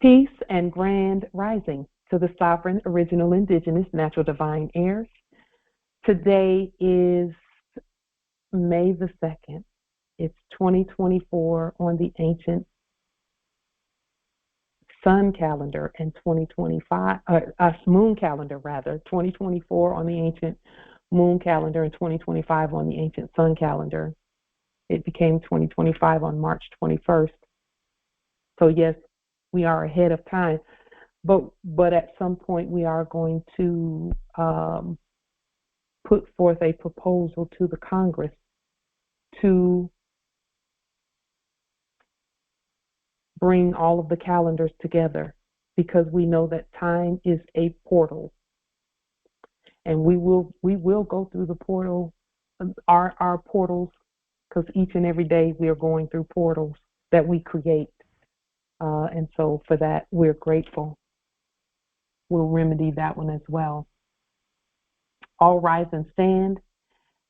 Peace and grand rising to the sovereign, original, indigenous, natural, divine heirs. Today is May the 2nd. It's 2024 on the ancient sun calendar and 2025, moon calendar rather, 2024 on the ancient moon calendar and 2025 on the ancient sun calendar. It became 2025 on March 21st. So yes, we are ahead of time, but at some point we are going to put forth a proposal to the Congress to bring all of the calendars together, because we know that time is a portal, and we will go through the portal, our portals, because each and every day we are going through portals that we create. And so for that, we're grateful. We'll remedy that one as well. All rise and stand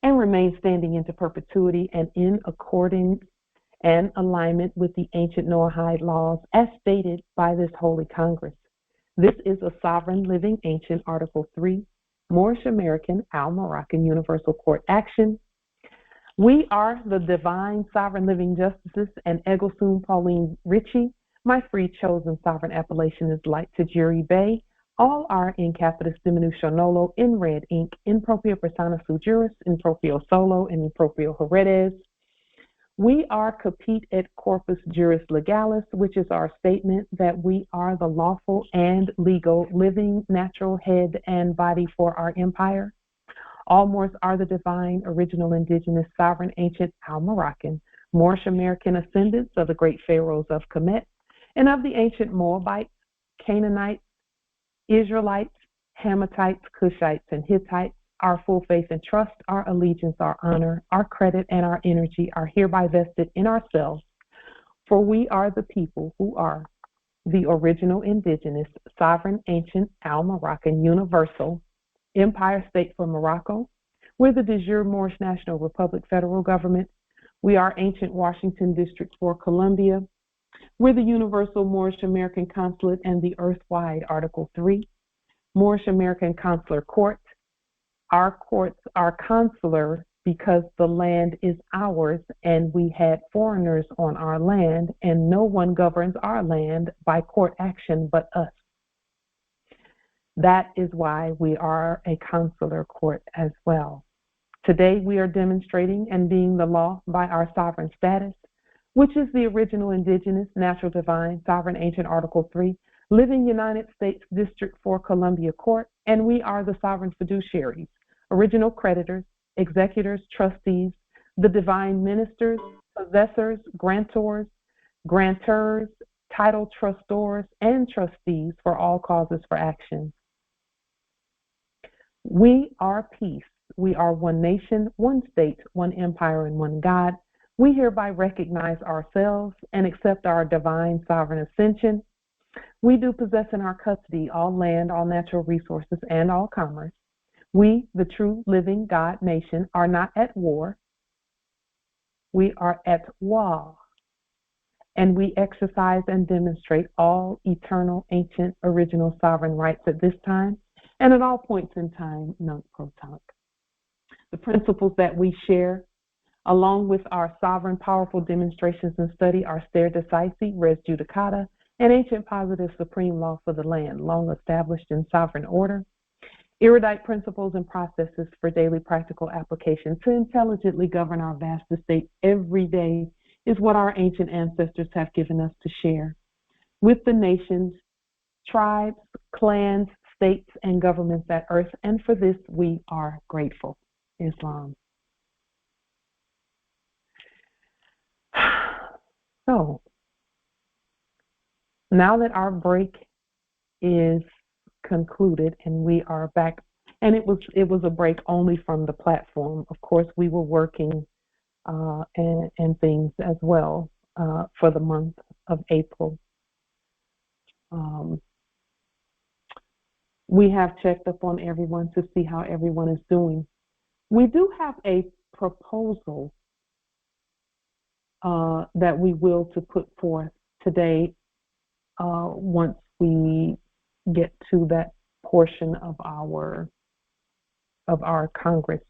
and remain standing into perpetuity and in accordance and alignment with the ancient Noahide laws as stated by this Holy Congress. This is a sovereign living ancient Article 3, Moorish American Al-Moroccan Universal Court action. We are the divine sovereign living justices and Eggleston Pauline Ritchie. My free chosen sovereign appellation is Light Tajiri Bay. All are in capitis diminution nolo, in red ink, in proprio persona sui juris, in proprio solo, and in proprio heredes. We are capite et corpus juris legalis, which is our statement that we are the lawful and legal living natural head and body for our empire. All Moors are the divine, original, indigenous, sovereign, ancient, Al-Moroccan, Moorish American ascendants of the great pharaohs of Kemet and of the ancient Moabites, Canaanites, Israelites, Hamathites, Cushites, and Hittites. Our full faith and trust, our allegiance, our honor, our credit, and our energy are hereby vested in ourselves, for we are the people who are the original, indigenous, sovereign, ancient, Al-Moroccan, universal, empire state for Morocco. We're the de jure Moorish National Republic federal government. We are ancient Washington District for Columbia. We're the Universal Moorish American Consulate and the Earthwide Article 3, Moorish American Consular Court. Our courts are consular because the land is ours and we had foreigners on our land, and no one governs our land by court action but us. That is why we are a consular court as well. Today we are demonstrating and being the law by our sovereign status, which is the original, indigenous, natural, divine, sovereign, ancient Article 3, living United States District for Columbia Court, and we are the sovereign fiduciaries, original creditors, executors, trustees, the divine ministers, possessors, grantors, title trustors, and trustees for all causes for action. We are peace. We are one nation, one state, one empire, and one God. We hereby recognize ourselves and accept our divine sovereign ascension. We do possess in our custody all land, all natural resources, and all commerce. We, the true living God nation, are not at war. We are at wahr. And we exercise and demonstrate all eternal, ancient, original sovereign rights at this time and at all points in time, nunc-pro-tunc. The principles that we share, along with our sovereign, powerful demonstrations and study, are stare decisis, res judicata, and ancient positive supreme law for the land, long established in sovereign order. Erudite principles and processes for daily practical application to intelligently govern our vast estate every day is what our ancient ancestors have given us to share with the nations, tribes, clans, states, and governments at earth, and for this we are grateful. Islam. So, now that our break is concluded and we are back, and it was a break only from the platform. Of course, we were working and things as well for the month of April. We have checked up on everyone to see how everyone is doing. We do have a proposal that we will to put forth today once we get to that portion of our Congress.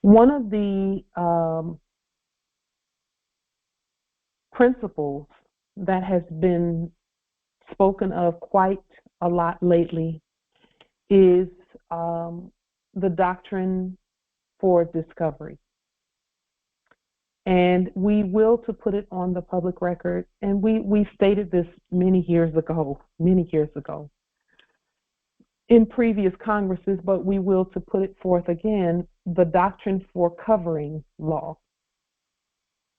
One of the principles that has been spoken of quite a lot lately is the doctrine for discovery. And we will, to put it on the public record, and we stated this many years ago, in previous Congresses, but we will, to put it forth again, the doctrine for covering law.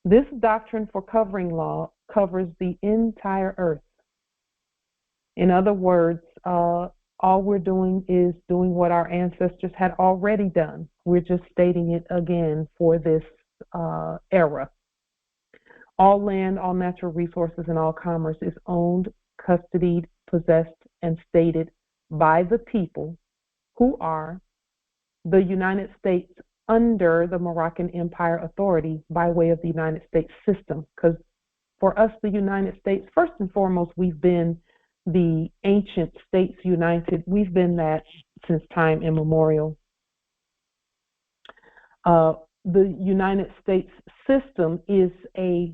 This doctrine for covering law covers the entire earth. In other words, all we're doing is doing what our ancestors had already done. We're just stating it again for this era. All land, all natural resources, and all commerce is owned, custodied, possessed, and stated by the people who are the United States under the Moroccan Empire authority by way of the United States system. Because for us, the United States, first and foremost, we've been the ancient states united. We've been that since time immemorial. The United States system is a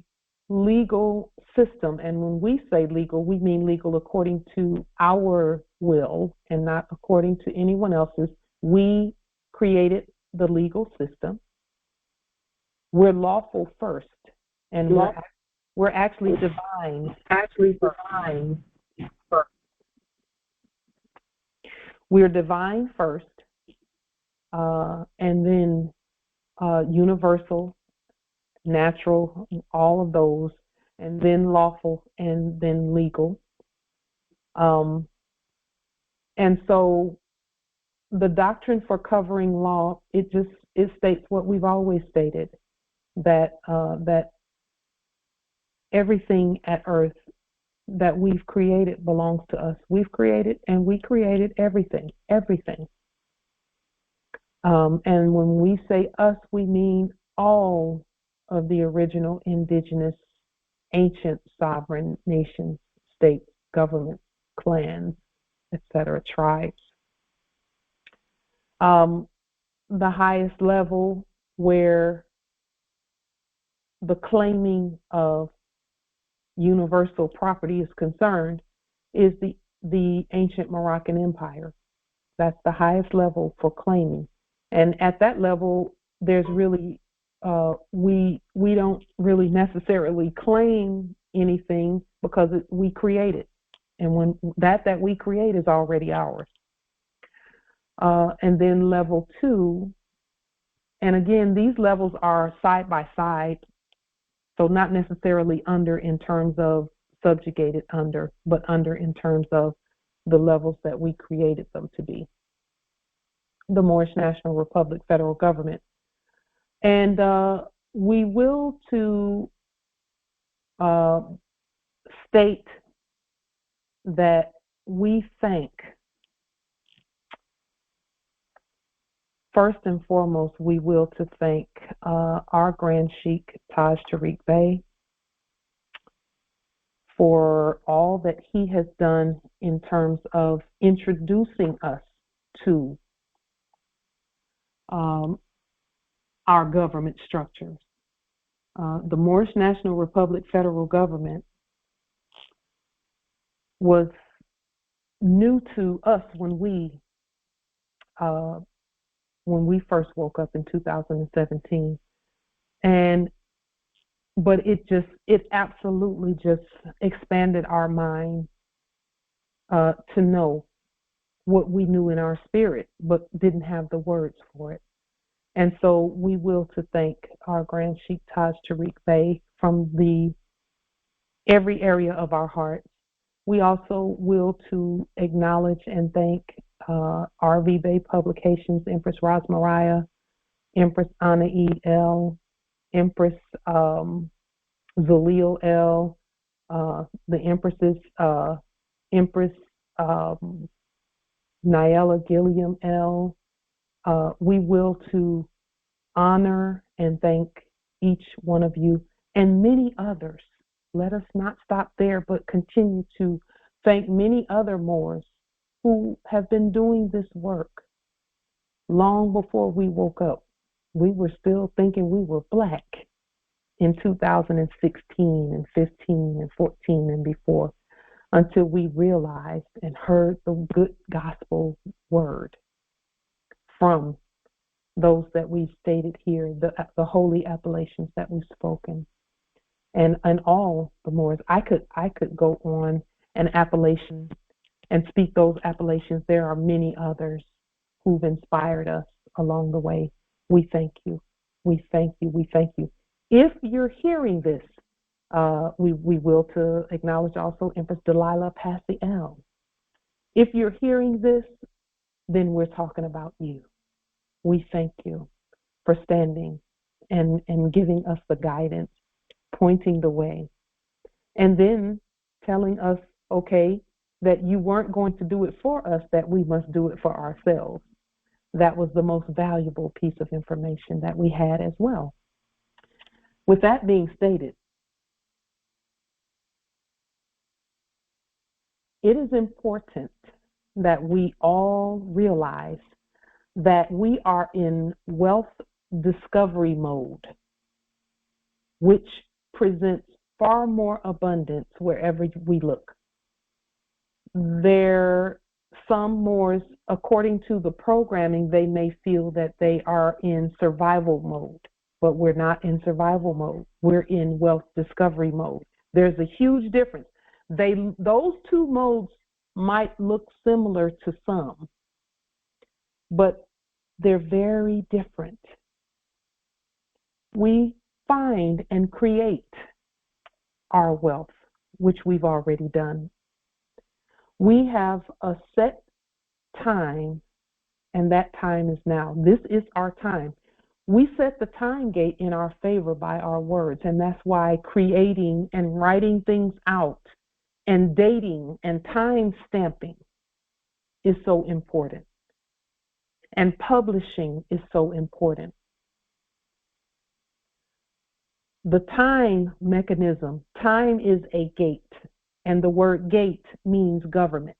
legal system, and when we say legal, we mean legal according to our will and not according to anyone else's. We created the legal system. We're lawful first, and we're actually divine. We're divine first, and then universal, natural, all of those, and then lawful, and then legal. And so the doctrine for covering law, it states what we've always stated, that that everything at earth that we've created belongs to us. We've created, and we created everything. And when we say us, we mean all of the original indigenous, ancient sovereign nations, states, governments, clans, etc., tribes. The highest level where the claiming of universal property is concerned is the ancient Moroccan Empire. That's the highest level for claiming. And at that level, there's really, we don't really necessarily claim anything because we create it. And when that we create is already ours. And then level 2, and again, these levels are side by side, so not necessarily under in terms of subjugated under, but under in terms of the levels that we created them to be. The Moorish National Republic federal government. And we will to state that we thank, first and foremost, we will to thank our Grand Sheikh Taj Tariq Bey for all that he has done in terms of introducing us to our government structures. The Moorish National Republic federal government was new to us when we first woke up in 2017, but it absolutely just expanded our mind to know what we knew in our spirit, but didn't have the words for it. And so we will to thank our Grand Sheikh Taj Tariq Bey from every area of our hearts. We also will to acknowledge and thank RV Bey Publications, Empress Rosmariah, Empress Anaid L, Empress Zalil L, the Empresses, Empress Nyela Gilliam L. We will to honor and thank each one of you and many others. Let us not stop there, but continue to thank many other Moors who have been doing this work long before we woke up. We were still thinking we were black in 2016 and 15 and 14 and before, until we realized and heard the good gospel word from those that we stated here, the holy appellations that we've spoken. And all the Moors. I could go on an appellation and speak those appellations. There are many others who've inspired us along the way. We thank you. We thank you. We thank you. If you're hearing this, we will to acknowledge also Empress Delilah Passiel. If you're hearing this, then we're talking about you. We thank you for standing and giving us the guidance, pointing the way, and then telling us, okay, that you weren't going to do it for us, that we must do it for ourselves. That was the most valuable piece of information that we had as well. With that being stated, it is important that we all realize that we are in wealth discovery mode, which presents far more abundance wherever we look. Some Moors, according to the programming, they may feel that they are in survival mode, but we're not in survival mode. We're in wealth discovery mode. There's a huge difference. Those two modes might look similar to some, but they're very different. We find and create our wealth, which we've already done. We have a set time, and that time is now. This is our time. We set the time gate in our favor by our words, and that's why creating and writing things out and dating and time stamping is so important. And publishing is so important. The time mechanism, time is a gate, and the word gate means government.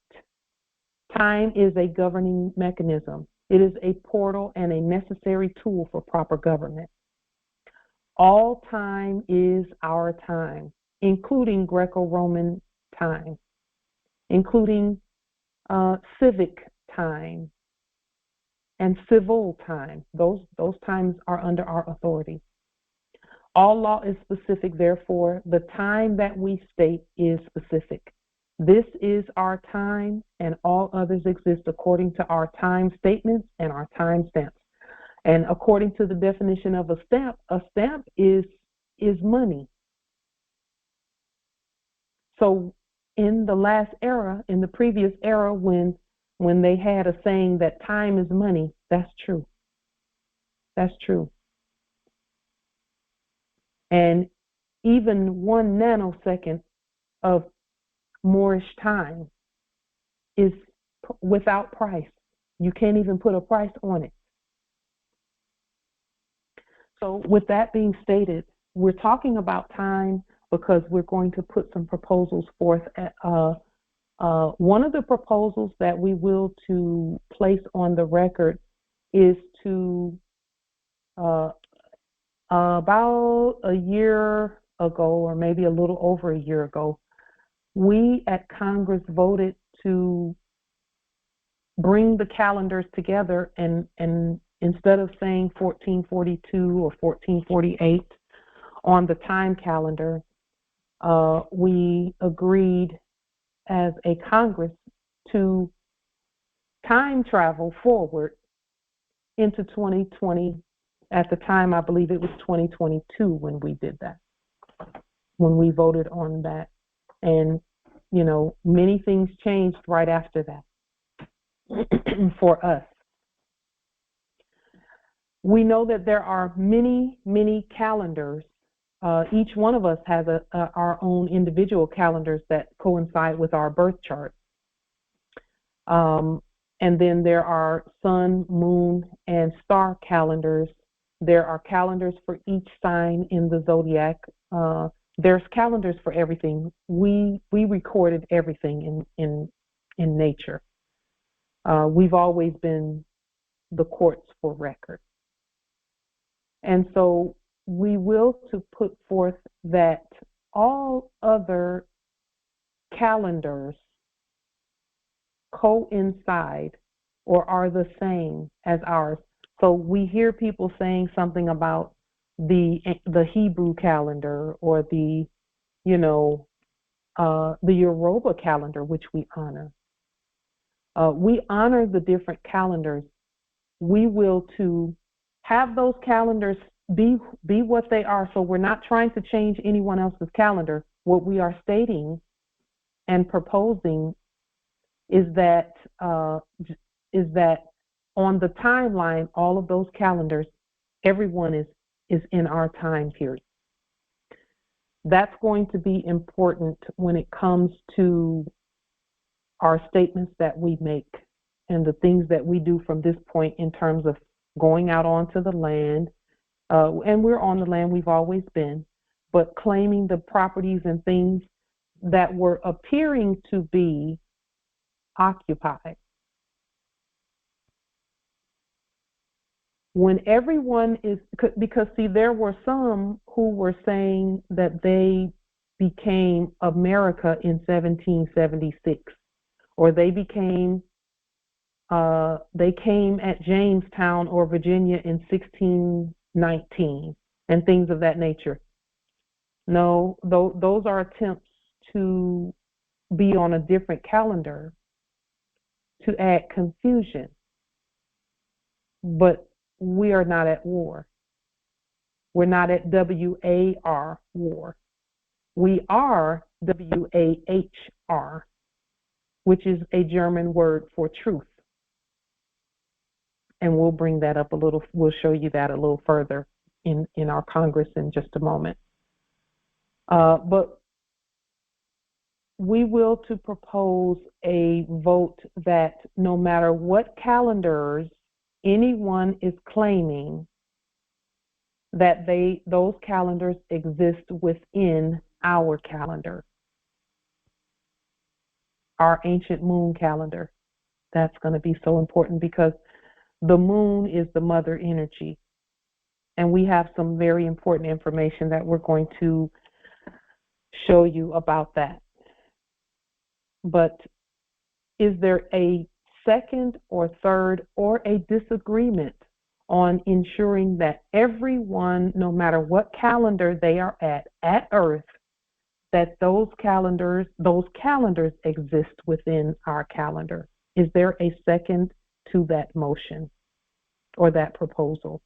Time is a governing mechanism. It is a portal and a necessary tool for proper government. All time is our time, including Greco-Roman time, including civic time and civil time. Those times are under our authority. All law is specific, therefore, the time that we state is specific. This is our time, and all others exist according to our time statements and our time stamps. And according to the definition of a stamp is money. So in the last era, in the previous era, when they had a saying that time is money, that's true. That's true. And even 1 nanosecond of Moorish time is without price. You can't even put a price on it. So with that being stated, we're talking about time because we're going to put some proposals forth. One of the proposals that we will to place on the record is to about a year ago, or maybe a little over a year ago, we at Congress voted to bring the calendars together, and instead of saying 1442 or 1448 on the time calendar, we agreed as a Congress to time travel forward into 2020. At the time, I believe it was 2022 when we did that, when we voted on that. And, you know, many things changed right after that for us. We know that there are many, many calendars. Each one of us has our own individual calendars that coincide with our birth chart. And then there are sun, moon, and star calendars There are calendars for each sign in the zodiac. There's calendars for everything. We recorded everything in nature. We've always been the courts for record. And so we will to put forth that all other calendars coincide or are the same as ours. So we hear people saying something about the Hebrew calendar or the Yoruba calendar, which we honor. We honor the different calendars. We will to have those calendars be what they are. So we're not trying to change anyone else's calendar. What we are stating and proposing is that on the timeline, all of those calendars, everyone is in our time period. That's going to be important when it comes to our statements that we make and the things that we do from this point in terms of going out onto the land. And we're on the land, we've always been, but claiming the properties and things that were appearing to be occupied. When everyone is, because see, there were some who were saying that they became America in 1776, or they came at Jamestown or Virginia in 1619, and things of that nature. No, those are attempts to be on a different calendar to add confusion. But we are not at war. We're not at WAR, war. We are WAHR, which is a German word for truth. And we'll bring that up a little, we'll show you that a little further in our Congress in just a moment. But we will to propose a vote that no matter what calendars anyone is claiming, that those calendars exist within our calendar. Our ancient moon calendar. That's going to be so important because the moon is the mother energy. And we have some very important information that we're going to show you about that. But is there a second or third or a disagreement on ensuring that everyone, no matter what calendar they are at Earth, that those calendars exist within our calendar? Is there a second to that motion or that proposal?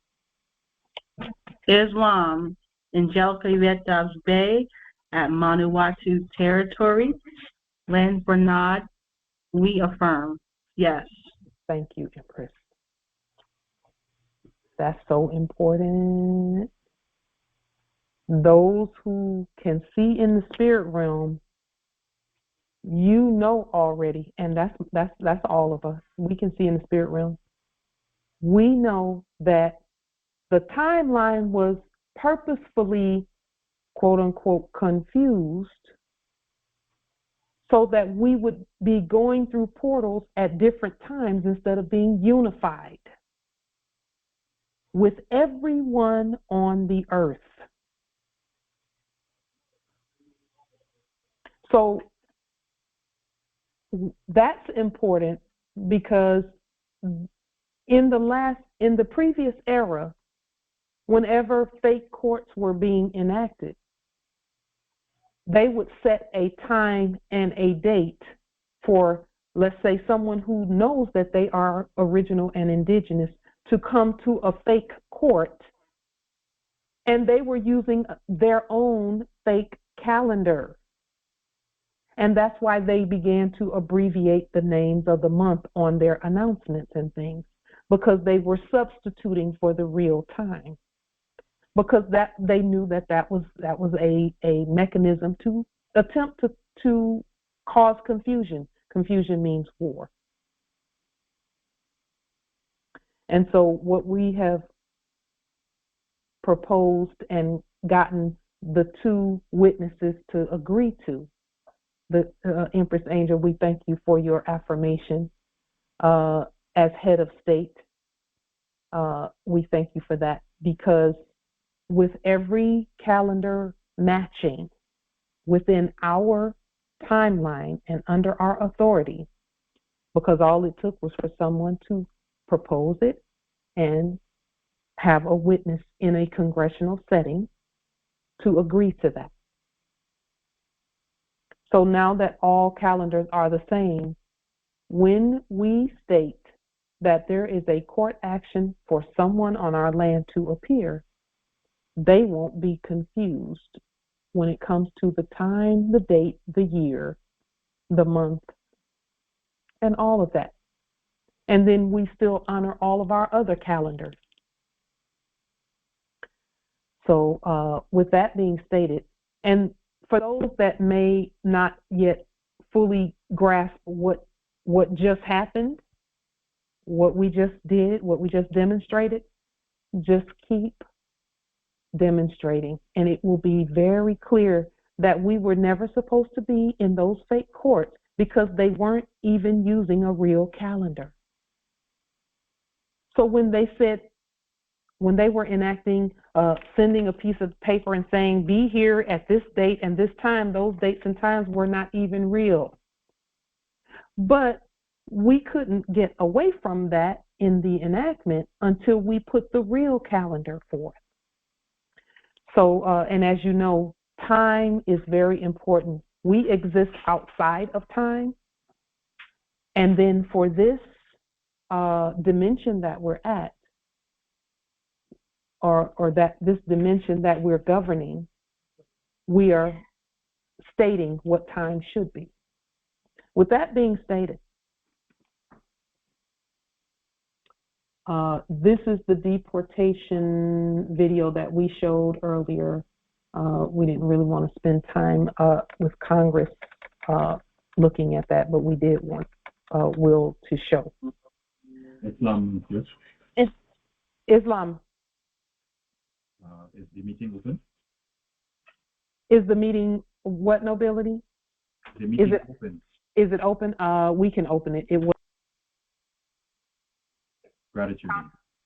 Islam, Angelica Yvette Bay at Manawatu Territory, Len Bernard, we affirm. Yes. Thank you, Empress. That's so important. Those who can see in the spirit realm, you know already, and that's all of us. We can see in the spirit realm. We know that the timeline was purposefully, quote unquote, confused so that we would be going through portals at different times instead of being unified with everyone on the earth. So that's important because in the previous era, whenever fake courts were being enacted, they would set a time and a date for, let's say, someone who knows that they are original and indigenous to come to a fake court, and they were using their own fake calendar. And that's why they began to abbreviate the names of the month on their announcements and things, because they were substituting for the real time. Because that they knew that was a mechanism to attempt to cause confusion. Confusion means war. And so what we have proposed and gotten the two witnesses to agree to. The Empress Angel, we thank you for your affirmation as head of state. We thank you for that, because with every calendar matching within our timeline and under our authority, because all it took was for someone to propose it and have a witness in a congressional setting to agree to that. So now that all calendars are the same, when we state that there is a court action for someone on our land to appear, they won't be confused when it comes to the time, the date, the year, the month, and all of that. And then we still honor all of our other calendars. So with that being stated, and for those that may not yet fully grasp what just happened, what we just did, what we just demonstrated, just keep demonstrating, and it will be very clear that we were never supposed to be in those fake courts, because they weren't even using a real calendar. So when they were enacting, sending a piece of paper and saying, be here at this date and this time, those dates and times were not even real. But we couldn't get away from that in the enactment until we put the real calendar forth. So, and as you know, time is very important. We exist outside of time. And then for this dimension that we're at, or that this dimension that we're governing, we are stating what time should be. With that being stated, this is the deportation video that we showed earlier. We didn't really want to spend time with Congress looking at that, but we did want Will to show. Islam, yes. Islam. Is the meeting open? Is the meeting what, nobility? The meeting open. Is it open? We can open it. It was Gratitude.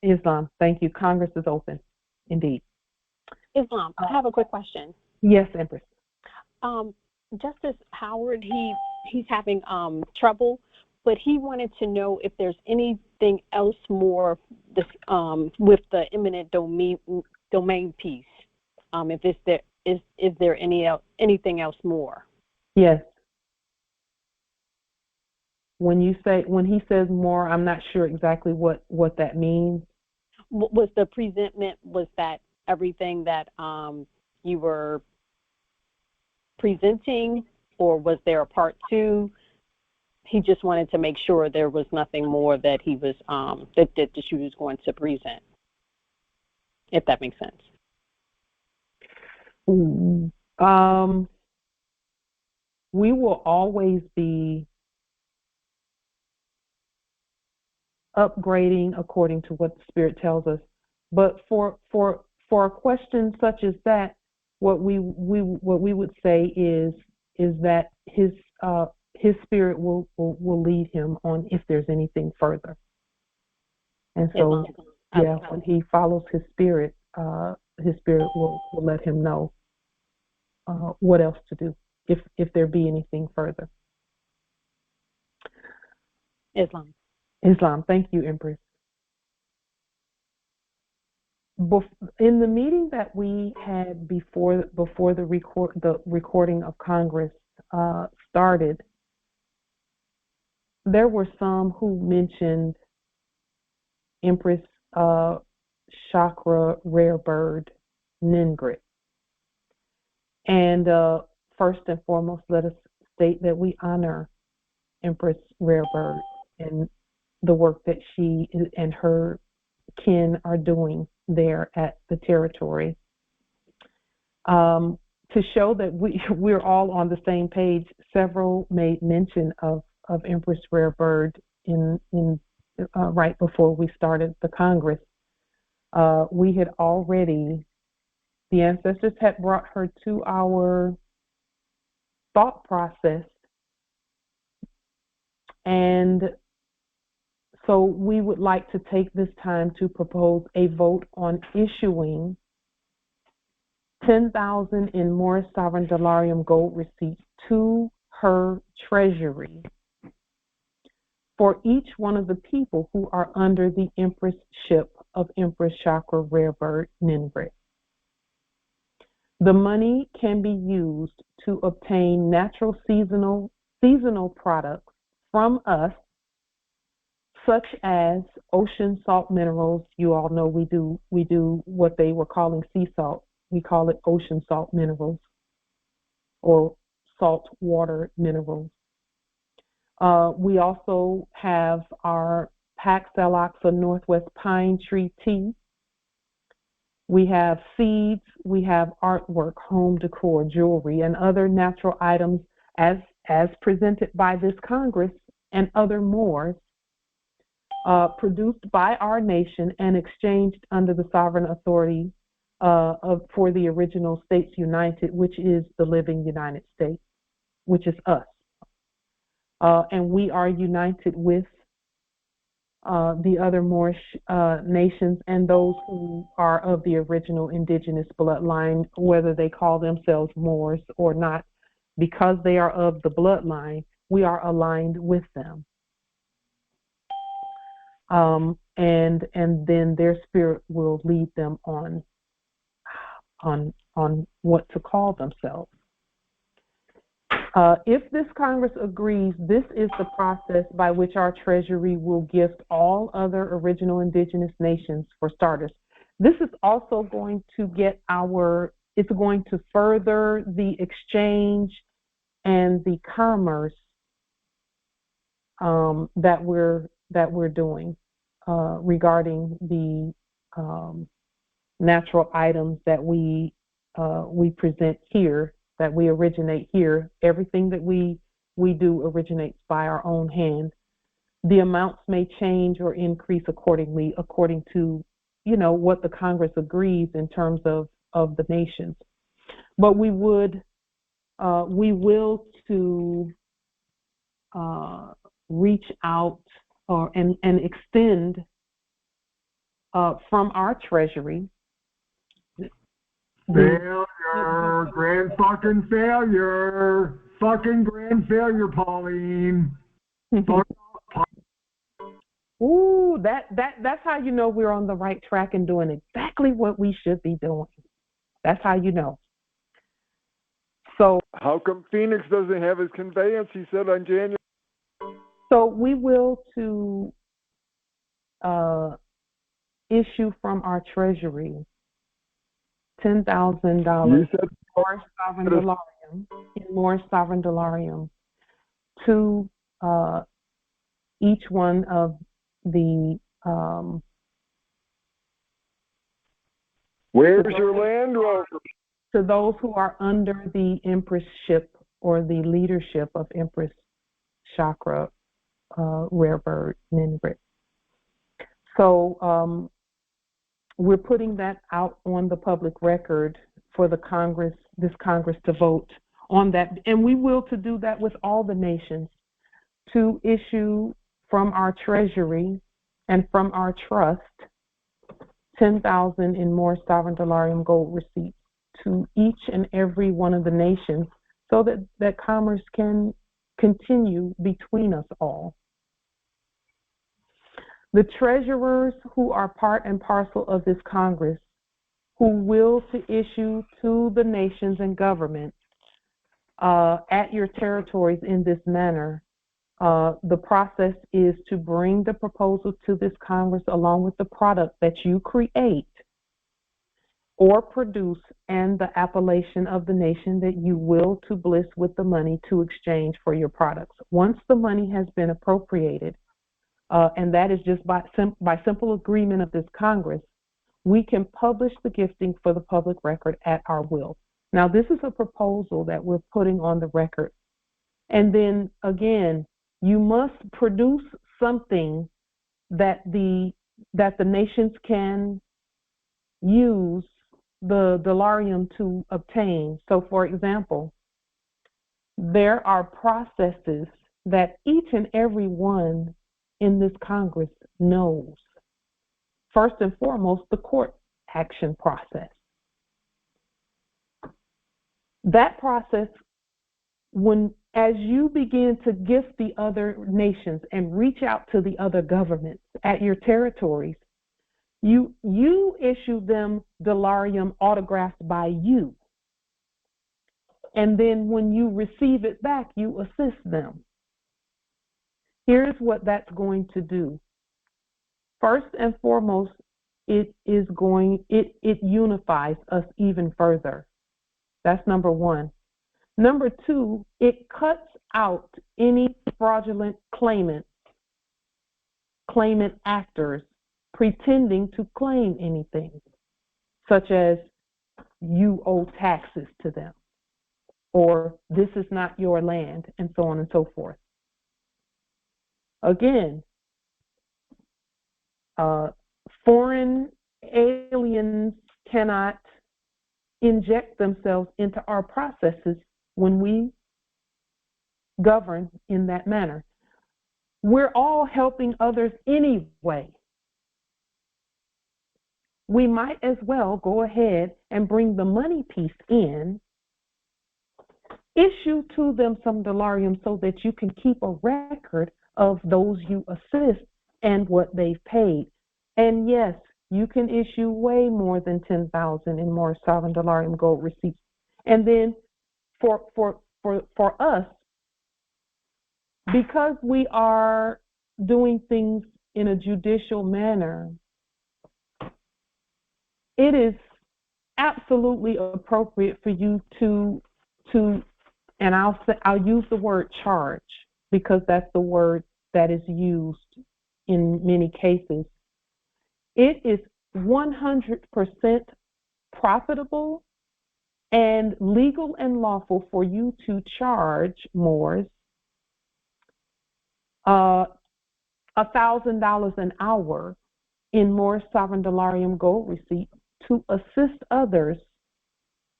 Islam. Thank you. Congress is open, indeed. Islam, I have a quick question. Yes, Empress. Justice Howard, he's having trouble, but he wanted to know if there's anything else more this, with the eminent domain piece. Is there anything else more? Yes. When he says more, I'm not sure exactly what that means. Was the presentment, was that everything that you were presenting, or was there a part two? He just wanted to make sure there was nothing more that he was that she was going to present, if that makes sense. We will always be upgrading according to what the Spirit tells us. But for a question such as that, what we would say is that his Spirit will lead him on if there's anything further. And so, yeah, when he follows his Spirit will let him know what else to do if there be anything further. Islam. Thank you, Empress. In the meeting that we had before the recording of Congress started, there were some who mentioned Empress Chakra, Rare Bird, Ningrit. And first and foremost, let us state that we honor Empress Rare Bird and the work that she and her kin are doing there at the territory. To show that we're all on the same page, several made mention of Empress Rare Bird in right before we started the Congress. We had already The ancestors had brought her to our thought process, and so we would like to take this time to propose a vote on issuing 10,000 in Morris Sovereign Dollarium gold receipts to her treasury for each one of the people who are under the Empress-ship of Empress Chakra Rare Bird Ninbrit. The money can be used to obtain natural seasonal products from us, such as ocean salt minerals. You all know we do what they were calling sea salt. We call it ocean salt minerals or salt water minerals. We also have our Paxaloxa Northwest Pine Tree Tea. We have seeds, we have artwork, home decor, jewelry, and other natural items as presented by this Congress and other more, produced by our nation and exchanged under the sovereign authority for the original States United, which is the living United States, which is us. And we are united with the other Moorish nations and those who are of the original indigenous bloodline, whether they call themselves Moors or not, because they are of the bloodline, we are aligned with them. And then their spirit will lead them on what to call themselves. If this Congress agrees, this is the process by which our Treasury will gift all other original indigenous nations for starters. This is also going to it's going to further the exchange and the commerce that we're doing regarding the natural items that we present here, that we originate here. Everything that we do originates by our own hand. The amounts may change or increase accordingly, according to, what the Congress agrees in terms of the nations. But we will to reach out and extend from our Treasury. Failure, grand fucking failure, fucking grand failure, Pauline. Ooh, that's how you know we're on the right track and doing exactly what we should be doing. That's how you know. So how come Phoenix doesn't have his conveyance? He said on January. So we will to issue from our Treasury $10,000 more sovereign dollarium to each one of the where's your Land Rover? To those who are under the Empress-ship or the leadership of Empress Chakra Rare Bird Ninbrit. So we're putting that out on the public record for this Congress to vote on that. And we will to do that with all the nations, to issue from our Treasury and from our trust 10,000 in more sovereign dollarium gold receipts to each and every one of the nations, so that commerce can continue between us all. The treasurers who are part and parcel of this Congress, who will to issue to the nations and governments at your territories in this manner, the process is to bring the proposal to this Congress along with the product that you create or produce and the appellation of the nation that you will to bliss with the money to exchange for your products. Once the money has been appropriated, and that is just by simple agreement of this Congress, we can publish the gifting for the public record at our will. Now, this is a proposal that we're putting on the record. And then, again, you must produce something that the nations can use the delarium to obtain. So, for example, there are processes that each and every one in this Congress knows. First and foremost, the court action process. That process, as you begin to gift the other nations and reach out to the other governments at your territories, you issue them delarium autographed by you. And then when you receive it back, you assist them. Here's what that's going to do. First and foremost, it unifies us even further. That's number one. Number two, it cuts out any fraudulent claimant actors pretending to claim anything, such as you owe taxes to them, or this is not your land, and so on and so forth. Again, foreign aliens cannot inject themselves into our processes when we govern in that manner. We're all helping others anyway. We might as well go ahead and bring the money piece in, issue to them some delarium so that you can keep a record of those you assist and what they've paid. And yes, you can issue way more than 10,000 in more sovereign delarium gold receipts. And then for us, because we are doing things in a judicial manner, it is absolutely appropriate for you to and I'll use the word charge, because that's the word that is used in many cases. It is 100% profitable and legal and lawful for you to charge Moors $1,000 an hour in Moors sovereign delarium gold receipt to assist others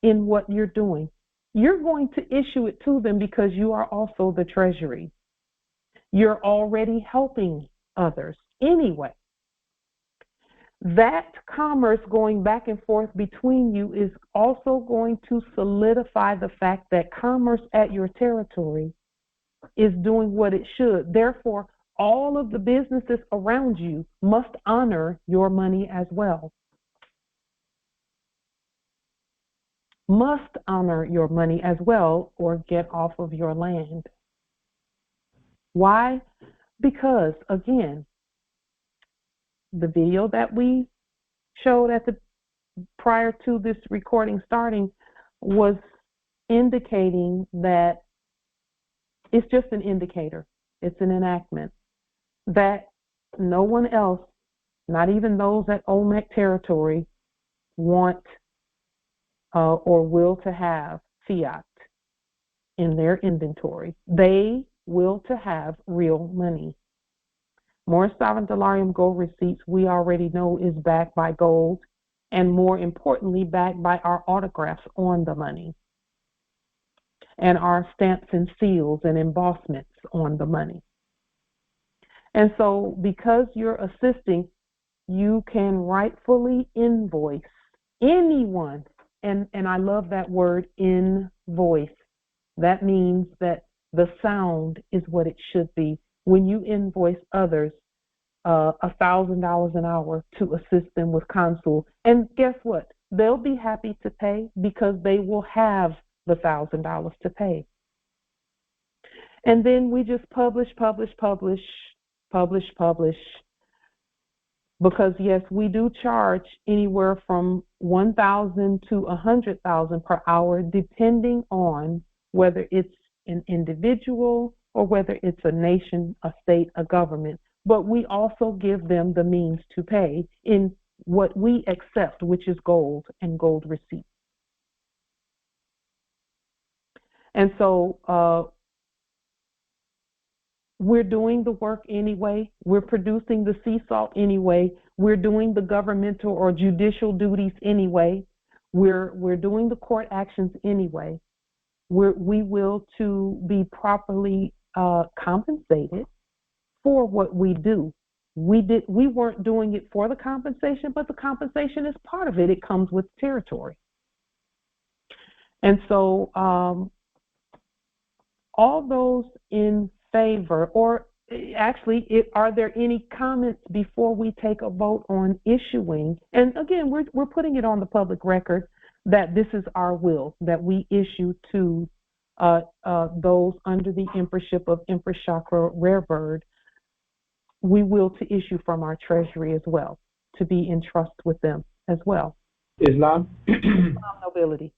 in what you're doing. You're going to issue it to them because you are also the Treasury. You're already helping others anyway. That commerce going back and forth between you is also going to solidify the fact that commerce at your territory is doing what it should. Therefore, all of the businesses around you must honor your money as well. Must honor your money as well, or get off of your land. Why? Because, again, the video that we showed prior to this recording starting was indicating that it's just an indicator. It's an enactment that no one else, not even those at Olmec territory, want or will to have fiat in their inventory. They will to have real money. More sovereign delarium gold receipts, we already know, is backed by gold, and more importantly, backed by our autographs on the money and our stamps and seals and embossments on the money. And so because you're assisting, you can rightfully invoice anyone. And I love that word, invoice. That means that the sound is what it should be. When you invoice others $1,000 an hour to assist them with consul, and guess what? They'll be happy to pay because they will have the $1,000 to pay. And then we just publish. Because yes, we do charge anywhere from $1,000 to $100,000 per hour, depending on whether it's an individual or whether it's a nation, a state, a government. But we also give them the means to pay in what we accept, which is gold and gold receipts. And so we're doing the work anyway. We're producing the sea salt anyway. We're doing the governmental or judicial duties anyway. We're doing the court actions anyway. We will to be properly compensated for what we do. We weren't doing it for the compensation, but the compensation is part of it. It comes with territory. And so all those in favor, or actually, are there any comments before we take a vote on issuing? And again, we're putting it on the public record that this is our will, that we issue to those under the emperorship of Empress Chakra Rarebird. We will to issue from our treasury as well, to be in trust with them as well. Islam? Islam nobility.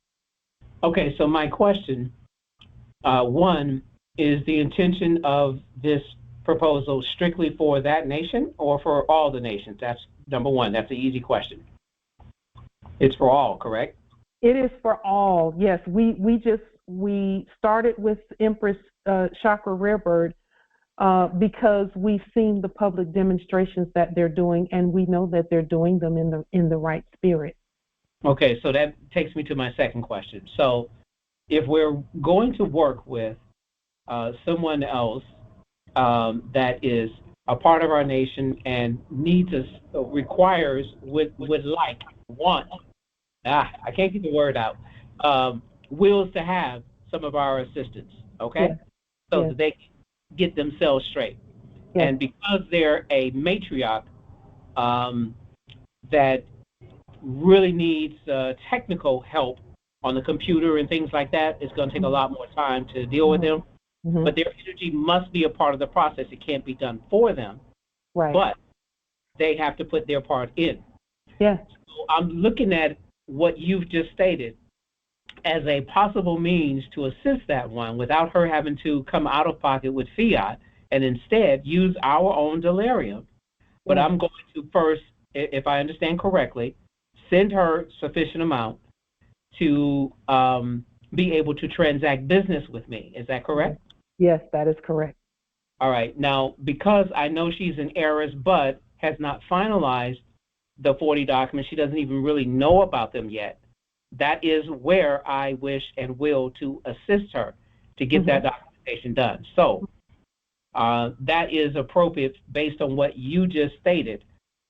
Okay, so my question, one, is the intention of this proposal strictly for that nation or for all the nations? That's number one. That's an easy question. It's for all, correct? It is for all, yes. We started with Empress Chakra Rarebird because we've seen the public demonstrations that they're doing, and we know that they're doing them in the right spirit. Okay, so that takes me to my second question. So if we're going to work with someone else that is a part of our nation and needs us, requires, would like, want, I can't get the word out, wills to have some of our assistance, okay? Yes. So yes. That they can get themselves straight. Yes. And because they're a matriarch that really needs technical help on the computer and things like that, it's going to take a lot more time to deal with them. Mm-hmm. But their energy must be a part of the process. It can't be done for them, right? But they have to put their part in. Yeah. So I'm looking at what you've just stated as a possible means to assist that one without her having to come out of pocket with fiat, and instead use our own delirium. But I'm going to first, if I understand correctly, send her sufficient amount to be able to transact business with me. Is that correct? Yes, that is correct. All right. Now, because I know she's in errors but has not finalized the 40 documents, she doesn't even really know about them yet. That is where I wish and will to assist her to get that documentation done. So that is appropriate based on what you just stated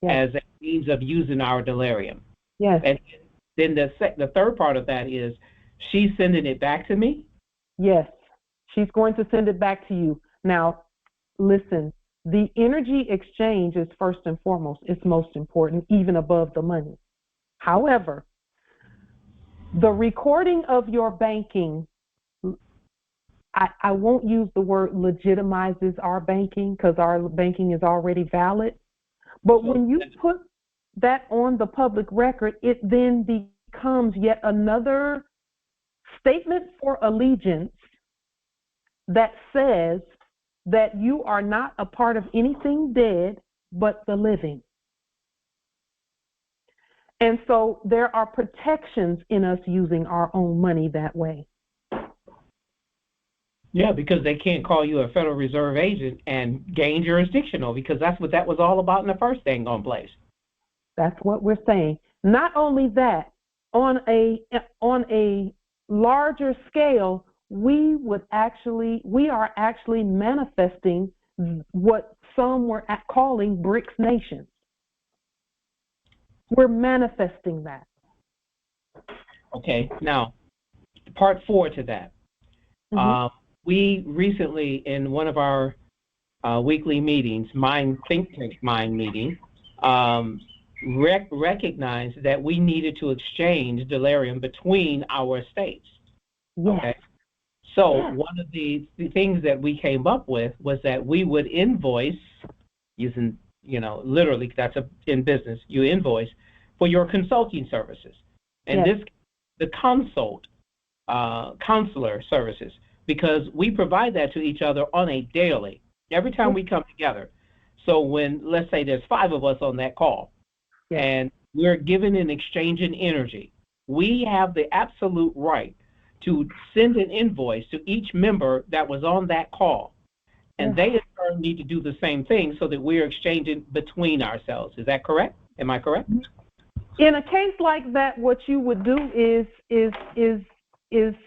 as a means of using our delirium. Yes. And then the third part of that is she's sending it back to me? Yes. She's going to send it back to you. Now, listen, the energy exchange is first and foremost. It's most important, even above the money. However, the recording of your banking, I won't use the word legitimizes our banking because our banking is already valid. But when you put that on the public record, it then becomes yet another statement for allegiance that says that you are not a part of anything dead but the living. And so there are protections in us using our own money that way. Yeah, because they can't call you a Federal Reserve agent and gain jurisdictional, because that's what that was all about in the first thing on place. That's what we're saying. Not only that, on a larger scale, we are actually manifesting what some were calling BRICS nations. We're manifesting that. Okay, now, part 4 to that. We recently, in one of our weekly meetings, think tank mind meeting, recognized that we needed to exchange delirium between our estates. Yes. Okay. So one of the things that we came up with was that we would invoice using, literally, that's in business, you invoice for your consulting services. And the consular services, because we provide that to each other on a daily, every time we come together. So when, let's say there's 5 of us on that call, and we're giving and exchanging energy, we have the absolute right to send an invoice to each member that was on that call. And they in turn need to do the same thing so that we're exchanging between ourselves. Is that correct? Am I correct? In a case like that, what you would do is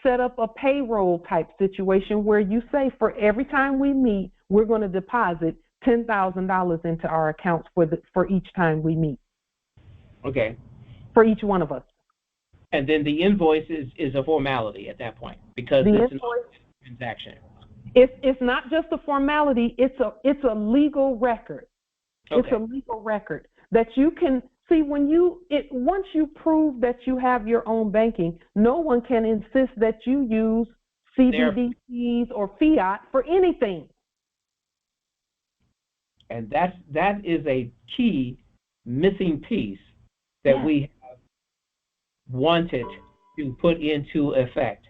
set up a payroll type situation where you say for every time we meet, we're going to deposit $10,000 into our accounts for each time we meet. Okay. For each one of us. And then the invoice is a formality at that point because it's an transaction. It's not just a formality. It's a legal record. Okay. It's a legal record that you can see once you prove that you have your own banking. No one can insist that you use CBDCs or fiat for anything. And that is a key missing piece that we have wanted to put into effect.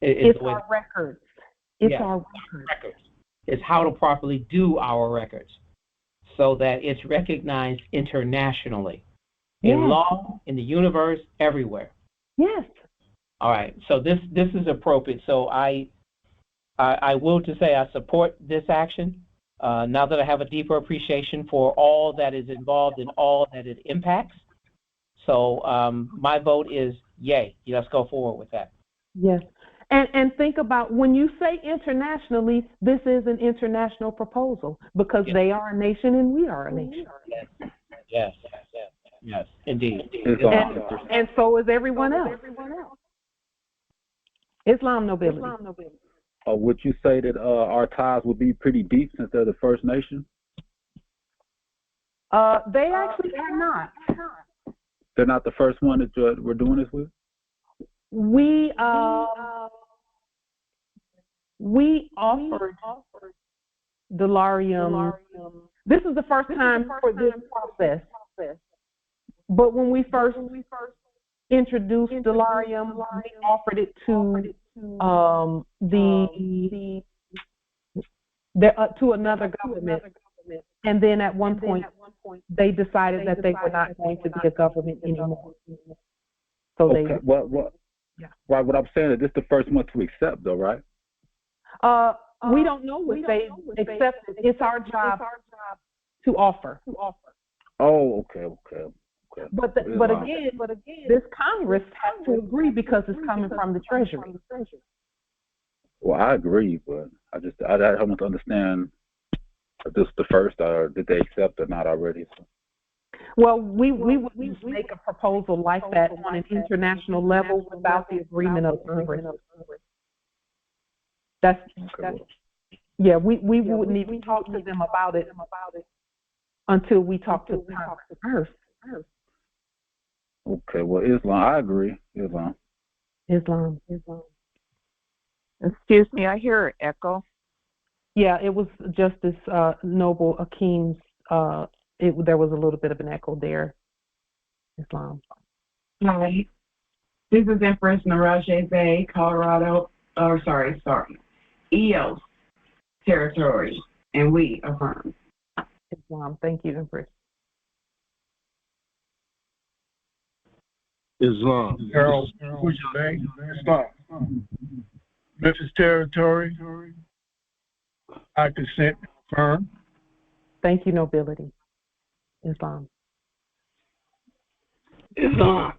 It's our records. It's our records. It's how to properly do our records so that it's recognized internationally in law, in the universe, everywhere. Yes. All right. So this is appropriate. So I will to say I support this action. Now that I have a deeper appreciation for all that is involved and all that it impacts. So my vote is yay. Let's go forward with that. Yes. And think about when you say internationally, this is an international proposal because they are a nation and we are a nation. Yes, indeed. And so is everyone else. Islam nobility. Would you say that our ties would be pretty deep since they're the First Nation? They actually are not. They're not the first one that we're doing this with? We offered Delarium. This is the first time for this process. But when we first introduced Delarium, we offered it to to another government, and then at one point they decided that they were not going to be a government anymore. So okay. Right. What I'm saying is this is the first one to accept, though, right? We don't know if they accepted. It's our job to offer. Oh, okay. But again, this Congress has to agree because it's coming from the Treasury. Well, I agree, but I want to understand if this is the first, or did they accept or not already? So. Well, we would just make a proposal like that on an international level without the agreement of Congress. Yeah, we wouldn't even talk to them about it until we talk to Congress first. Okay, well, Islam, I agree. Islam. Excuse me, I hear an echo. Yeah, it was Justice Noble Akim's. There was a little bit of an echo there. Islam. Hi, this is Empress Naraje Bay, Colorado. EOS territory, and we affirm. Islam. Thank you, Empress. Islam. Harold Bay. Islam. Memphis territory. I consent and affirm. Thank you, nobility. Islam. Islam.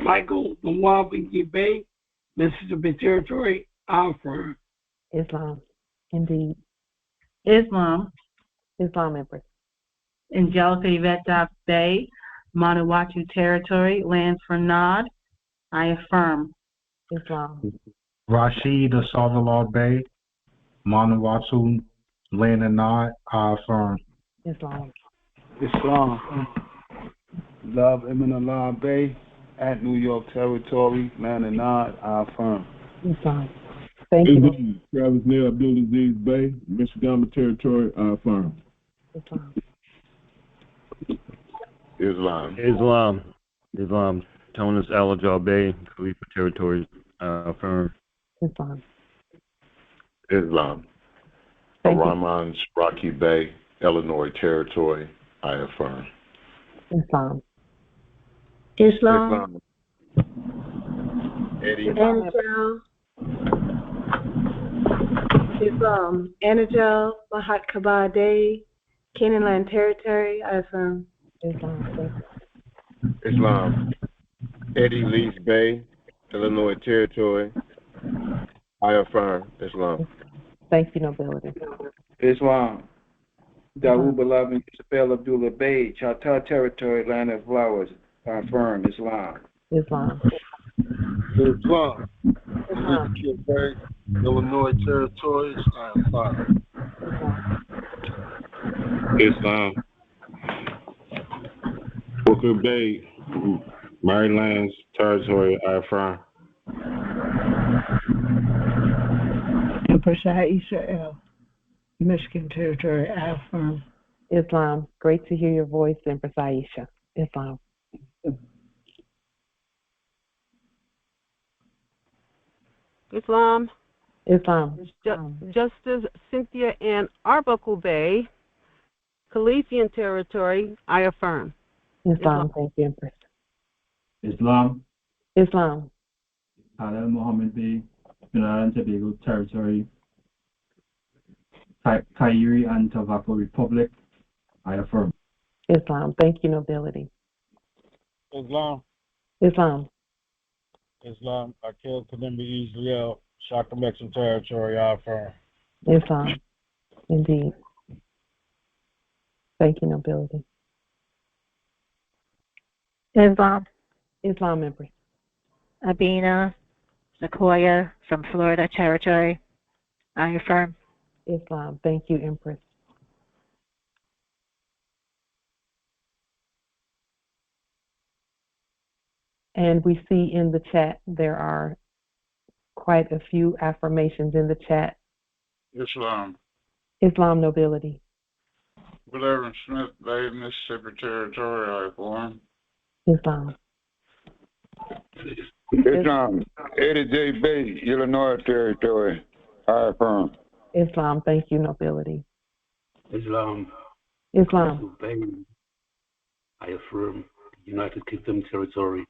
Michael Mwabingi Bay, Mississippi territory. I affirm. Islam. Indeed. Islam. Empress. Angelica Yvette Bay, Manawatu territory, lands for Nod. I affirm. Islam. Rashid Salvador Bay, Manawatu, land and Nod. I affirm. Islam. Love Eminallah Bay, at New York territory, land and Nod. I affirm. Islam. Thank you. Travis Neal Abdulaziz Bay, Michigan territory. I affirm. Islam. Tonis Alajar Bay, Khalifa territory. I affirm. Islam. Rahman Rocky Bay, Illinois territory. I affirm. Islam. Eddie. Angel Mahat Kabade, Canaanland Territory, I affirm. Islam. Islam. Eddie Lease Bay, Illinois Territory. I affirm. Islam. Thank you, nobility. Islam. Dawood Beloved Isabel Abdullah Bay, Chata Territory, Land of Flowers. I affirm. Islam. Islam. Islam. Deportatione Bay, Illinois Territory. I affirm. Islam. Booker Bay, Maryland Territory. I affirm. Empress Israel, Michigan Territory. I affirm. Islam. Great to hear your voice, Empress Aisha. Islam. Islam. Islam. Justice Cynthia Ann Arbuckle Bay, Califfian Territory. I affirm. Islam. Thank you, Empress. Islam. Islam. Halal Mohammed Bay, Trinidad and Tobago Territory, Tajiri and Tobago Republic. I affirm. Islam. Thank you, nobility. Islam. Islam. Islam. Akil Kadimbi Israel, Chakra Mexican Territory. I affirm. Islam. Indeed. Thank you, nobility. Islam. Islam, Empress. Abina Sequoia from Florida Territory. I affirm. Islam. Thank you, Empress. And we see in the chat there are quite a few affirmations in the chat. Islam. Islam, nobility. Reverend Smith Bay, Mississippi Territory. I affirm. Islam. Islam. Eddie J. Bay, Illinois Territory. I affirm. Islam. Thank you, nobility. Islam. Islam. I affirm. United Kingdom Territory.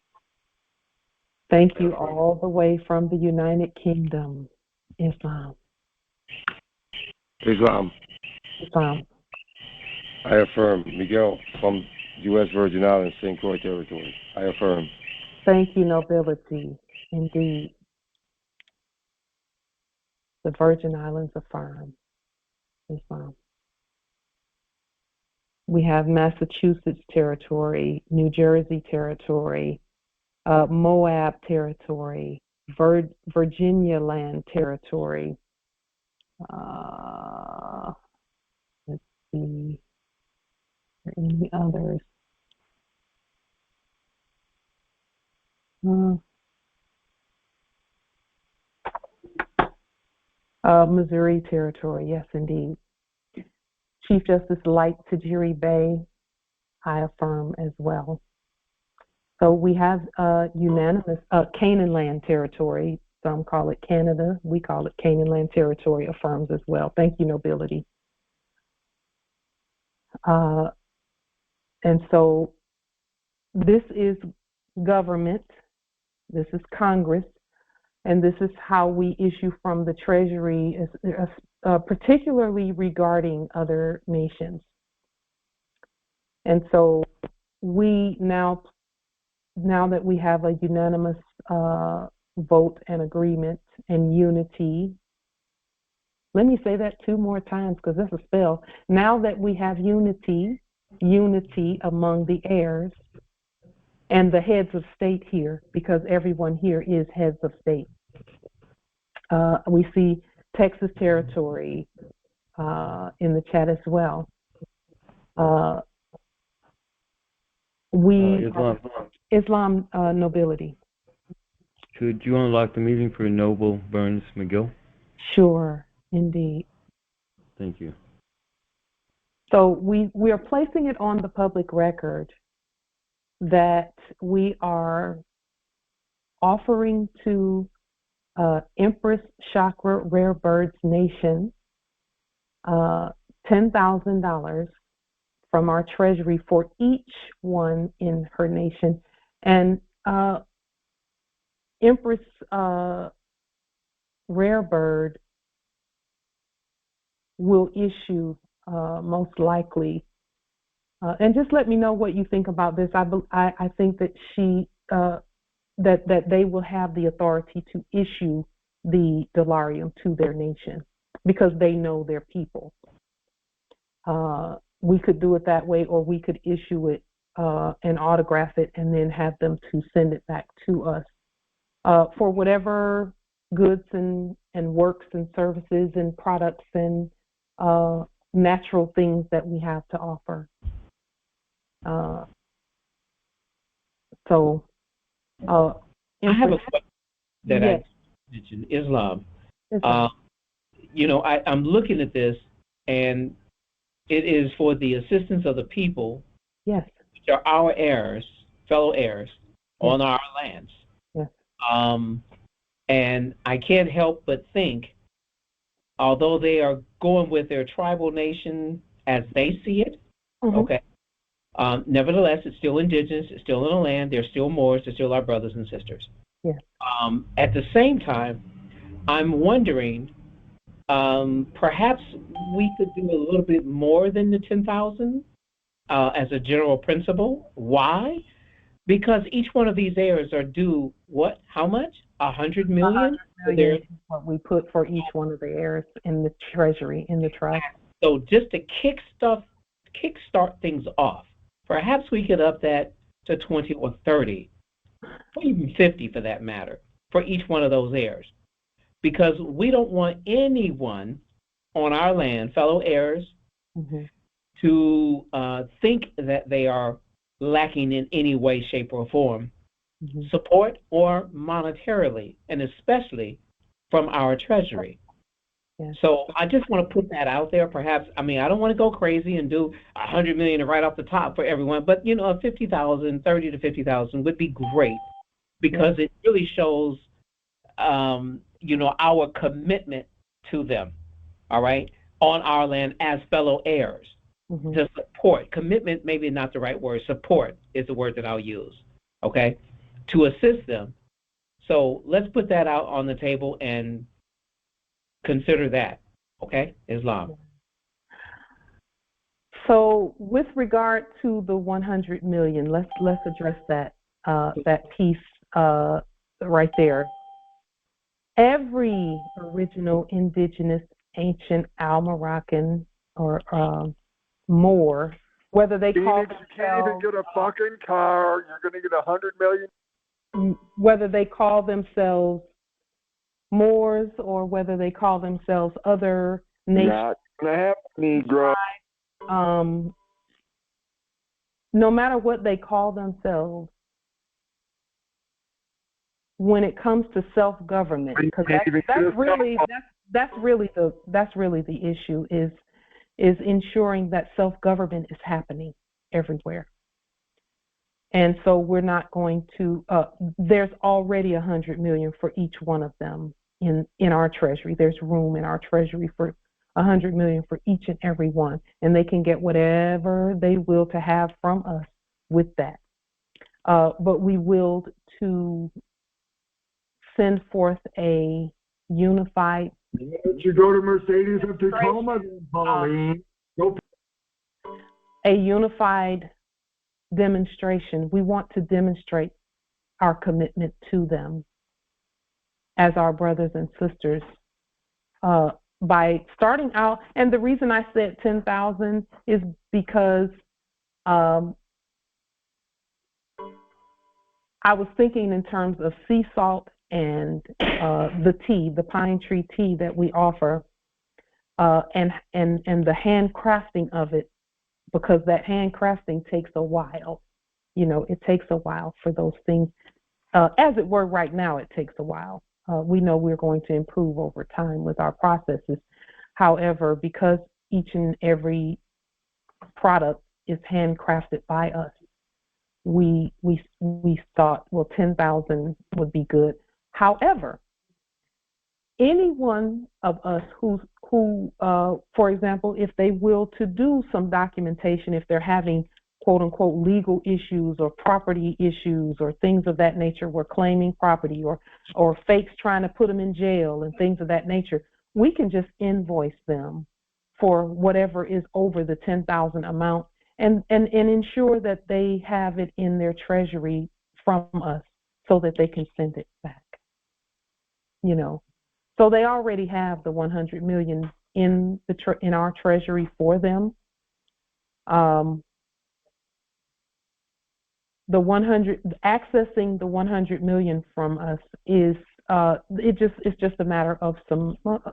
Thank you all the way from the United Kingdom. Islam. Islam. Islam. I affirm. Miguel from U.S. Virgin Islands, St. Croix Territory. I affirm. Thank you, nobility. Indeed. The Virgin Islands affirm. Islam. We have Massachusetts Territory, New Jersey Territory, Moab Territory, Virginia Land Territory. Let's see. Are there any others? Missouri Territory, yes, indeed. Chief Justice Light Tajiri Bay, I affirm as well. So we have unanimous Canaan Land Territory. Some call it Canada. We call it Canaan Land Territory affirms as well. Thank you, nobility. And so this is government. This is Congress. And this is how we issue from the Treasury, particularly regarding other nations. And so we now that we have a unanimous vote and agreement and unity, let me say that 2 more times because that's a spell. Now that we have unity among the heirs and the heads of state here, because everyone here is heads of state. We see Texas Territory in the chat as well. Islam nobility. Could you unlock the meeting for Noble Burns McGill? Sure, indeed. Thank you. So we are placing it on the public record that we are offering to Empress Chakra Rare Birds Nation $10,000 from our treasury for each one in her nation. And Empress Rare Bird will issue most likely. And just let me know what you think about this. I think that that they will have the authority to issue the dolarium to their nation because they know their people. We could do it that way, or we could issue it and autograph it and then have them to send it back to us for whatever goods and works and services and products and natural things that we have to offer. I have a question that yes. I mentioned, Islam. Islam. I'm looking at this, and it is for the assistance of the people, yes, which are our heirs, fellow heirs, yes, on our lands. Yes. And I can't help but think, although they are going with their tribal nation as they see it, okay, nevertheless, it's still indigenous, it's still in the land, they're still Moors, they're still our brothers and sisters. Yes. At the same time, I'm wondering, perhaps we could do a little bit more than the 10,000 as a general principle. Why? Because each one of these heirs are due what? How much? 100 million? 100 million is what we put for each one of the heirs in the Treasury, in the trust. So just to kickstart things off, perhaps we could up that to 20 or 30, or even 50 for that matter, for each one of those heirs. Because we don't want anyone on our land, fellow heirs, to think that they are lacking in any way, shape, or form, support or monetarily, and especially from our Treasury. Yes. So I just want to put that out there. Perhaps, I don't want to go crazy and do 100 million right off the top for everyone, but 50,000, 30 to 50,000 would be great, because it really shows, our commitment to them. All right, on our land as fellow heirs, to support. Commitment, maybe not the right word. Support is the word that I'll use. Okay, to assist them. So let's put that out on the table and consider that, okay, Islam. So with regard to the 100 million, let's address that piece right there. Every original indigenous, ancient Al-Moroccan or Moor, whether they call themselves, you can't even get a fucking car. You're going to get 100 million. Whether they call themselves Moors or whether they call themselves other nations. Not gonna happen, Negro. No matter what they call themselves, when it comes to self-government, because that's really the issue is ensuring that self-government is happening everywhere. And so we're not going to. There's already 100 million for each one of them in our Treasury. There's room in our Treasury for 100 million for each and every one, and they can get whatever they will to have from us with that. But we willed to send forth a unified. You go to Mercedes of Tacoma, Pauline. A unified demonstration. We want to demonstrate our commitment to them as our brothers and sisters by starting out. And the reason I said 10,000 is because I was thinking in terms of sea salt and the tea, the pine tree tea that we offer, and the handcrafting of it, because that handcrafting takes a while. It takes a while for those things. As it were, right now, it takes a while. We know we're going to improve over time with our processes. However, because each and every product is handcrafted by us, we thought, well, 10,000 would be good. However, any one of us who, for example, if they will to do some documentation, if they're having quote unquote legal issues or property issues or things of that nature, we're claiming property or fakes trying to put them in jail and things of that nature, we can just invoice them for whatever is over the 10,000 amount, and ensure that they have it in their treasury from us so that they can send it back. You know, so they already have the 100 million in our treasury for them. Accessing the 100 million from us is it's just a matter of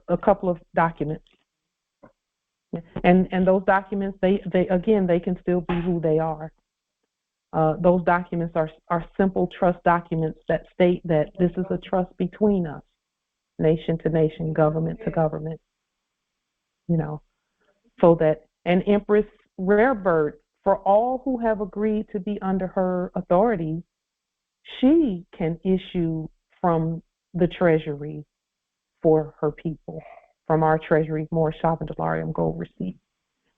a couple of documents, and those documents they can still be who they are. Those documents are simple trust documents that state that this is a trust between us, nation to nation, government to government. You know, so that an Empress Rare Bird, for all who have agreed to be under her authority, she can issue from the treasury for her people, from our treasury, more Shabandalarium gold receipts.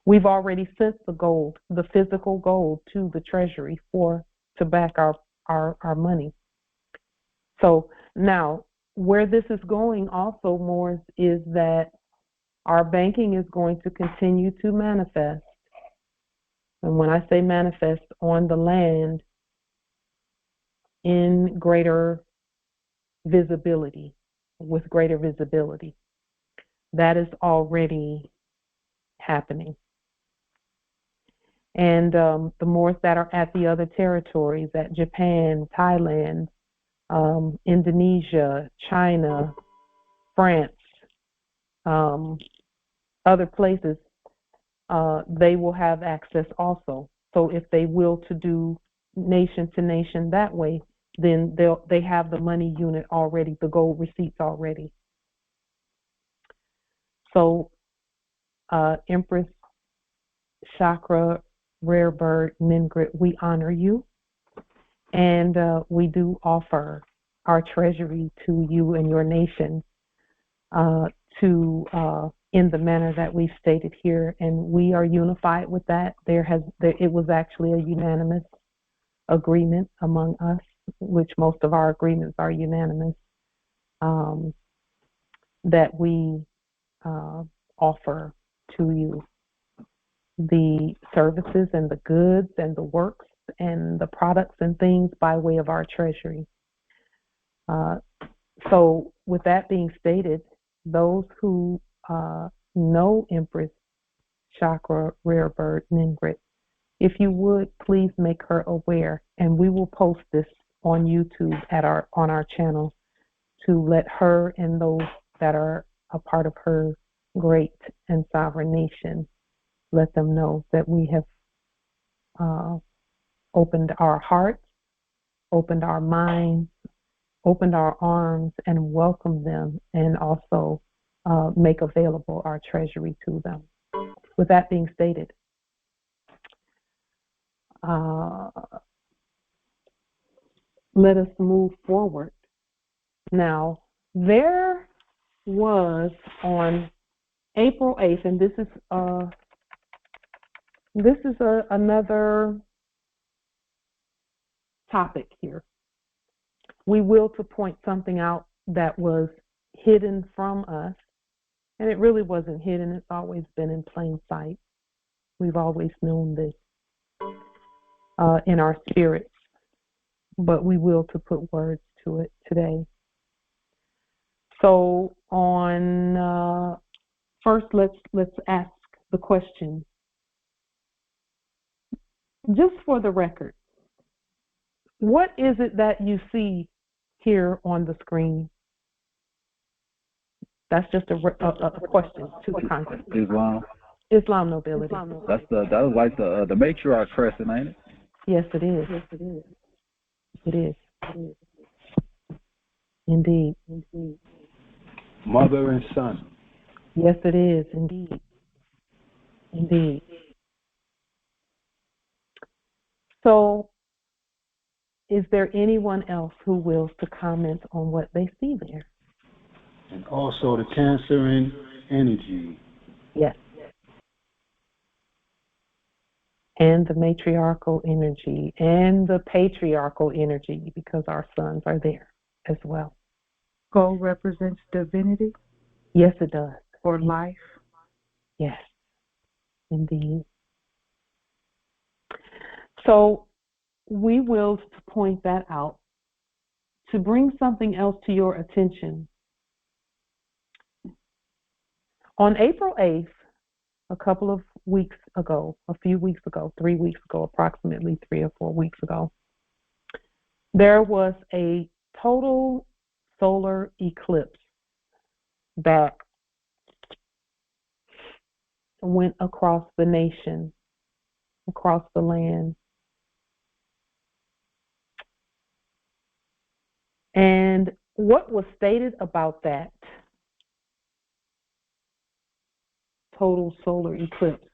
We've already sent the gold, the physical gold, to the treasury to back our money. So now, where this is going also, Morris, is that our banking is going to continue to manifest. And when I say manifest, on the land in greater visibility, with greater visibility. That is already happening. And the Moors that are at the other territories, at Japan, Thailand, Indonesia, China, France, other places, they will have access also. So if they will to do nation to nation that way, then they have the money unit already, the gold receipts already. So Empress, Chakra, Rare Bird, Ningrit, we honor you, and we do offer our treasury to you and your nation in the manner that we've stated here, and we are unified with that. It was actually a unanimous agreement among us, which most of our agreements are unanimous, that we offer to you the services and the goods and the works and the products and things by way of our treasury. So with that being stated, those who know Empress, Chakra, Rare Bird, Ningrit, if you would, please make her aware, and we will post this on YouTube on our channel to let her and those that are a part of her great and sovereign nation, let them know that we have opened our hearts, opened our minds, opened our arms, and welcomed them, and also make available our treasury to them. With that being stated, let us move forward. Now, there was on April 8th, and this is another topic here. We will to point something out that was hidden from us, and it really wasn't hidden. It's always been in plain sight. We've always known this in our spirits, but we will to put words to it today. So on first, let's ask the question, just for the record. What is it that you see here on the screen? That's just a question to the Congress. Islam nobility. That was like the matriarch crescent, ain't it? Yes, it is. Yes, it is. It is. Indeed. Mother and son. Yes, it is. Indeed. Indeed. So, is there anyone else who wills to comment on what they see there? And also the Cancerian energy. Yes. And the matriarchal energy and the patriarchal energy, because our sons are there as well. Gold represents divinity? Yes, it does. Or life? Yes. Indeed. So we will point that out. To bring something else to your attention, on April 8th, a few weeks ago, 3 weeks ago, approximately 3 or 4 weeks ago, there was a total solar eclipse that went across the nation, across the land. And what was stated about that total solar eclipse?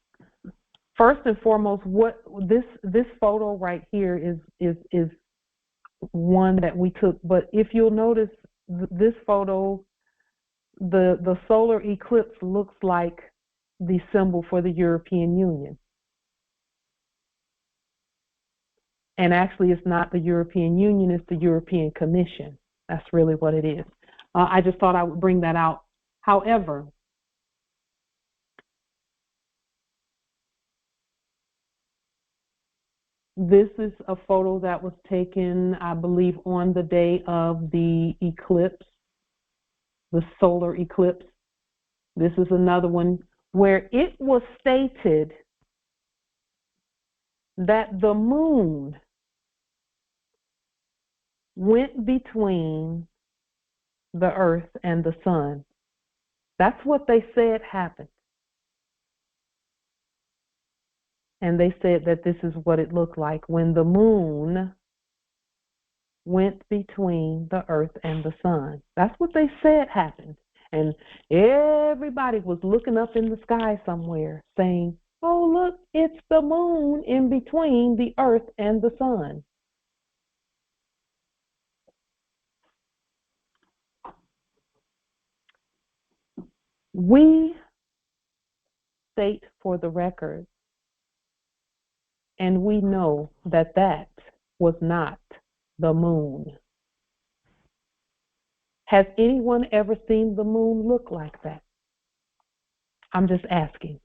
First and foremost, what this photo right here is one that we took. But if you'll notice, this photo, the solar eclipse looks like the symbol for the European Union. And actually, it's not the European Union, it's the European Commission. That's really what it is. I just thought I would bring that out. However, this is a photo that was taken, I believe, on the day of the eclipse, the solar eclipse. This is another one where it was stated that the moon went between the earth and the sun. That's what they said happened. And they said that this is what it looked like when the moon went between the earth and the sun. That's what they said happened. And everybody was looking up in the sky somewhere saying, oh, look, it's the moon in between the earth and the sun. We state for the record, and we know that that was not the moon. Has anyone ever seen the moon look like that? I'm just asking.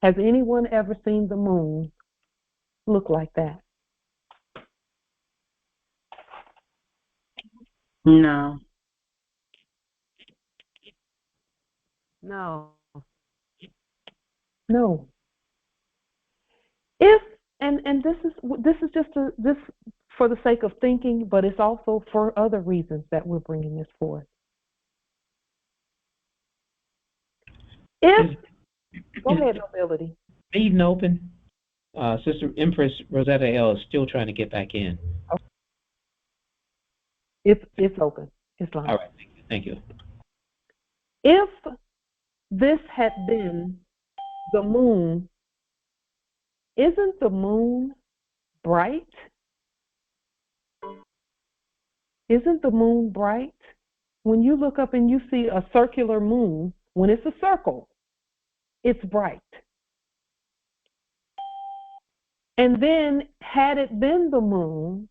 Has anyone ever seen the moon look like that? No. No. No. If and this is just this for the sake of thinking, but it's also for other reasons that we're bringing this forth. If go ahead, Nobility. Meeting open. Sister Empress Rosetta L is still trying to get back in. It's open. It's live. All right. Thank you. If this had been the moon, isn't the moon bright? Isn't the moon bright? When you look up and you see a circular moon, when it's a circle, it's bright. And then, had it been the moon,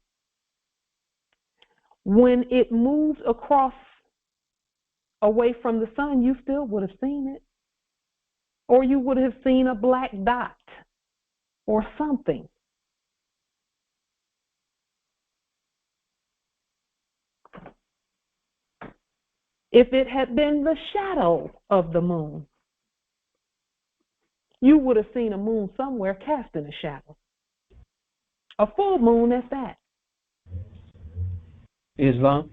when it moves across away from the sun, you still would have seen it. Or you would have seen a black dot or something. If it had been the shadow of the moon, you would have seen a moon somewhere casting a shadow. A full moon at that. Islam?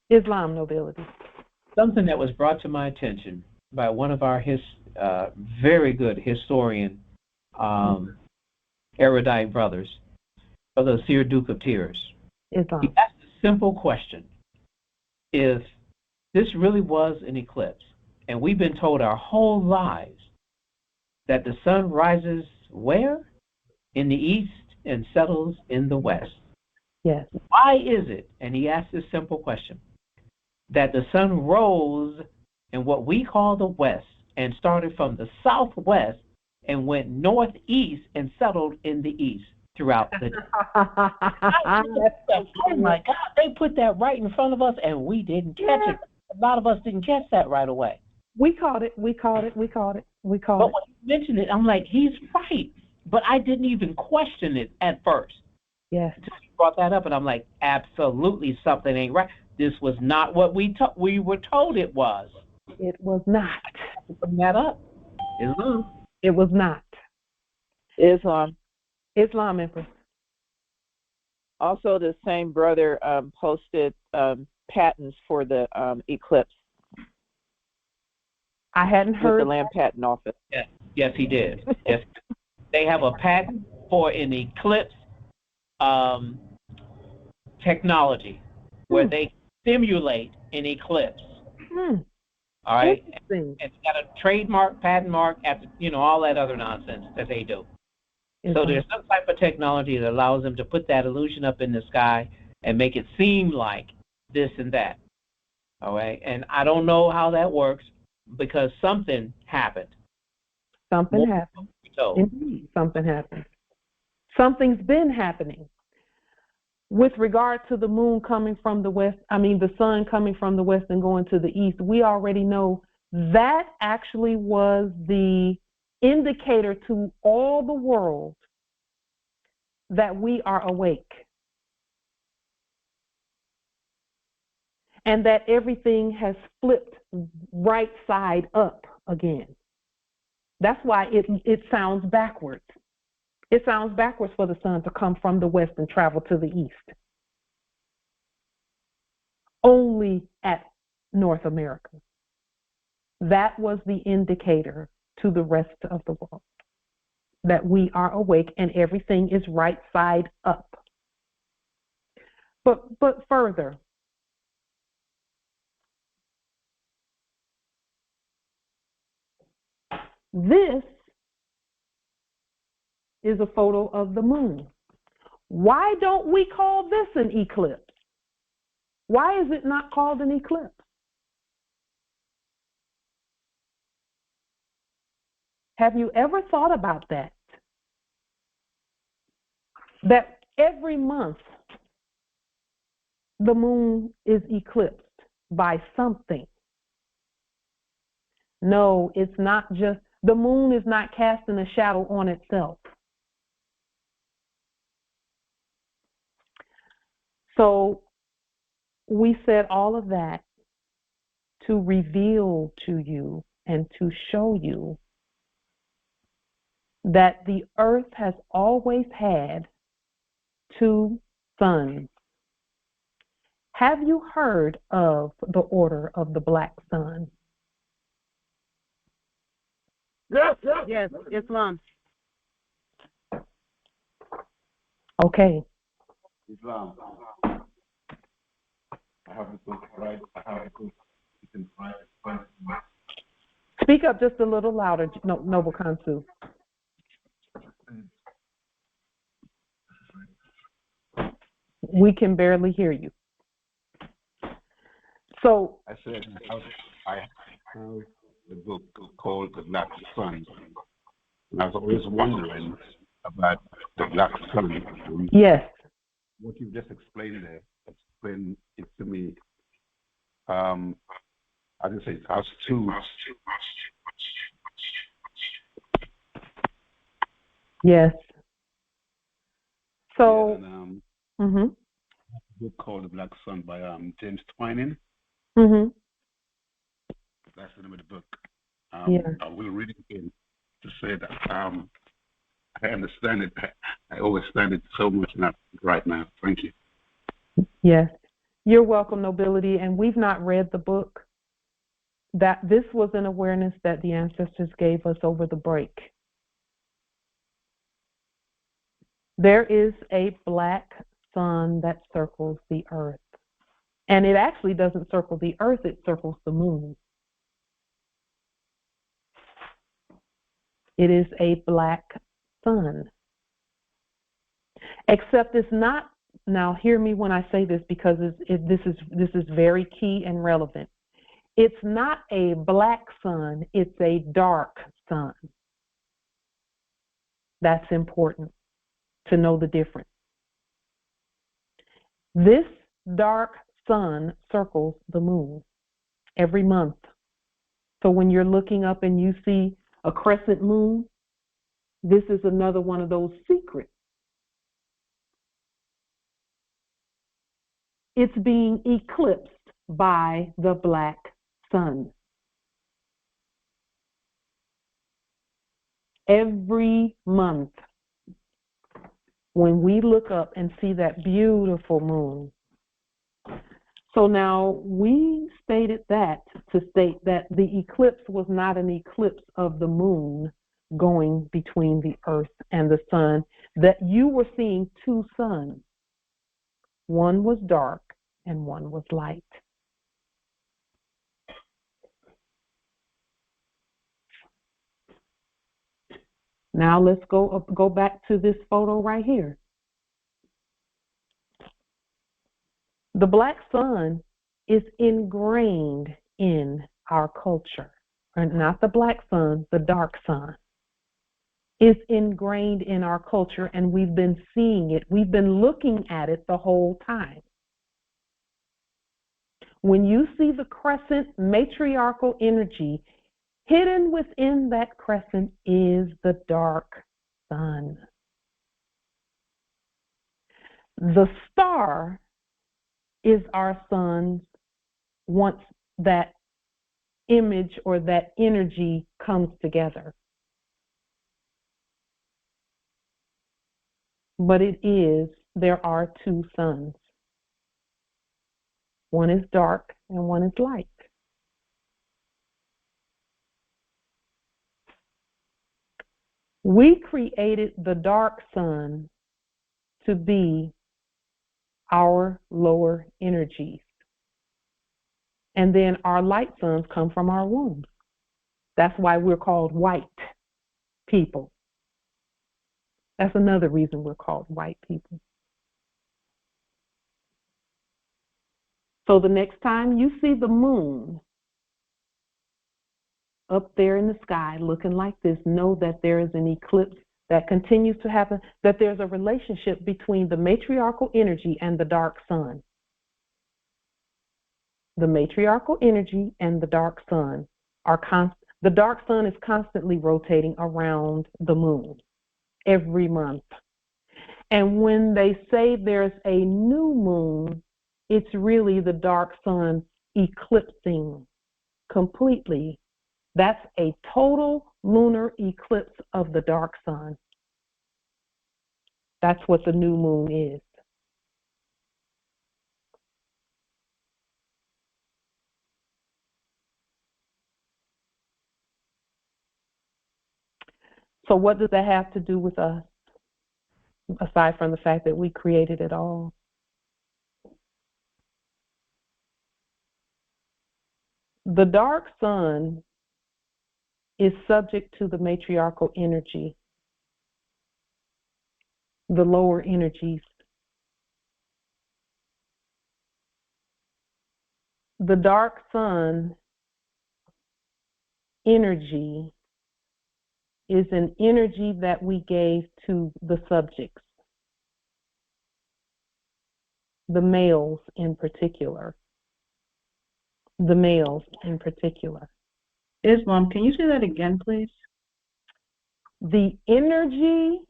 Islam, Nobility. Something that was brought to my attention by one of our very good historian, erudite brothers, Brother Seer Duke of Tears. Islam. He asked a simple question. If this really was an eclipse, and we've been told our whole lives that the sun rises where? In the east and settles in the west. Yes. Why is it, and he asked this simple question, that the sun rose in what we call the west and started from the southwest and went northeast and settled in the east throughout the day? Oh my God, they put that right in front of us and we didn't catch it. A lot of us didn't catch that right away. We caught it. We caught it. We caught it. We caught But it. when you mentioned it, I'm like, he's right. But I didn't even question it at first. Yes. Until you brought that up, and I'm like, absolutely something ain't right. This was not what we were told it was. It was not. Bring that up. Islam. It was not. Islam. Islam, Empress. Also, the same brother posted patents for the eclipse. I hadn't heard. With the Land Patent Office. Yes, he did. Yes, they have a patent for an eclipse technology where they simulate an eclipse. All right, and it's got a trademark, patent mark, after all that other nonsense that they do. So there's some type of technology that allows them to put that illusion up in the sky and make it seem like this and that. All right, and I don't know how that works because something happened. Something happened. Indeed, something happened. Something's been happening. With regard to the moon coming from the west, the sun coming from the west and going to the east, we already know that actually was the indicator to all the world that we are awake and that everything has flipped right side up again. That's why it sounds backwards. It sounds backwards for the sun to come from the west and travel to the east. Only at North America. That was the indicator to the rest of the world that we are awake and everything is right side up. But further, this is a photo of the moon. Why don't we call this an eclipse? Why is it not called an eclipse? Have you ever thought about that? That every month the moon is eclipsed by something. No, it's not just, the moon is not casting a shadow on itself. So we said all of that to reveal to you and to show you that the earth has always had two suns. Have you heard of the Order of the Black Sun? Yes, Islam. Okay. Islam. I have a book, right? I have a book. You can find it. Speak up just a little louder, Noble Kansu. We can barely hear you. So I said I have the book called The Black Sun. And I was always wondering about the Black Sun. Yes. What you just explained there, explain it to me. I just say house two. Yes. So, yeah, and, a book called The Black Sun by James Twining. That's the name of the book. Yeah. I will read it again to say that I understand it. I understand it so much right now. Thank you. Yes. You're welcome, Nobility. And we've not read the book. That this was an awareness that the ancestors gave us over the break. There is a black sun that circles the earth. And it actually doesn't circle the earth, it circles the moon. It is a black sun. Except it's not, now hear me when I say this because this is very key and relevant. It's not a black sun, it's a dark sun. That's important to know the difference. This dark sun circles the moon every month. So when you're looking up and you see a crescent moon, this is another one of those secrets. It's being eclipsed by the black sun. Every month, when we look up and see that beautiful moon. So now we stated that to state that the eclipse was not an eclipse of the moon going between the earth and the sun, that you were seeing two suns. One was dark and one was light. Now let's go back to this photo right here. The black sun is ingrained in our culture. Not the black sun, the dark sun is ingrained in our culture, and we've been seeing it. We've been looking at it the whole time. When you see the crescent matriarchal energy, hidden within that crescent is the dark sun. The star is our sun once that image or that energy comes together. But there are two suns. One is dark and one is light. We created the dark sun to be our lower energies. And then our light suns come from our womb. That's why we're called white people. That's another reason we're called white people. So the next time you see the moon up there in the sky looking like this, know that there is an eclipse that continues to happen, that there's a relationship between the matriarchal energy and the dark sun. The matriarchal energy and the dark sun are constant. The dark sun is constantly rotating around the moon every month. And when they say there's a new moon, it's really the dark sun eclipsing completely. That's a total lunar eclipse of the dark sun. That's what the new moon is. So what does that have to do with us, aside from the fact that we created it all? The dark sun is subject to the matriarchal energy, the lower energies. The dark sun energy is an energy that we gave to the subjects, the males in particular. The males in particular. Islam, can you say that again, please? The energy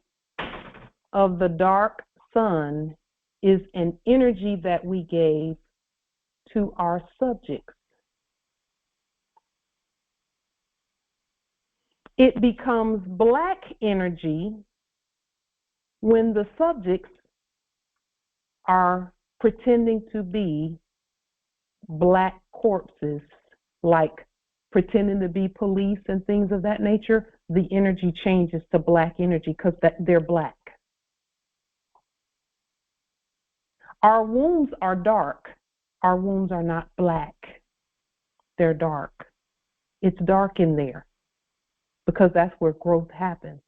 of the dark sun is an energy that we gave to our subjects. It becomes black energy when the subjects are pretending to be black corpses, like pretending to be police and things of that nature. The energy changes to black energy because they're black. Our wombs are dark. Our wombs are not black. They're dark. It's dark in there because that's where growth happens.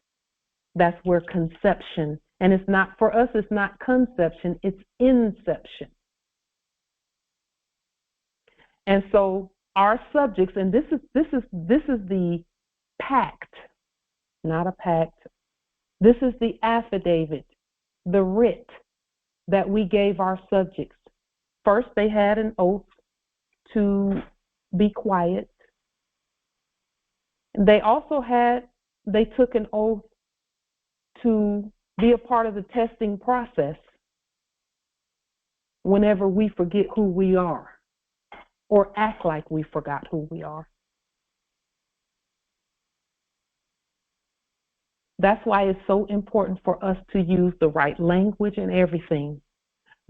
That's where conception, and it's not, for us, it's not conception, it's inception. And so our subjects, and this is the pact, not a pact. This is the affidavit, the writ that we gave our subjects. First, they had an oath to be quiet, They also they took an oath to be a part of the testing process whenever we forget who we are or act like we forgot who we are. That's why it's so important for us to use the right language and everything,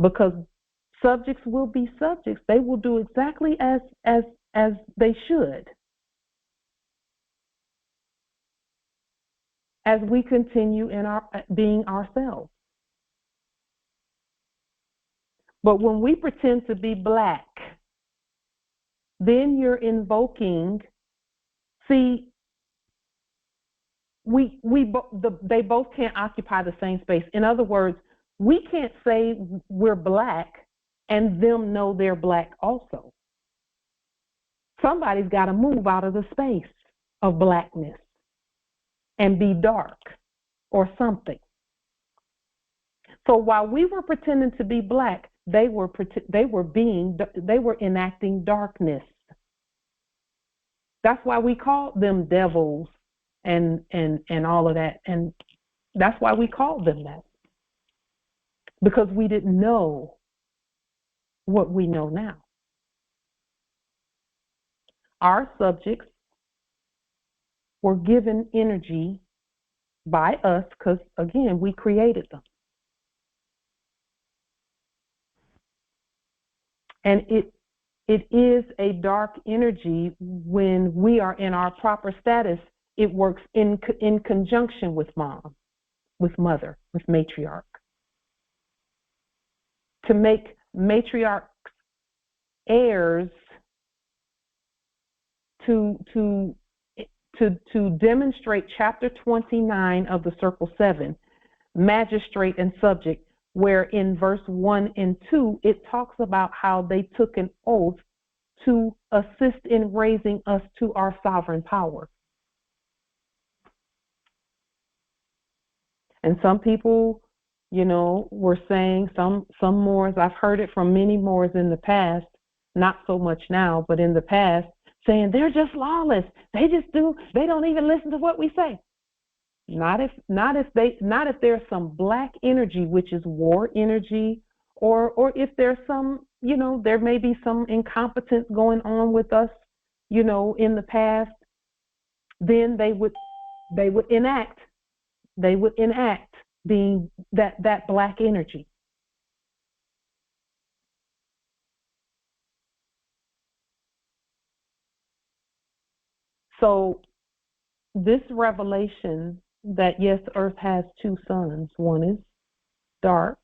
because subjects will be subjects. They will do exactly as they should as we continue in our being ourselves. But when we pretend to be black, then you're invoking, see, they both can't occupy the same space. In other words, we can't say we're black and them know they're black also. Somebody's got to move out of the space of blackness and be dark or something. So while we were pretending to be black, they were enacting darkness. That's why we called them devils and all of that, and that's why we called them that, because we didn't know what we know now. Our subjects were given energy by us because, again, we created them. And it is a dark energy when we are in our proper status. It works in conjunction with mom, with mother, with matriarch. To make matriarchs heirs to demonstrate chapter 29 of the Circle 7, magistrate and subject, where in verse 1 and 2, it talks about how they took an oath to assist in raising us to our sovereign power. And some people, were saying, some Moors, I've heard it from many Moors in the past, not so much now, but in the past, saying they're just lawless. They don't even listen to what we say. Not if there's some black energy, which is war energy, or if there's some, there may be some incompetence going on with us, in the past, then they would enact being that black energy. So this revelation that, yes, Earth has two suns. One is dark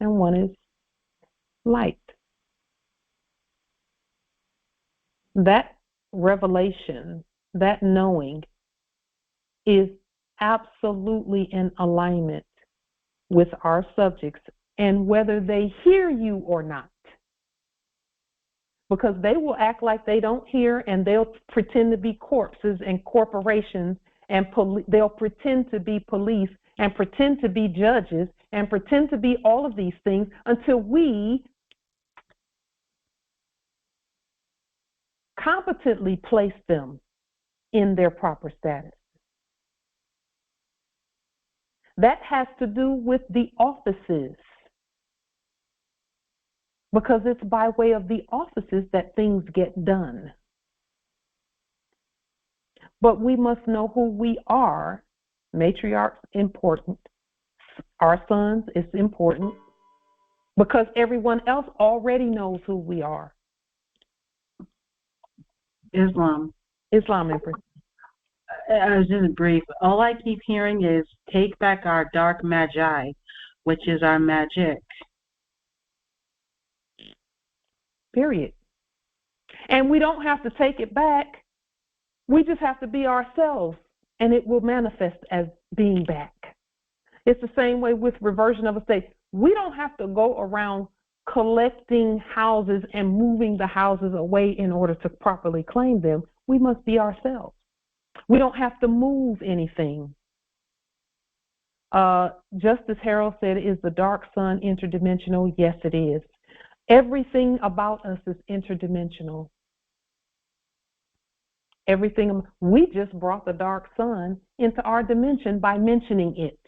and one is light. That revelation, that knowing, is absolutely in alignment with our subjects, and whether they hear you or not. Because they will act like they don't hear, and they'll pretend to be corpses and corporations, and they'll pretend to be police and pretend to be judges and pretend to be all of these things until we competently place them in their proper status. That has to do with the offices, because it's by way of the offices that things get done. But we must know who we are. Matriarchs, important. Our sons is important, because everyone else already knows who we are. Islam, Empress. I was just brief. All I keep hearing is take back our dark magi, which is our magic. Period. And we don't have to take it back. We just have to be ourselves, and it will manifest as being back. It's the same way with reversion of estate. We don't have to go around collecting houses and moving the houses away in order to properly claim them. We must be ourselves. We don't have to move anything. Justice Harold said, is the dark sun interdimensional? Yes, it is. Everything about us is interdimensional. Everything. We just brought the dark sun into our dimension by mentioning it.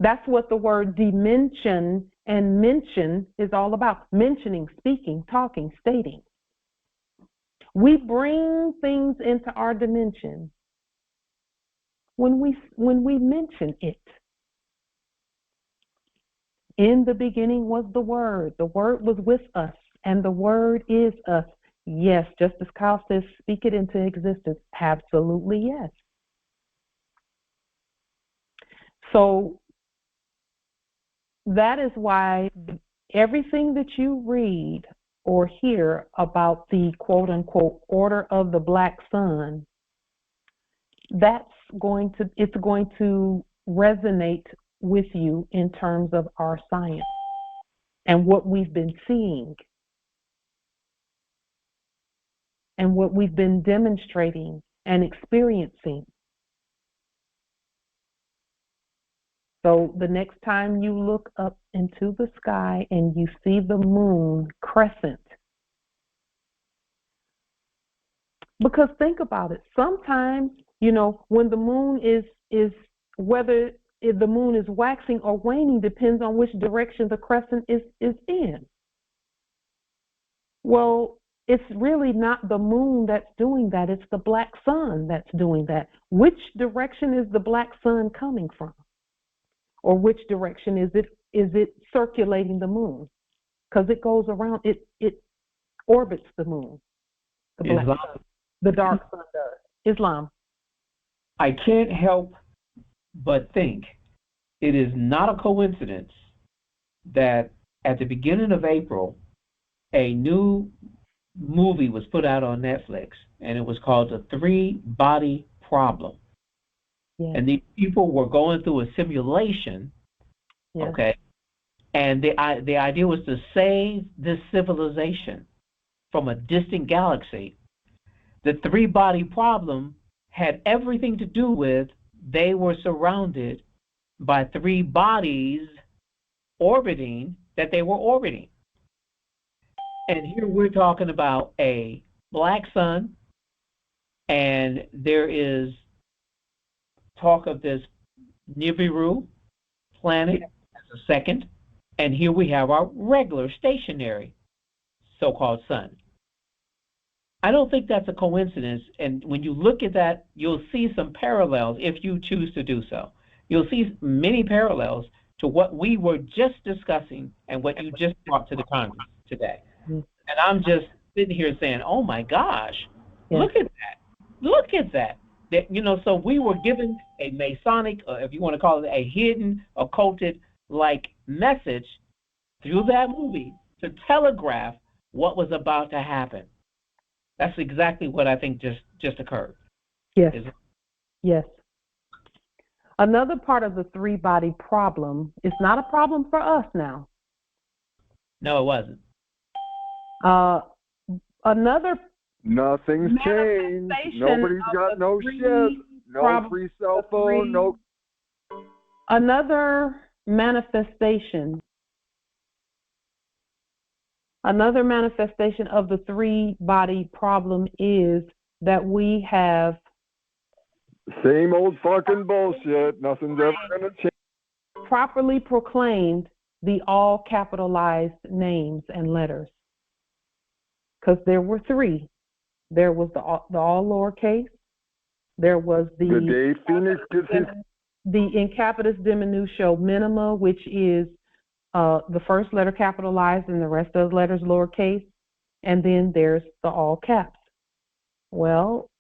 That's what the word dimension and mention is all about. Mentioning, speaking, talking, stating. We bring things into our dimension when we mention it. In the beginning was the Word. The Word was with us, and the Word is us. Yes, just as Kyle says, speak it into existence. Absolutely yes. So that is why everything that you read or hear about the quote-unquote order of the black sun, it's going to resonate with you in terms of our science and what we've been seeing and what we've been demonstrating and experiencing. So the next time you look up into the sky and you see the moon crescent, because think about it, sometimes, when the moon is whether the moon is waxing or waning depends on which direction the crescent is in. Well, it's really not the moon that's doing that, it's the black sun that's doing that. Which direction is the black sun coming from? Or which direction is it circulating the moon? Because it goes around, it orbits the moon. The black sun, the dark sun does. Islam. I can't help but think it is not a coincidence that at the beginning of April, a new movie was put out on Netflix, and it was called The Three-Body Problem. Yes. And these people were going through a simulation, yes. Okay, and the idea was to save this civilization from a distant galaxy. The three-body problem had everything to do with they were surrounded by three bodies orbiting that they were orbiting. And here we're talking about a black sun, and there is talk of this Nibiru planet as a second, and here we have our regular stationary so-called sun. I don't think that's a coincidence, and when you look at that, you'll see some parallels if you choose to do so. You'll see many parallels to what we were just discussing and what you just brought to the Congress today. And I'm just sitting here saying, oh my gosh, look at that. Look at that. So we were given a Masonic, if you want to call it a hidden, occulted-like message through that movie to telegraph what was about to happen. That's exactly what I think just occurred. Yes. Yes. Another part of the three-body problem is not a problem for us now. No, it wasn't. Another Nothing's changed. Nobody's got no shit. No free cell phone. No. Another manifestation of the three-body problem is that we have same old fucking bullshit. Nothing's ever going to change. Properly proclaimed the all capitalized names and letters. Because there were three. There was the all lowercase. There was the day Phoenix gets his the in capitis diminutio minima, which is the first letter capitalized and the rest of the letters lowercase, and then there's the all caps. Well,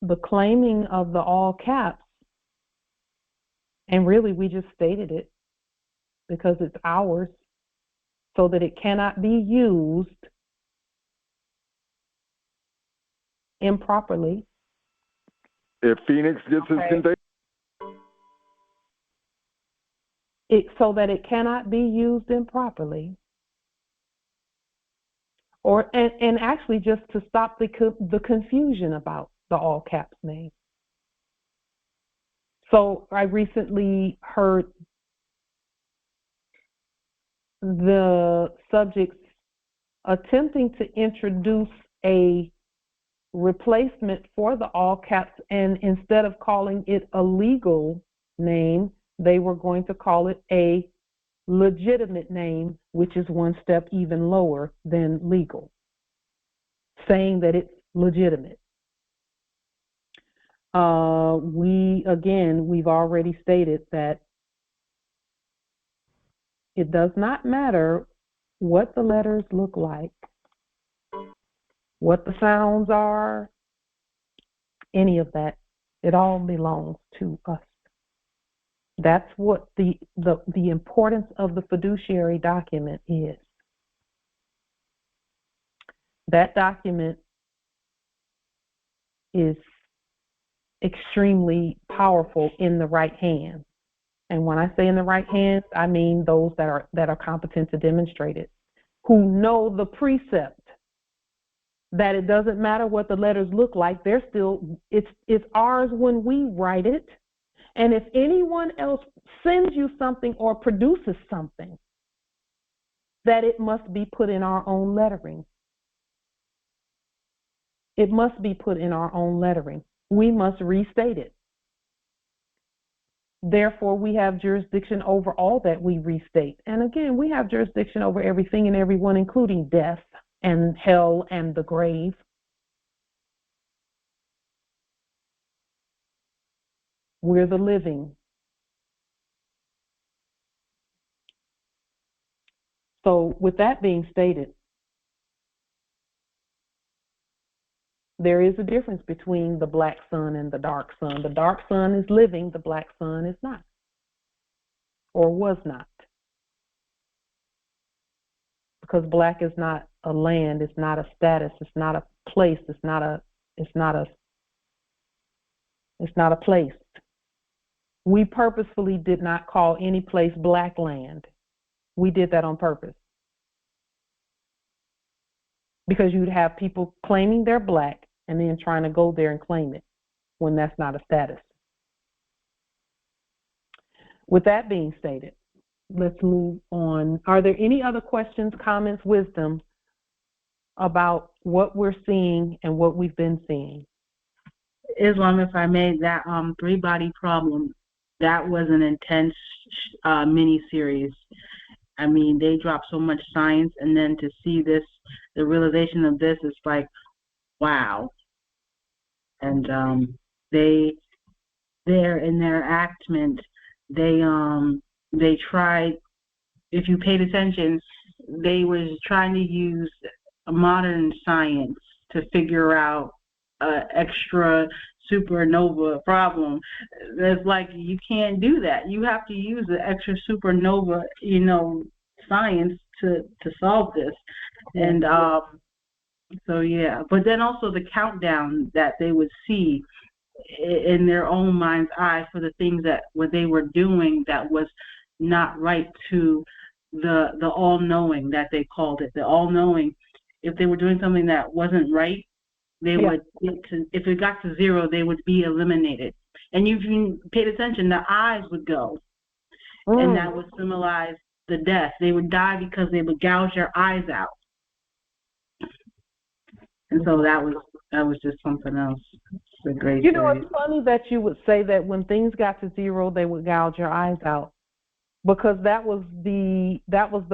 the claiming of the all caps, and really we just stated it because it's ours, so that it cannot be used improperly. If Phoenix gets his container, so that it cannot be used improperly, and actually just to stop the confusion about the all caps name. So I recently heard the subjects attempting to introduce a replacement for the all caps, and instead of calling it a legal name, they were going to call it a legitimate name, which is one step even lower than legal, saying that it's legitimate. We've already stated that it does not matter what the letters look like, what the sounds are, any of that. It all belongs to us. That's what the importance of the fiduciary document is. That document is extremely powerful in the right hands. And when I say in the right hands, I mean those that are competent to demonstrate it, who know the precept that it doesn't matter what the letters look like, they're still, it's ours when we write it. And if anyone else sends you something or produces something, that it must be put in our own lettering. It must be put in our own lettering. We must restate it. Therefore, we have jurisdiction over all that we restate. And again, we have jurisdiction over everything and everyone, including death and hell and the grave. We're the living. So with that being stated, there is a difference between the black sun and the dark sun. The dark sun is living, the black sun is not, or was not. Because black is not a land, it's not a status, it's not a place, it's not a place. We purposefully did not call any place black land. We did that on purpose. Because you'd have people claiming they're black and then trying to go there and claim it when that's not a status. With that being stated, let's move on. Are there any other questions, comments, wisdom about what we're seeing and what we've been seeing? Islam, if I may, that three-body problem, that was an intense mini-series. I mean, they dropped so much science, and then to see this, the realization of this is like, wow. And they're in their enactment, they tried, if you paid attention, they was trying to use modern science to figure out extra supernova problem. It's like, you can't do that. You have to use the extra supernova, science to solve this. And so yeah, but then also the countdown that they would see in their own mind's eye for the things that what they were doing that was not right to the all-knowing that they called it. The all-knowing, if they were doing something that wasn't right, they would get to, if it got to zero, they would be eliminated. And if you paid attention, the eyes would go. And that would symbolize the death. They would die because they would gouge their eyes out. And so that was just something else. It's a great series. It's funny that you would say that when things got to zero, they would gouge your eyes out, because that was the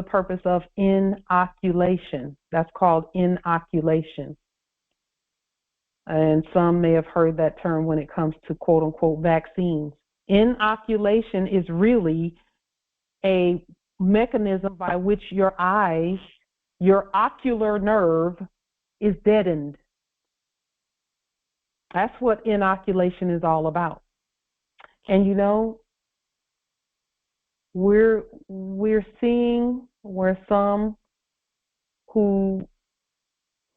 purpose of inoculation. That's called inoculation. And some may have heard that term when it comes to quote unquote vaccines. Inoculation is really a mechanism by which your eyes, your ocular nerve, is deadened. That's what inoculation is all about. And we're seeing where some who,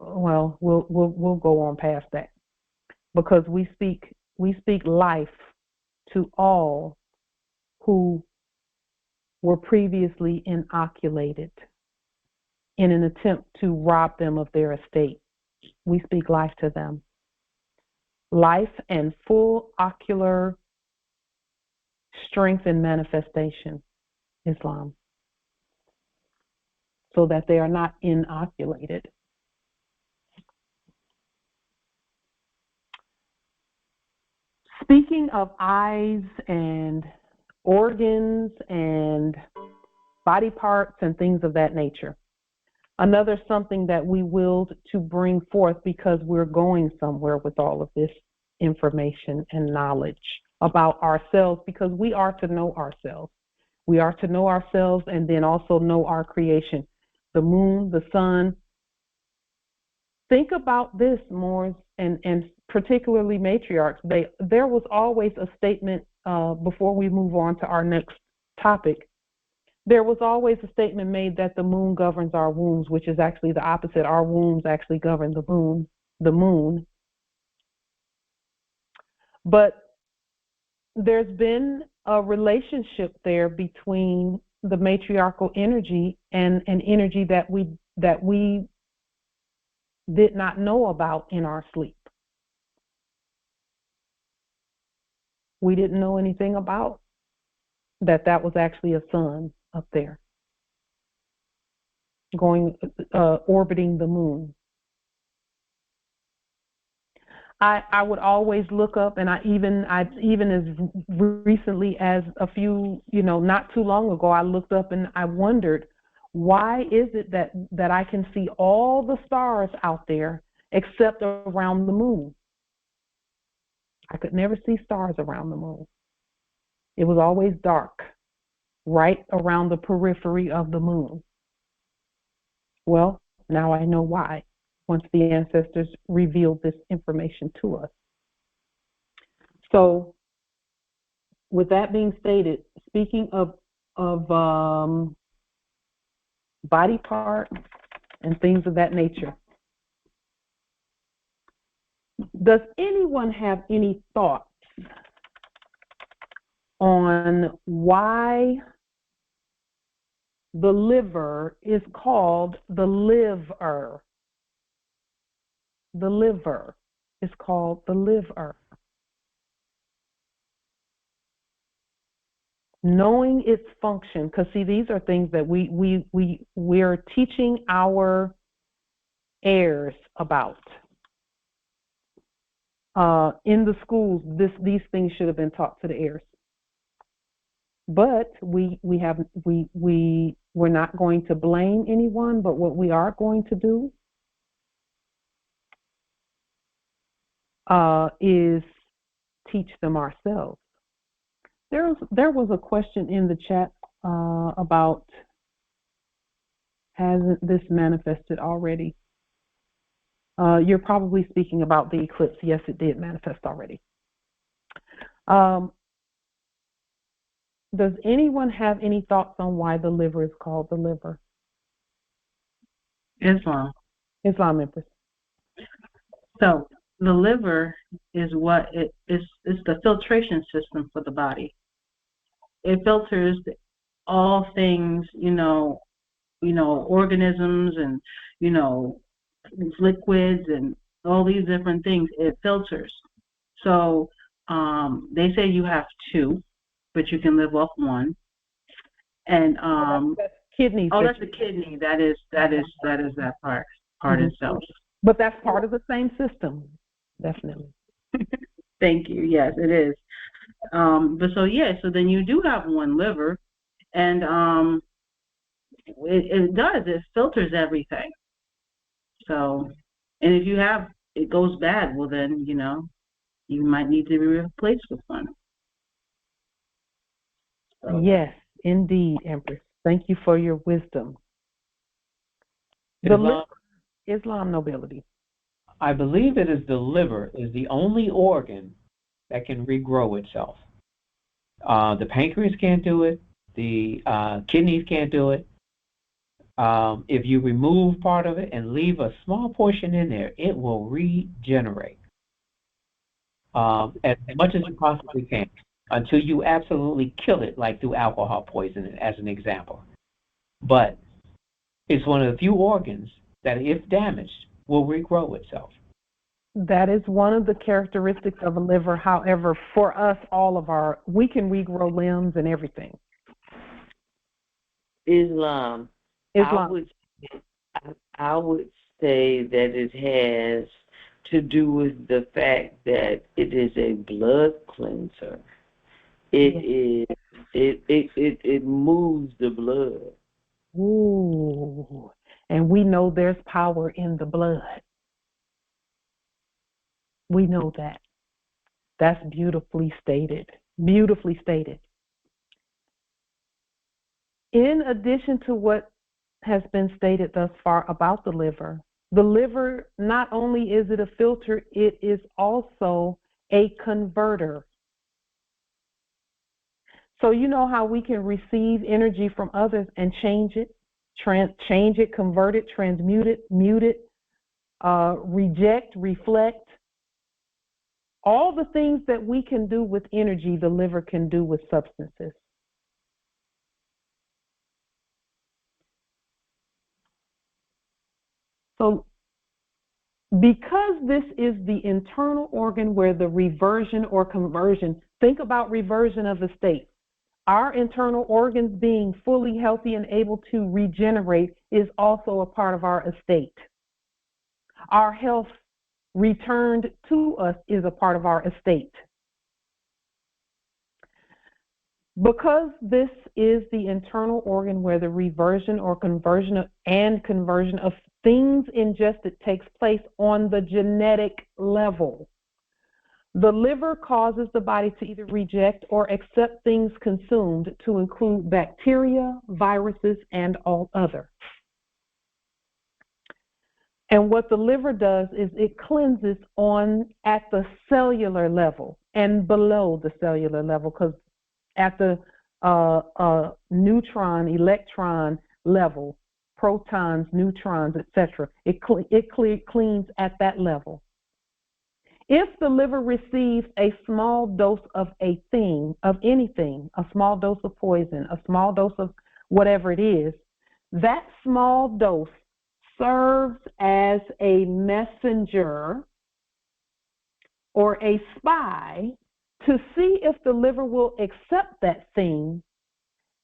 well, we'll go on past that, because we speak life to all who were previously inoculated in an attempt to rob them of their estate. We speak life to them. Life and full ocular strength and manifestation, Islam, so that they are not inoculated. Speaking of eyes and organs and body parts and things of that nature, another something that we willed to bring forth because we're going somewhere with all of this information and knowledge about ourselves, because we are to know ourselves. We are to know ourselves and then also know our creation, the moon, the sun. Think about this, Moors, and particularly matriarchs. There was always a statement, before we move on to our next topic, there was always a statement made that the moon governs our wombs, which is actually the opposite. Our wombs actually govern the moon. But there's been a relationship there between the matriarchal energy and an energy that we did not know about in our sleep. We didn't know anything about that was actually a sun up there going orbiting the moon. I would always look up, and I even as recently as a few, not too long ago, I looked up and I wondered, why is it that I can see all the stars out there except around the moon? I could never see stars around the moon. It was always dark right around the periphery of the moon. Well, now I know why, once the ancestors revealed this information to us. So, with that being stated, speaking of body parts and things of that nature, does anyone have any thoughts on why the liver is called the liver? The liver is called the liver. Knowing its function, because see, these are things that we're teaching our heirs about. In the schools, these things should have been taught to the heirs. But we're not going to blame anyone, but what we are going to do is teach them ourselves. There was a question in the chat about, hasn't this manifested already? You're probably speaking about the eclipse. Yes, it did manifest already. Does anyone have any thoughts on why the liver is called the liver? Islam, Empress. So the liver is what it is. It's the filtration system for the body. It filters all things, organisms and liquids and all these different things. It filters. So they say you have two, but you can live off one. And that's kidneys. Oh, that's the kidney. That is that part Mm-hmm. itself. But that's part of the same system, definitely. Thank you. Yes, it is. So then you do have one liver, and it filters everything. So, and if it goes bad, well then you might need to be replaced with one. So. Yes, indeed, Empress. Thank you for your wisdom. Islam nobility. I believe it is the liver is the only organ that can regrow itself. The pancreas can't do it. The kidneys can't do it. If you remove part of it and leave a small portion in there, it will regenerate as much as you possibly can until you absolutely kill it, like through alcohol poisoning, as an example. But it's one of the few organs that, if damaged, will regrow itself. That is one of the characteristics of a liver. However, for us, we can regrow limbs and everything. Islam. I would say that it has to do with the fact that it is a blood cleanser. It moves the blood. Ooh. And we know there's power in the blood. We know that. That's beautifully stated. Beautifully stated. In addition to what has been stated thus far about the liver, not only is it a filter, it is also a converter. So you know how we can receive energy from others and change it, convert it, transmute it, mute it, reject, reflect. All the things that we can do with energy, the liver can do with substances. So because this is the internal organ where the reversion or conversion, think about reversion of the state. Our internal organs being fully healthy and able to regenerate is also a part of our estate. Our health returned to us is a part of our estate. Because this is the internal organ where the reversion or conversion of things ingested takes place on the genetic level, the liver causes the body to either reject or accept things consumed, to include bacteria, viruses, and all other. And what the liver does is it cleanses at the cellular level and below the cellular level, because at the neutron, electron level, protons, neutrons, etc., it cleans at that level. If the liver receives a small dose of a thing, of anything, a small dose of poison, a small dose of whatever it is, that small dose serves as a messenger or a spy to see if the liver will accept that thing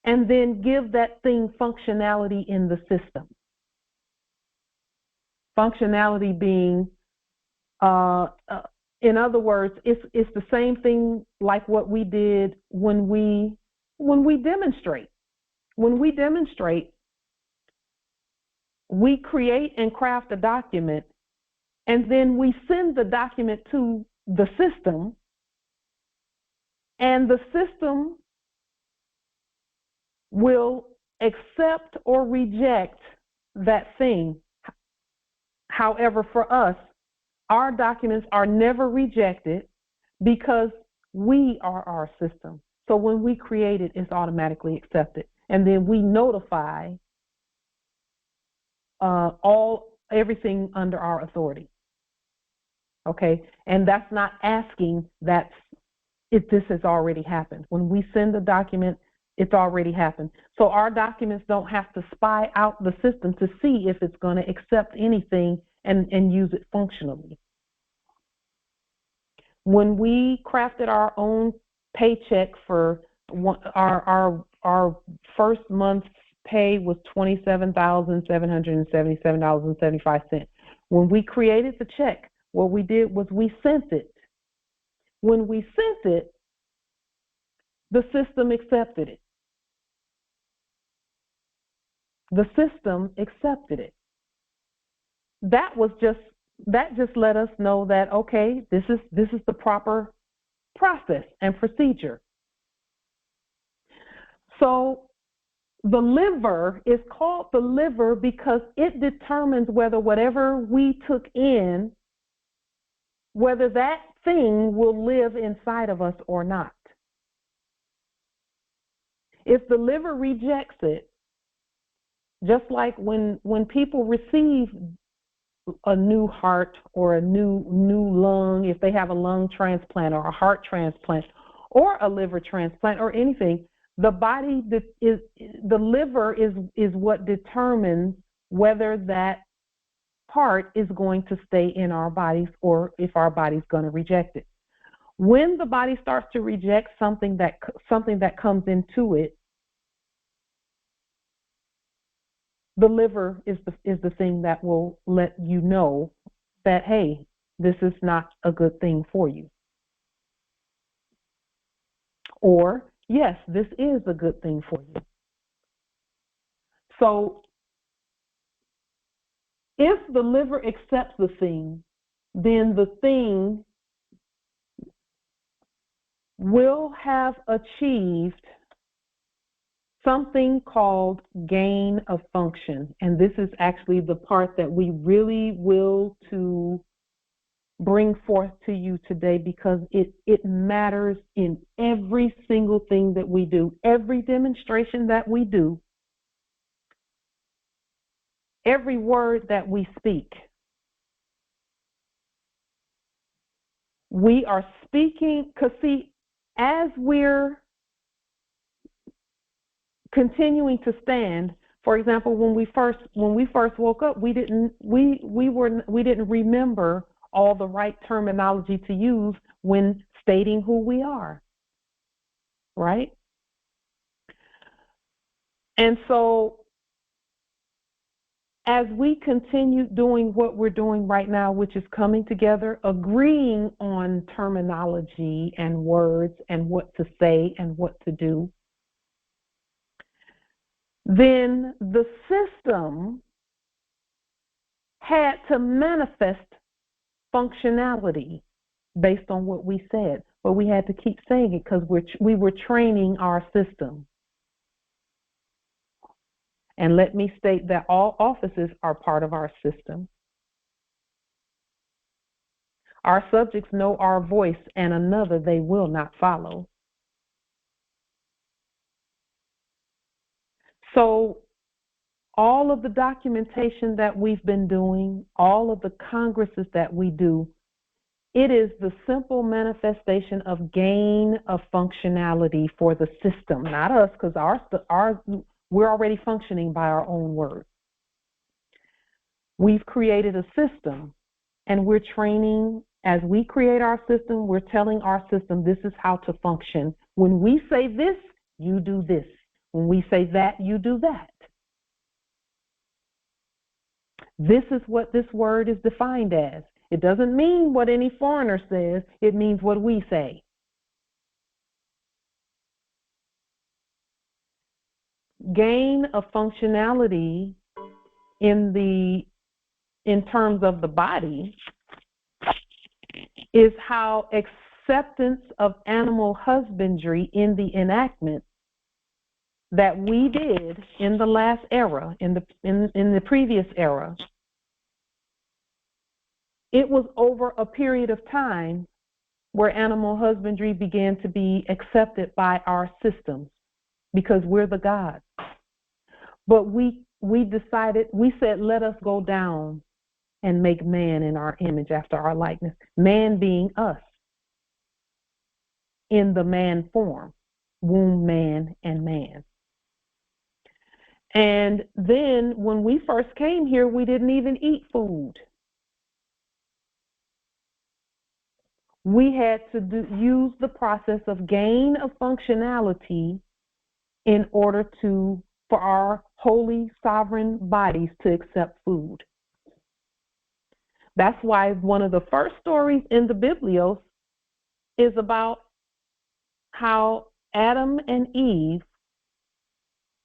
and then give that thing functionality in the system. Functionality being, in other words, it's the same thing like what we did when we demonstrate. When we demonstrate, we create and craft a document, and then we send the document to the system, and the system will accept or reject that thing. However, for us, our documents are never rejected because we are our system. So when we create it, it's automatically accepted. And then we notify everything under our authority. Okay? And that's not asking, this has already happened. When we send a document, it's already happened. So our documents don't have to spy out the system to see if it's going to accept anything and use it functionally. When we crafted our own paycheck for our first month's pay was $27,777.75. When we created the check, what we did was we sent it. When we sent it, the system accepted it. The system accepted it. That just let us know that, okay, this is the proper process and procedure. So the liver is called the liver because it determines whether whatever we took in, whether that thing will live inside of us or not. If the liver rejects it, just like when people receive a new heart or a new lung, if they have a lung transplant or a heart transplant or a liver transplant or anything, the liver is what determines whether that part is going to stay in our bodies or if our body's going to reject it. When the body starts to reject something that comes into it, the liver is the thing that will let you know that, hey, this is not a good thing for you. Or, yes, this is a good thing for you. So, if the liver accepts the thing, then the thing will have achieved something called gain of function. And this is actually the part that we really will to bring forth to you today, because it matters in every single thing that we do, every demonstration that we do, every word that we speak. We are speaking, because see, as we're continuing to stand, for example, when we first woke up, we didn't remember all the right terminology to use when stating who we are, right? And so as we continue doing what we're doing right now, which is coming together, agreeing on terminology and words and what to say and what to do, then the system had to manifest functionality based on what we said. But we had to keep saying it because we were training our system. And let me state that all offices are part of our system. Our subjects know our voice, and another they will not follow. So all of the documentation that we've been doing, all of the congresses that we do, it is the simple manifestation of gain of functionality for the system, not us, because we're already functioning by our own words. We've created a system, and we're training. As we create our system, we're telling our system this is how to function. When we say this, you do this. When we say that, you do that. This is what this word is defined as. It doesn't mean what any foreigner says. It means what we say. Gain of functionality in terms of the body is how acceptance of animal husbandry in the enactment that we did in the last era, in the previous era, it was over a period of time where animal husbandry began to be accepted by our systems because we're the gods. But we said, let us go down and make man in our image after our likeness, man being us in the man form, womb man and man. And then when we first came here, we didn't even eat food. We had to use the process of gain of functionality in order for our holy sovereign bodies to accept food. That's why one of the first stories in the Biblios is about how Adam and Eve,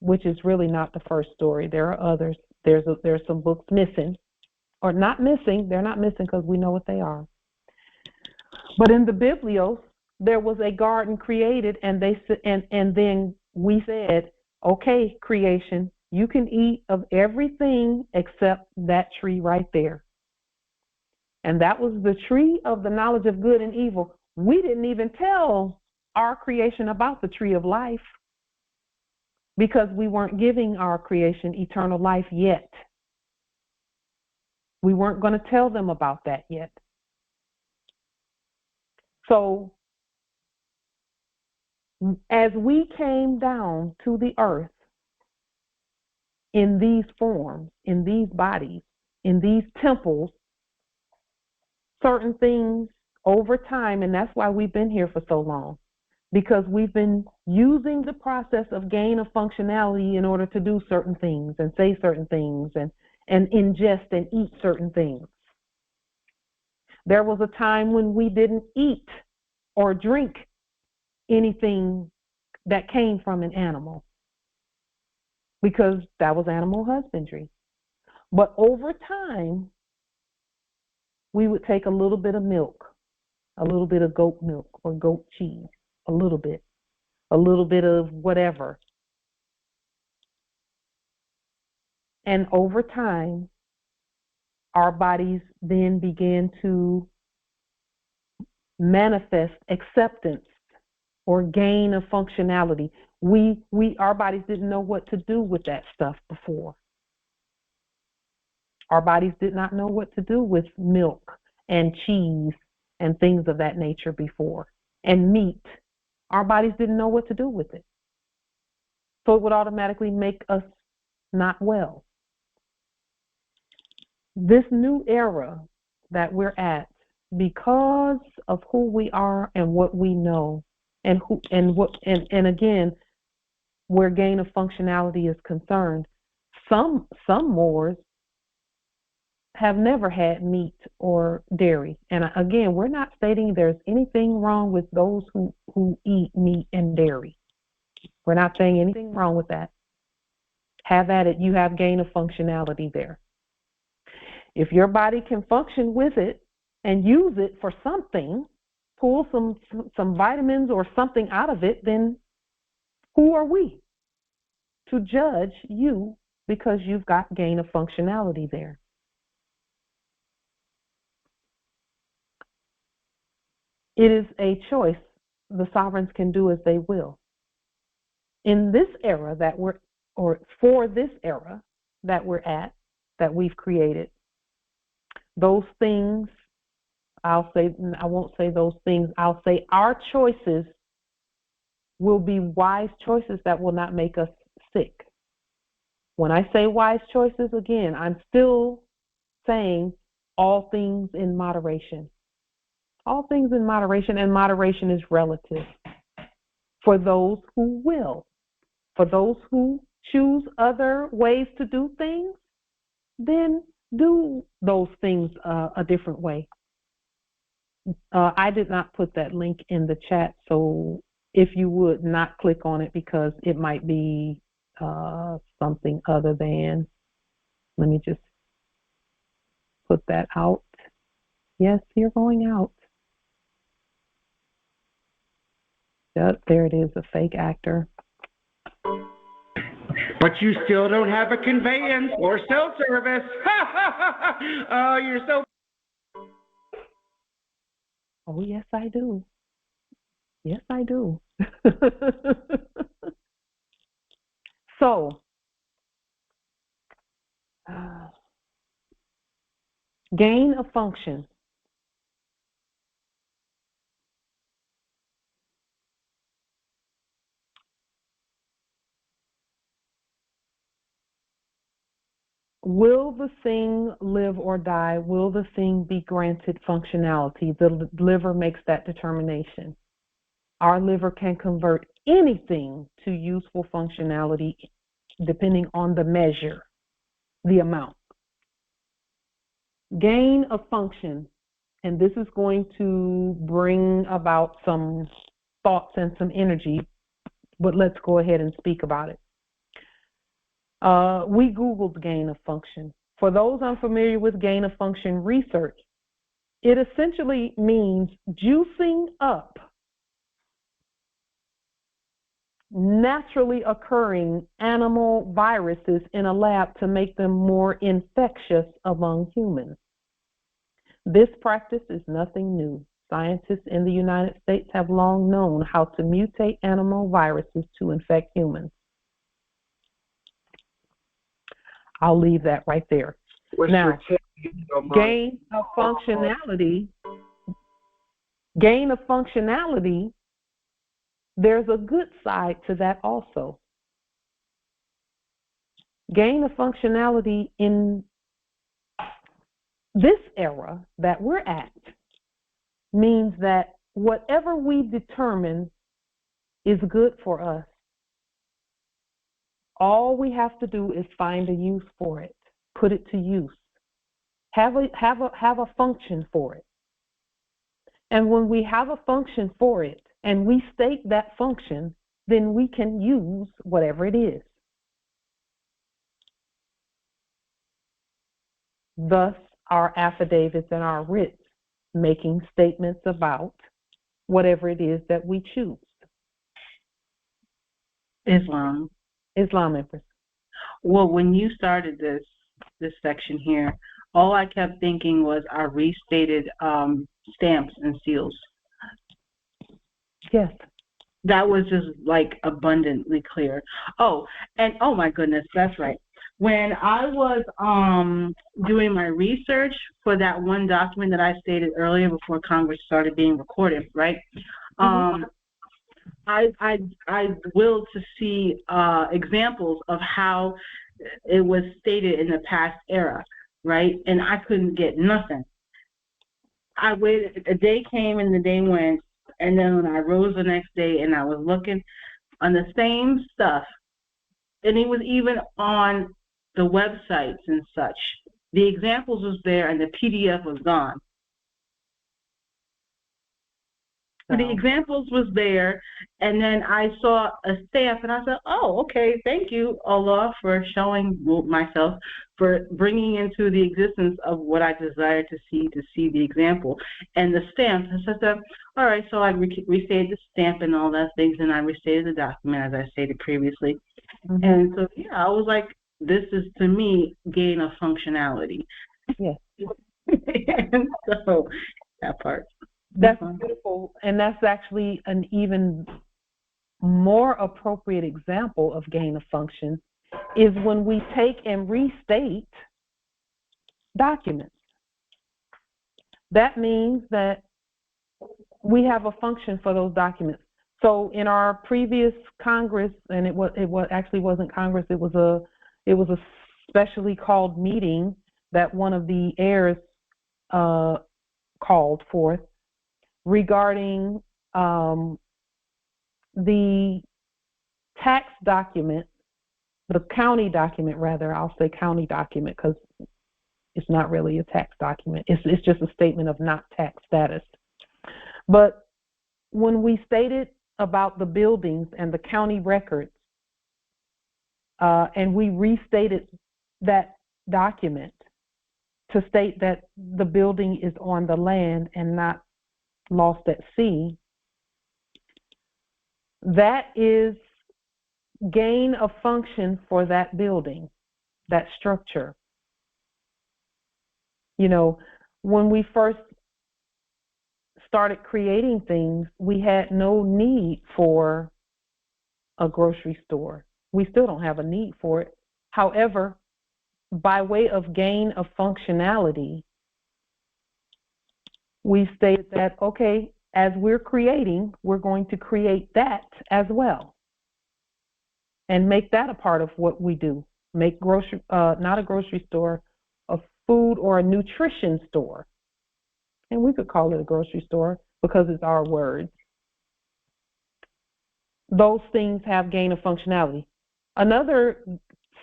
which is really not the first story. There are others. There's some books missing, or not missing. They're not missing because we know what they are. But in the Biblios, there was a garden created, and then we said, okay, creation, you can eat of everything except that tree right there. And that was the tree of the knowledge of good and evil. We didn't even tell our creation about the tree of life because we weren't giving our creation eternal life yet. We weren't going to tell them about that yet. So as we came down to the earth in these forms, in these bodies, in these temples, certain things over time, and that's why we've been here for so long, because we've been using the process of gain of functionality in order to do certain things and say certain things and ingest and eat certain things. There was a time when we didn't eat or drink anything that came from an animal because that was animal husbandry. But over time, we would take a little bit of milk, a little bit of goat milk or goat cheese, a little bit of whatever. And over time, our bodies then began to manifest acceptance or gain of functionality. Our bodies didn't know what to do with that stuff before. Our bodies did not know what to do with milk and cheese and things of that nature before, and meat. Our bodies didn't know what to do with it. So it would automatically make us not well. This new era that we're at, because of who we are and what we know, and again, where gain of functionality is concerned, some Moors have never had meat or dairy. And again, we're not stating there's anything wrong with those who eat meat and dairy. We're not saying anything wrong with that. Have at it. You have gain of functionality there. If your body can function with it and use it for something, pull some vitamins or something out of it, then who are we to judge you because you've got gain of functionality there? It is a choice. The sovereigns can do as they will. In this era for this era that we're at, that we've created, those things, I won't say those things, I'll say our choices will be wise choices that will not make us sick. When I say wise choices, again, I'm still saying all things in moderation. All things in moderation, and moderation is relative. For those who will, for those who choose other ways to do things, then do those things a different way. I did not put that link in the chat, so if you would not click on it because it might be something other than, let me just put that out. Yes, you're going out. Yep, there it is, a fake actor. But you still don't have a conveyance or cell service. Oh, you're so... Oh, yes, I do. Yes, I do. So, gain of function. Will the thing live or die? Will the thing be granted functionality? The liver makes that determination. Our liver can convert anything to useful functionality depending on the measure, the amount. Gain of function, and this is going to bring about some thoughts and some energy, but let's go ahead and speak about it. We Googled gain of function. For those unfamiliar with gain of function research, it essentially means juicing up naturally occurring animal viruses in a lab to make them more infectious among humans. This practice is nothing new. Scientists in the United States have long known how to mutate animal viruses to infect humans. I'll leave that right there. Now, gain of functionality, there's a good side to that also. Gain of functionality in this era that we're at means that whatever we determine is good for us, all we have to do is find a use for it, put it to use, have a function for it. And when we have a function for it and we state that function, then we can use whatever it is. Thus, our affidavits and our writs making statements about whatever it is that we choose. Islam, Empress. Well, when you started this section here, all I kept thinking was our restated stamps and seals. Yes. That was just like abundantly clear. Oh, and oh my goodness, that's right. When I was doing my research for that one document that I stated earlier before Congress started being recorded, right? I willed to see examples of how it was stated in the past era, right? And I couldn't get nothing. I waited, a day came and the day went, and then when I rose the next day and I was looking on the same stuff, and it was even on the websites and such. The examples was there and the PDF was gone. Wow. The examples was there, and then I saw a stamp, and I said, oh, okay, thank you, Allah, for showing myself, for bringing into the existence of what I desire to see the example. And the stamp, and so I said, all right, so I restated the stamp and all that things, and I restated the document, as I stated previously. Mm-hmm. And so, yeah, I was like, this is, to me, gain of functionality. Yes. And so, that part. That's beautiful, and that's actually an even more appropriate example of gain of function is when we take and restate documents. That means that we have a function for those documents. So in our previous Congress, and it actually wasn't Congress, it was a specially called meeting that one of the heirs called forth, regarding the tax document, the county document rather, I'll say county document because it's not really a tax document. It's just a statement of not tax status. But when we stated about the buildings and the county records, and we restated that document to state that the building is on the land and not lost at sea, that is gain of function for that building, that structure. You know, when we first started creating things, we had no need for a grocery store. We still don't have a need for it. However, by way of gain of functionality, we stated that, okay, as we're creating, we're going to create that as well and make that a part of what we do. Make not a grocery store, a food or a nutrition store. And we could call it a grocery store because it's our words. Those things have gain of functionality. Another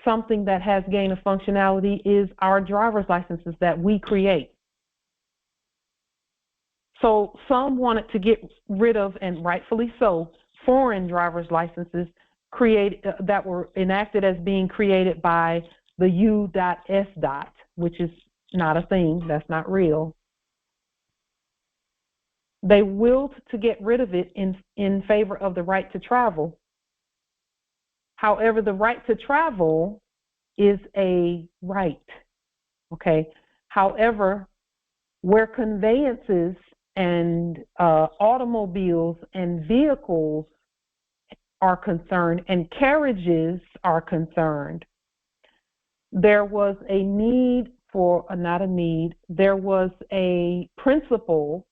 something that has gain of functionality is our driver's licenses that we create. So some wanted to get rid of, and rightfully so, foreign driver's licenses that were enacted as being created by the U.S. which is not a thing, that's not real. They willed to get rid of it in favor of the right to travel. However, the right to travel is a right, okay? However, where conveyances and automobiles and vehicles are concerned and carriages are concerned, there was a need for, not a need, there was a principle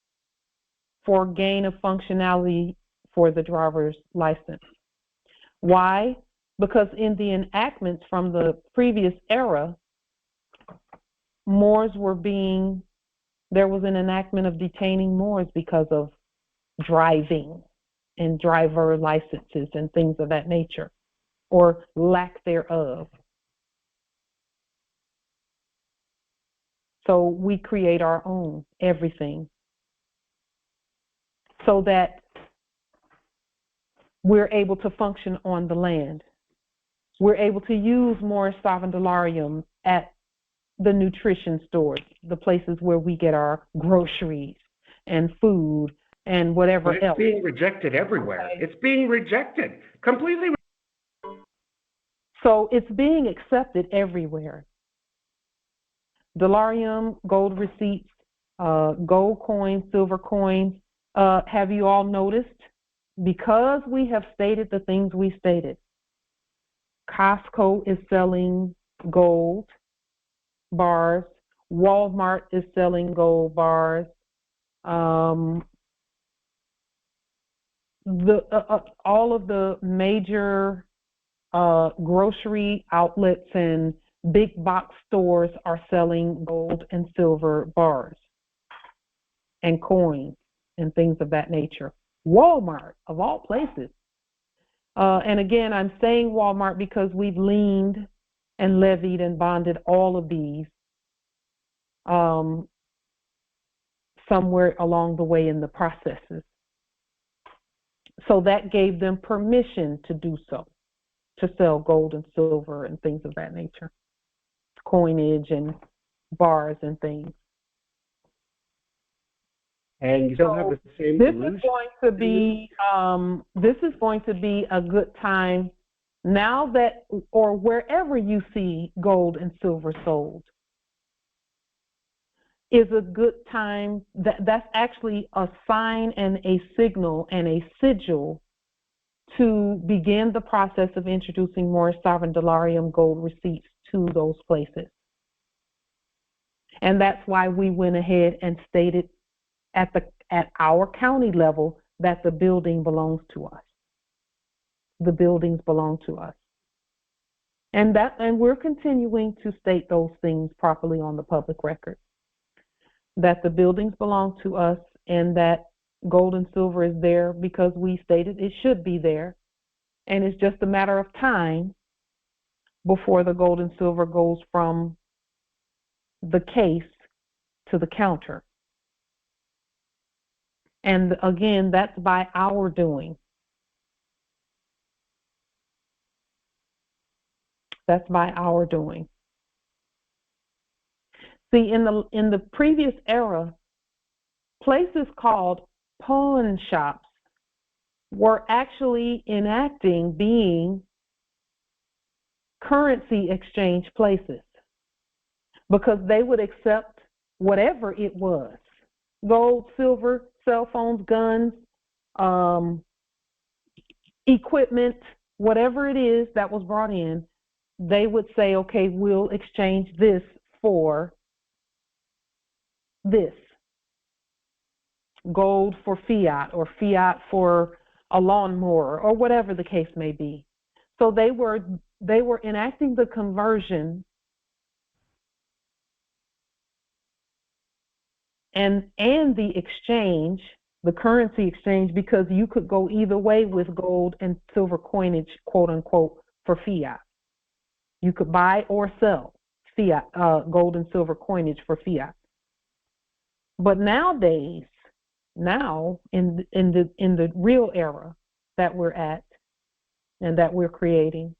for gain of functionality for the driver's license. Why? Because in the enactments from the previous era, Moors were there was an enactment of detaining Moors because of driving and driver licenses and things of that nature, or lack thereof. So we create our own, everything. so that we're able to function on the land. We're able to use more sovereign dolarium at the nutrition stores, the places where we get our groceries and food and whatever But it's else. being rejected everywhere. It's being rejected, completely. So it's being accepted everywhere. Dolarium, gold receipts, gold coins, silver coins. Have you all noticed? Because we have stated the things we stated, Costco is selling gold bars. Walmart is selling gold bars. All of the major grocery outlets and big box stores are selling gold and silver bars and coins and things of that nature. Walmart, of all places. And again, I'm saying Walmart because we've leaned and levied and bonded all of these somewhere along the way in the processes. So that gave them permission to do so, to sell gold and silver and things of that nature, coinage and bars and things. And you don't have the same This illusion. This is going to be a good time now that, or wherever you see gold and silver sold, is a good time. That's actually a sign and a signal and a sigil to begin the process of introducing more sovereign dolarium gold receipts to those places. And that's why we went ahead and stated at our county level that the building belongs to us. The buildings belong to us. And we're continuing to state those things properly on the public record. That the buildings belong to us and that gold and silver is there because we stated it should be there. And it's just a matter of time before the gold and silver goes from the case to the counter. And again, that's by our doing. That's by our doing. See, in the previous era, places called pawn shops were actually enacting being currency exchange places because they would accept whatever it was, gold, silver, cell phones, guns, equipment, whatever it is that was brought in. They would say, okay, we'll exchange this for this. Gold for fiat, or fiat for a lawnmower, or whatever the case may be. So they were enacting the conversion and the exchange, the currency exchange, because you could go either way with gold and silver coinage, quote unquote, for fiat. You could buy or sell fiat, gold and silver coinage for fiat. But nowadays, now in the real era that we're at and that we're creating,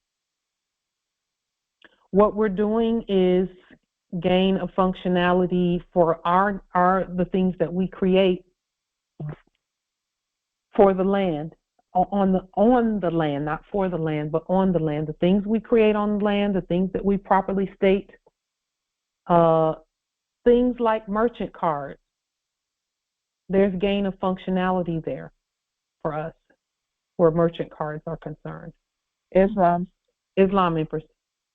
what we're doing is gain a functionality for the things that we create for the land, on the land, not for the land, but on the land. The things we create on the land, the things that we properly state, things like merchant cards. There's gain of functionality there for us where merchant cards are concerned. Islam, Empress.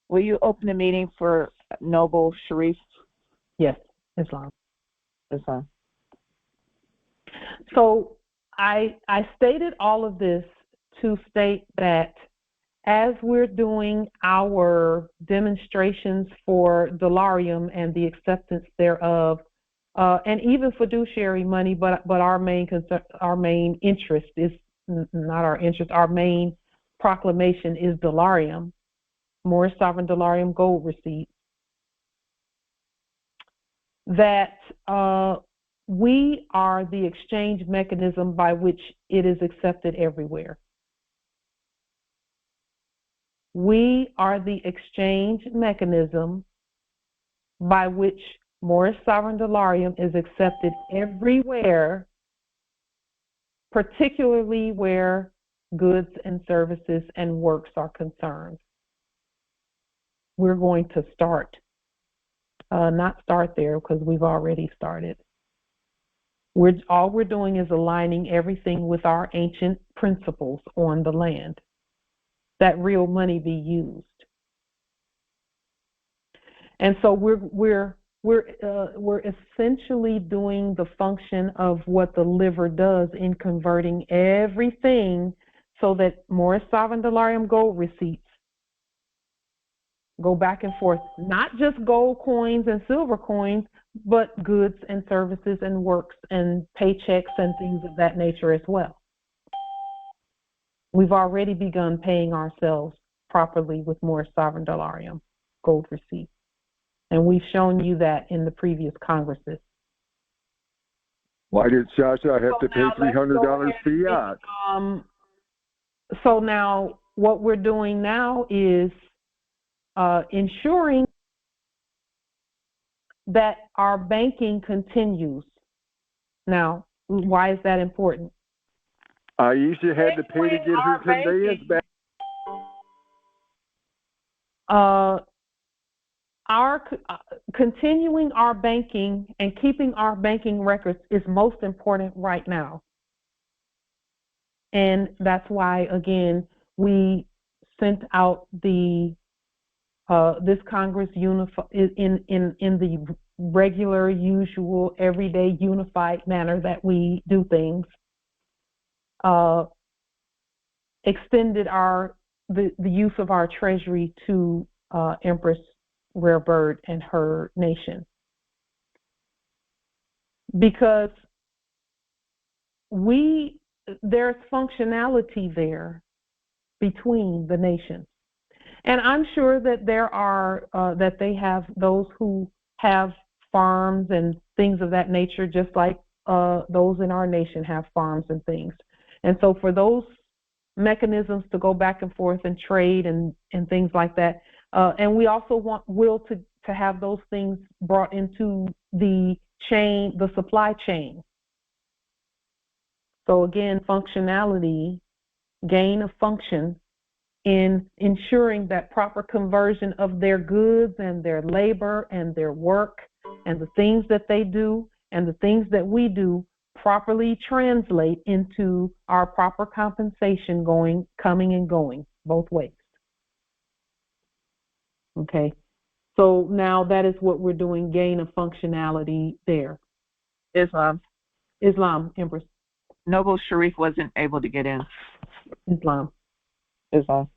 Will you open the meeting for Noble Sharif? Yes, Islam. So I stated all of this to state that as we're doing our demonstrations for dolarium and the acceptance thereof, and even fiduciary money, but our main concern, our main interest is not our interest. Our main proclamation is dolarium, more sovereign dolarium gold receipts. That we are the exchange mechanism by which it is accepted everywhere. We are the exchange mechanism by which Morris Sovereign Dollarium is accepted everywhere, particularly where goods and services and works are concerned. We're going to not start there because we've already started. All we're doing is aligning everything with our ancient principles on the land, that real money be used. And so we're essentially doing the function of what the liver does in converting everything so that Morris Sovereign Dollarium gold receipts go back and forth, not just gold coins and silver coins, but goods and services and works and paychecks and things of that nature as well. We've already begun paying ourselves properly with Morris Sovereign Dollarium gold receipts. And we've shown you that in the previous Congresses. Why did Shasha have to pay $300 fiat? So now what we're doing now is ensuring that our banking continues. Now, why is that important? Aisha had to pay to get her conveyance back. Continuing our banking and keeping our banking records is most important right now. And that's why, again, we sent out the this Congress in the regular, usual, everyday, unified manner that we do things. Extended the use of our Treasury to Empress Rare Bird and her nation, because there's functionality there between the nations. And I'm sure that there are, that they have those who have farms and things of that nature, just like those in our nation have farms and things. And so for those mechanisms to go back and forth and trade and things like that, and we also will to have those things brought into the chain, the supply chain. So again, functionality, gain of function, in ensuring that proper conversion of their goods and their labor and their work and the things that they do and the things that we do properly translate into our proper compensation coming and going both ways. Okay, so now that is what we're doing, gain of functionality there. Islam, Empress. Noble Sharif wasn't able to get in. Islam. It's on.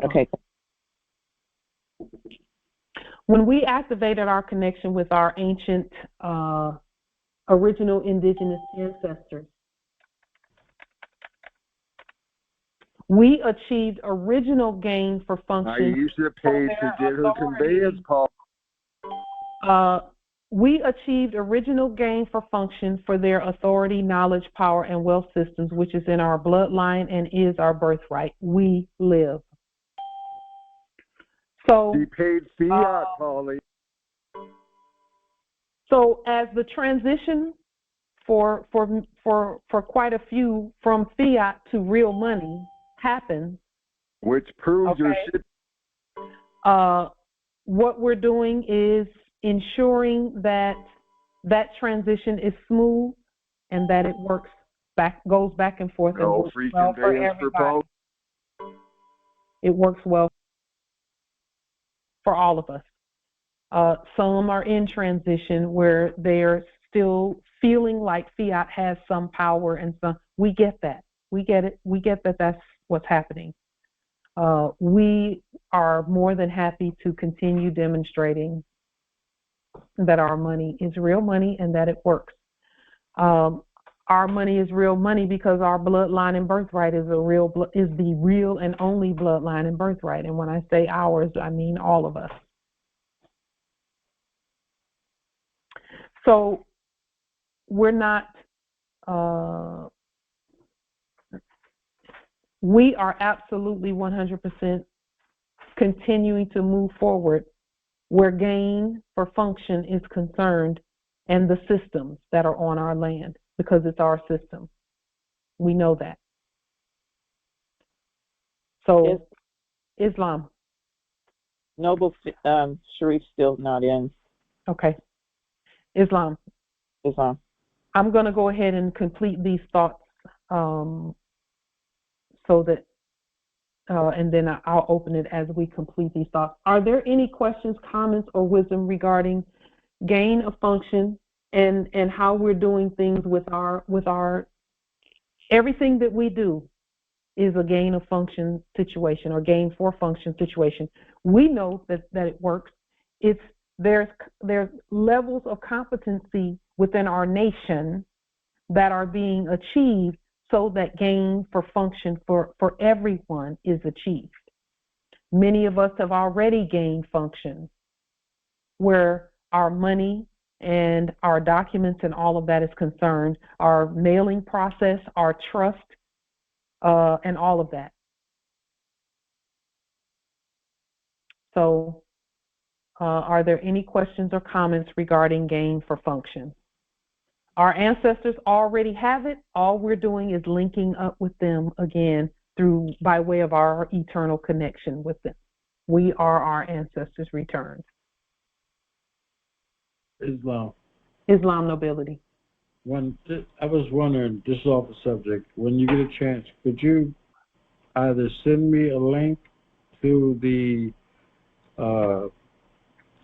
Okay. When we activated our connection with our ancient original indigenous ancestors, we achieved original gain for function. Aisha paid to get her conveyance, Paul. We achieved original gain for function for their authority, knowledge, power, and wealth systems, which is in our bloodline and is our birthright. We live. So he paid fiat, Paulie. So as the transition for quite a few from fiat to real money happens, which proves your shit. What we're doing is ensuring that transition is smooth and that it goes back and forth and works well for everybody. It works well for all of us. Some are in transition where they're still feeling like fiat has some power, and some we get that. We get it. We get that that's what's happening. We are more than happy to continue demonstrating that our money is real money and that it works. Our money is real money because our bloodline and birthright is the real and only bloodline and birthright. And when I say ours, I mean all of us. So we're not, we are absolutely 100% continuing to move forward where gain for function is concerned and the systems that are on our land, because it's our system. We know that. So, Islam. Noble Sharif's still not in. Okay. Islam. I'm going to go ahead and complete these thoughts so that, and then I'll open it as we complete these thoughts. Are there any questions, comments, or wisdom regarding gain of function and how we're doing things with our everything that we do is a gain of function situation or gain for function situation. We know that it works. There's levels of competency within our nation that are being achieved so that gain for function for everyone is achieved. Many of us have already gained function where our money and our documents and all of that is concerned, our mailing process, our trust, and all of that. So, are there any questions or comments regarding gain for function? Our ancestors already have it. All we're doing is linking up with them again by way of our eternal connection with them. We are our ancestors returned. Islam nobility. I was wondering, just off the subject, when you get a chance, could you either send me a link to the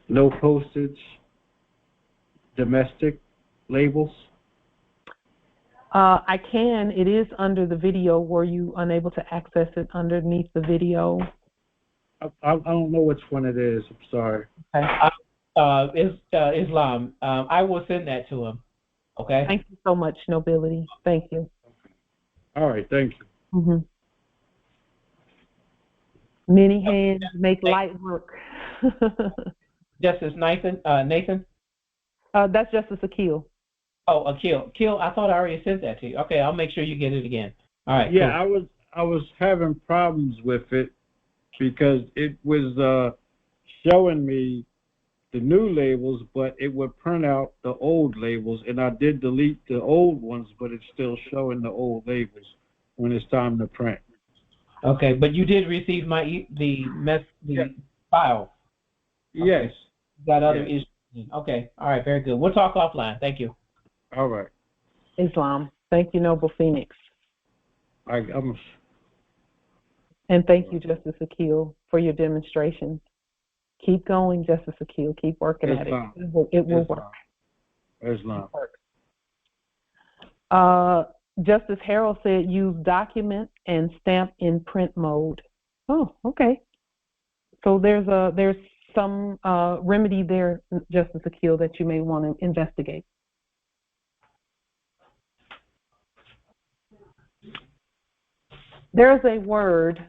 no postage domestic labels? I can. It is under the video. Were you unable to access it underneath the video? I don't know which one it is. I'm sorry. Okay. Islam. I will send that to him. Okay. Thank you so much, nobility. Thank you. All right. Thank you. Mm-hmm. Many hands make light work. Justice Nathan. That's Justice Akil. Oh, Akil. I thought I already sent that to you. Okay, I'll make sure you get it again. All right. Yeah, cool. I was having problems with it because it was showing me the new labels, but it would print out the old labels, and I did delete the old ones, but it's still showing the old labels when it's time to print. Okay, but you did receive the file. Okay. Yes. Got other issues. Okay. All right. Very good. We'll talk offline. Thank you. All right. Islam. Thank you, Noble Phoenix. I'm. And thank you, Justice Akil, for your demonstration. Keep going, Justice Akil. Keep working at it. It will work. Islam. Justice Harold said use document and stamp in print mode. Oh, okay. So there's some remedy there, Justice Akil, that you may want to investigate. There's a word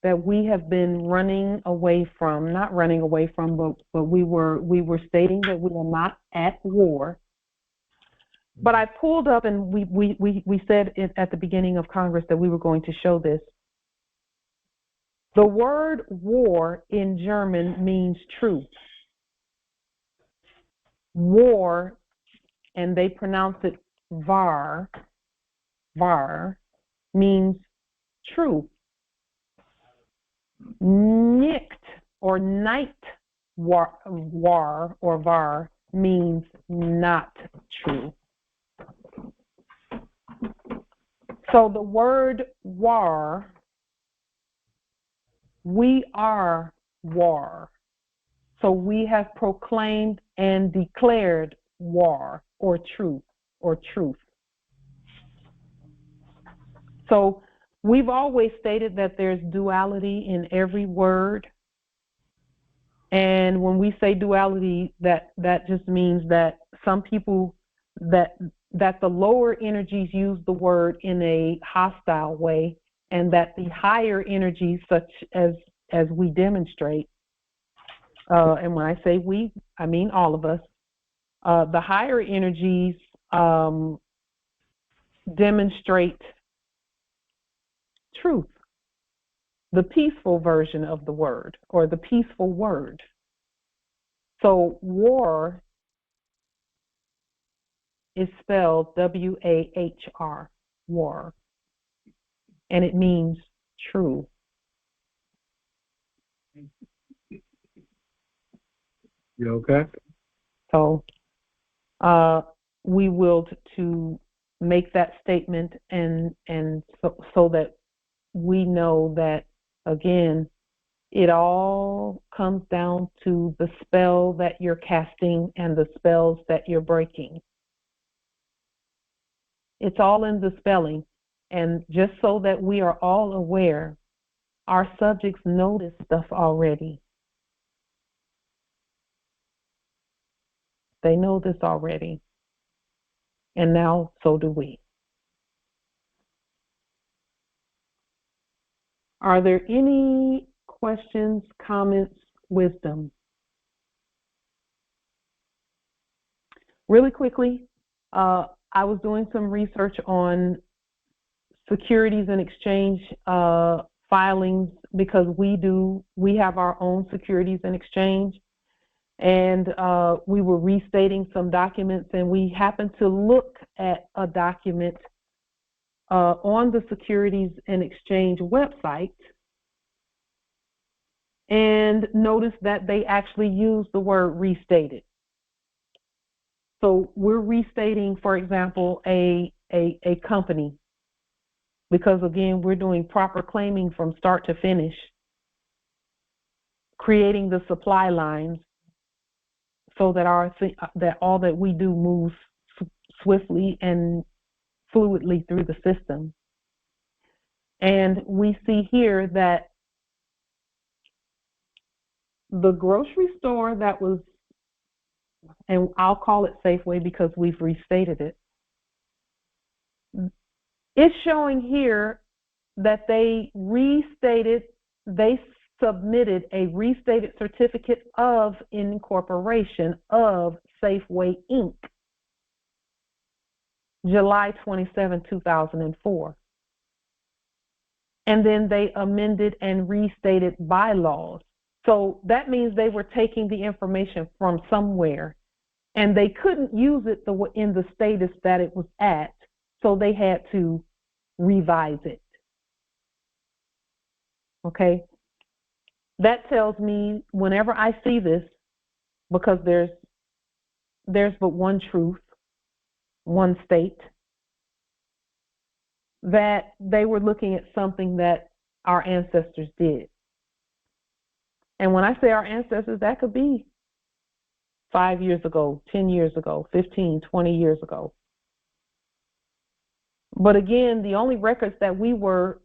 that we have been running away from, not running away from, but we were stating that we are not at war. But I pulled up and we said it at the beginning of Congress that we were going to show this. The word war in German means truth. War, and they pronounce it wahr, means truth. Nicht or night war or wahr means not true. So the word wahr, we are wahr. So we have proclaimed and declared wahr or truth. So we've always stated that there's duality in every word. And when we say duality, that just means that some people, that the lower energies use the word in a hostile way, and that the higher energies, such as we demonstrate, and when I say we, I mean all of us, The higher energies demonstrate truth, the peaceful version of the word, or the peaceful word. So wahr is spelled W-A-H-R, wahr, and it means true. You okay? So we will to make that statement, and so that we know that, again, it all comes down to the spell that you're casting and the spells that you're breaking. It's all in the spelling. And just so that we are all aware, our subjects know this stuff already. They know this already. And now so do we. Are there any questions, comments, wisdom? Really quickly, I was doing some research on Securities and Exchange filings, because we have our own Securities and Exchange, and we were restating some documents, and we happened to look at a document on the Securities and Exchange website, and noticed that they actually use the word restated. So we're restating, for example, a company, because again, we're doing proper claiming from start to finish, creating the supply lines so that that all that we do moves swiftly and fluidly through the system. And we see here that the grocery store that was, and I'll call it Safeway because we've restated it, it's showing here that they submitted a restated certificate of incorporation of Safeway Inc. July 27, 2004. And then they amended and restated bylaws. So that means they were taking the information from somewhere, and they couldn't use it in the status that it was at, so they had to revise it. Okay? That tells me, whenever I see this, because there's but one truth, one state, that they were looking at something that our ancestors did. And when I say our ancestors, that could be 5 years ago, 10 years ago, 15, 20 years ago. But again, the only records that we were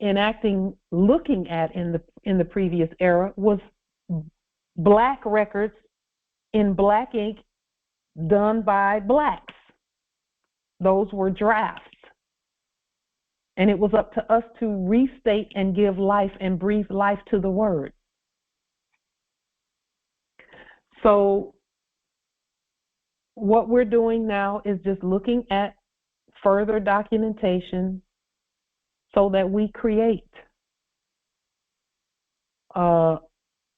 looking at in the previous era was black records in black ink done by blacks. Those were drafts. And it was up to us to restate and give life and breathe life to the word. So what we're doing now is just looking at further documentation so that we create a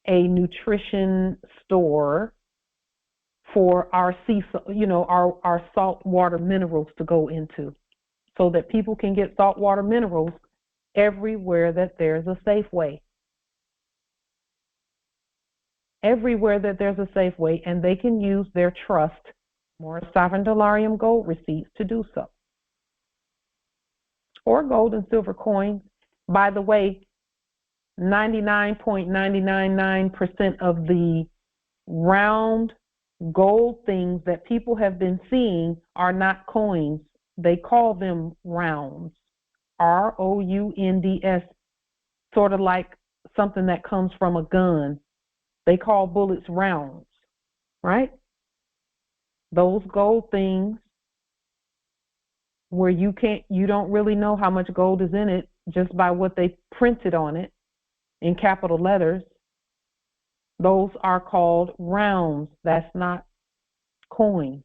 nutrition store for our our saltwater minerals to go into, so that people can get saltwater minerals everywhere that there's a Safeway. Everywhere that there's a Safeway, and they can use their trust, more sovereign dolarium gold receipts, to do so. Or gold and silver coins. By the way, 99.999% of the round gold things that people have been seeing are not coins. They call them rounds. R-O-U-N-D-S, sort of like something that comes from a gun. They call bullets rounds, right? Those gold things where you don't really know how much gold is in it just by what they printed on it in capital letters. Those are called rounds. That's not coin.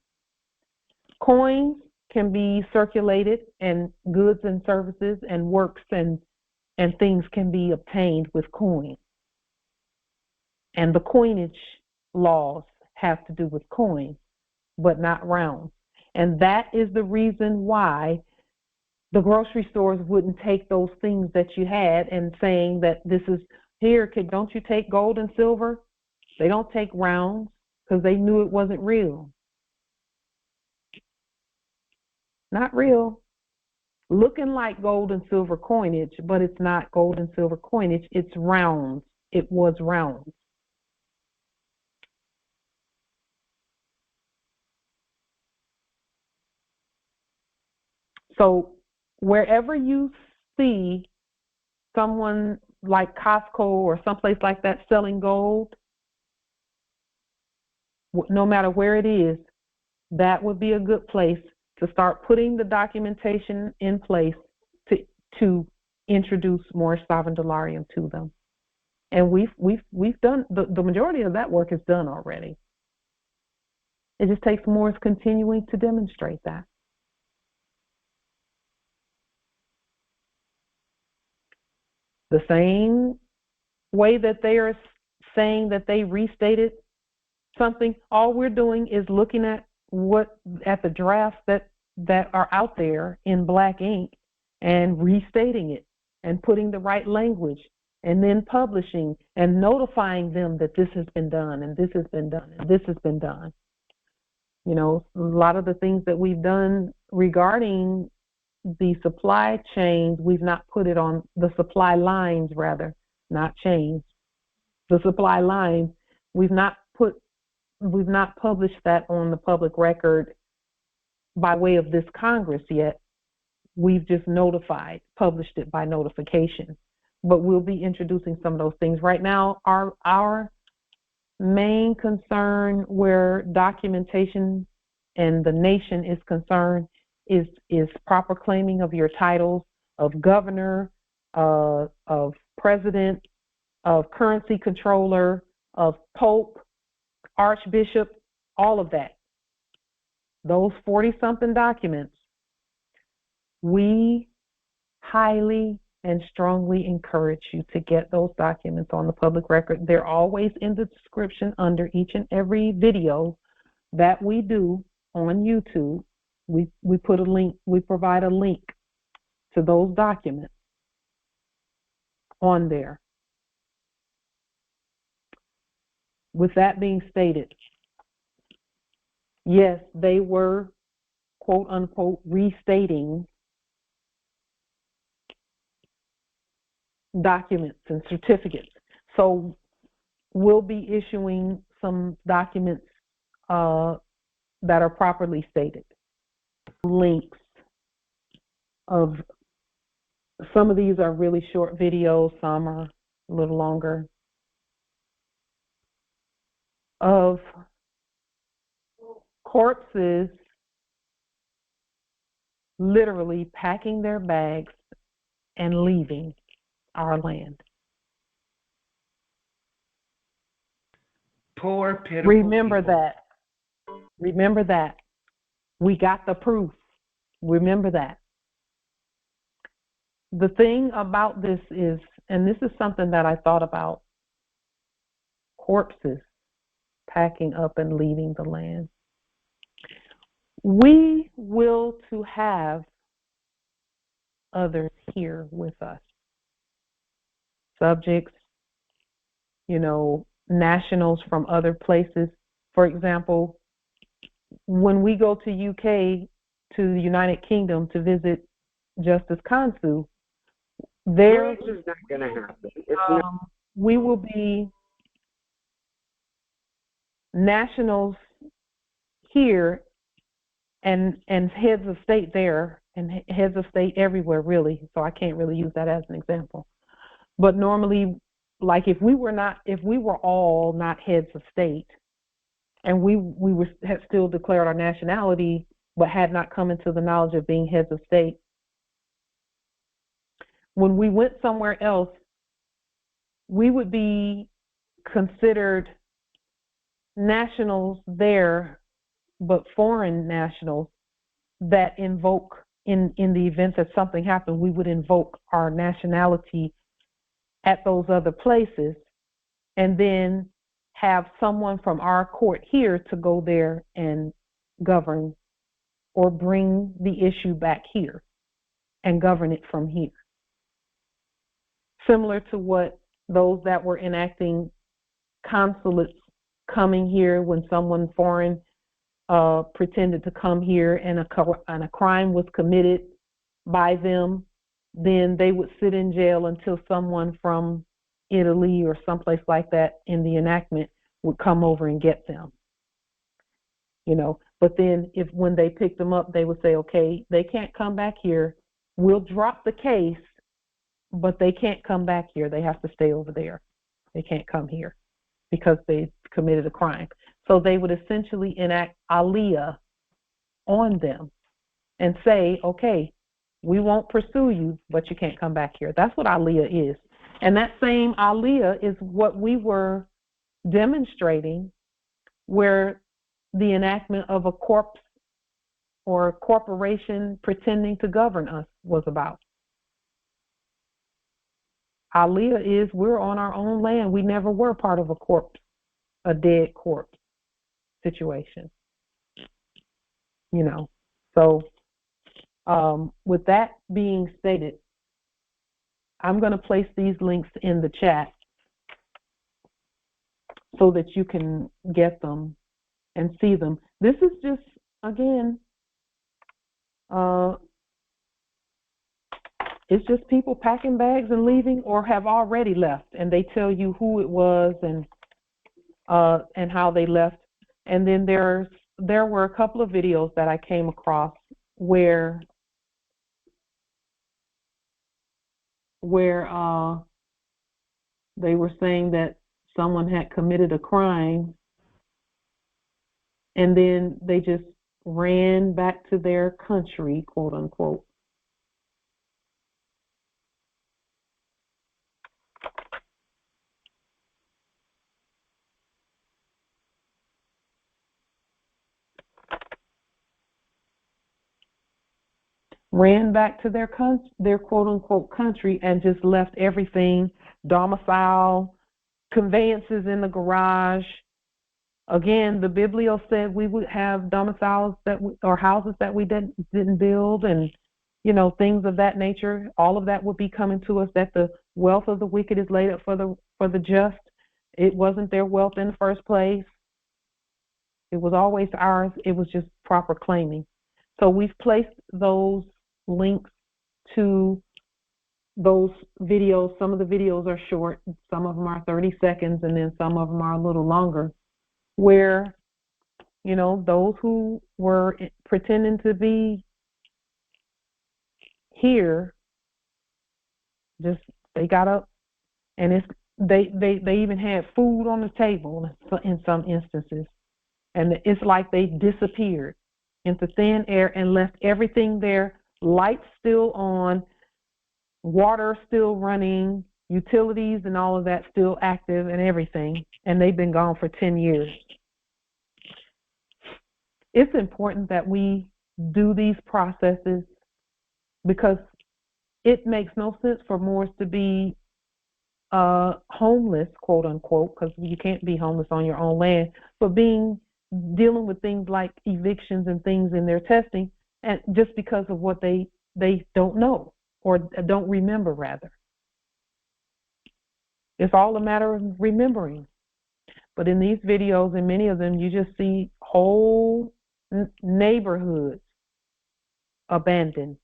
Coins can be circulated, and goods and services and works and things can be obtained with coin. And the coinage laws have to do with coins, but not rounds. And that is the reason why the grocery stores wouldn't take those things that you had and saying that this is here, don't you take gold and silver? They don't take rounds because they knew it wasn't real. Not real. Looking like gold and silver coinage, but it's not gold and silver coinage. It's rounds. It was rounds. So wherever you see someone like Costco or someplace like that selling gold, no matter where it is, that would be a good place to start putting the documentation in place to introduce more sovereign dollarium to them. And we've done the majority of that work is done already. It just takes more continuing to demonstrate that. The same way that they are saying that they restated something, all we're doing is looking at the drafts that are out there in black ink and restating it and putting the right language and then publishing and notifying them that this has been done and this has been done and this has been done. You know, a lot of the things that we've done regarding the supply chains, we've not put it on the supply lines, rather, not chains. The supply lines, we've not published that on the public record by way of this Congress yet. We've just published it by notification. But we'll be introducing some of those things. Right now, our main concern where documentation and the nation is concerned is proper claiming of your titles of governor, of president, of currency controller, of pope, archbishop, all of that. Those 40-something documents, we highly and strongly encourage you to get those documents on the public record. They're always in the description under each and every video that we do on YouTube. We put a link, we provide a link to those documents on there. With that being stated, yes, they were, quote unquote, restating documents and certificates. So we'll be issuing some documents that are properly stated. Links of some of these are really short videos, some are a little longer, of corpses literally packing their bags and leaving our land. Poor, pitiful Remember people. that. Remember that. We got the proof. Remember that. The thing about this is, and this is something that I thought about, corpses packing up and leaving the land. We will to have others here with us. Subjects, nationals from other places. For example, when we go to UK, to the United Kingdom to visit Justice Kansu, there This is not going to happen. We will be nationals here and heads of state there and heads of state everywhere, really. So I can't really use that as an example. But normally, like if we were all not heads of state and we had still declared our nationality but had not come into the knowledge of being heads of state, when we went somewhere else, we would be considered nationals there but foreign nationals that invoke, in the event that something happened, we would invoke our nationality at those other places, and then have someone from our court here to go there and govern or bring the issue back here and govern it from here. Similar to what those that were enacting consulates coming here when someone foreign pretended to come here and a crime was committed by them, then they would sit in jail until someone from Italy or someplace like that in the enactment would come over and get them. But then when they picked them up, they would say, okay, they can't come back here. We'll drop the case, but they can't come back here. They have to stay over there. They can't come here because they committed a crime. So they would essentially enact aliyah on them and say, okay, we won't pursue you, but you can't come back here. That's what aliyah is. And that same aliyah is what we were demonstrating, where the enactment of a corpse or a corporation pretending to govern us was about. Aliyah is we're on our own land. We never were part of a corpse, a dead corpse situation. So with that being stated, I'm going to place these links in the chat so that you can get them and see them. This is just, again, it's just people packing bags and leaving or have already left, and they tell you who it was and how they left. And then there were a couple of videos that I came across where they were saying that someone had committed a crime, and then they just ran back to their country, quote unquote. Ran back to their quote unquote country and just left everything, domicile, conveyances in the garage. Again, the Biblio said we would have domiciles or houses that we didn't build, and things of that nature. All of that would be coming to us. That the wealth of the wicked is laid up for the just. It wasn't their wealth in the first place. It was always ours. It was just proper claiming. So we've placed those links to those videos. Some of the videos are short, some of them are 30 seconds, and then some of them are a little longer, where those who were pretending to be here, just they got up, and they even had food on the table in some instances, and it's like they disappeared into thin air and left everything there. Lights still on, water still running, utilities and all of that still active and everything, and they've been gone for 10 years. It's important that we do these processes because it makes no sense for Moors to be homeless, quote unquote, because you can't be homeless on your own land, but dealing with things like evictions and things in their testing, and just because of what they don't know or don't remember, rather. It's all a matter of remembering. But in these videos, in many of them, you just see whole neighborhoods abandoned.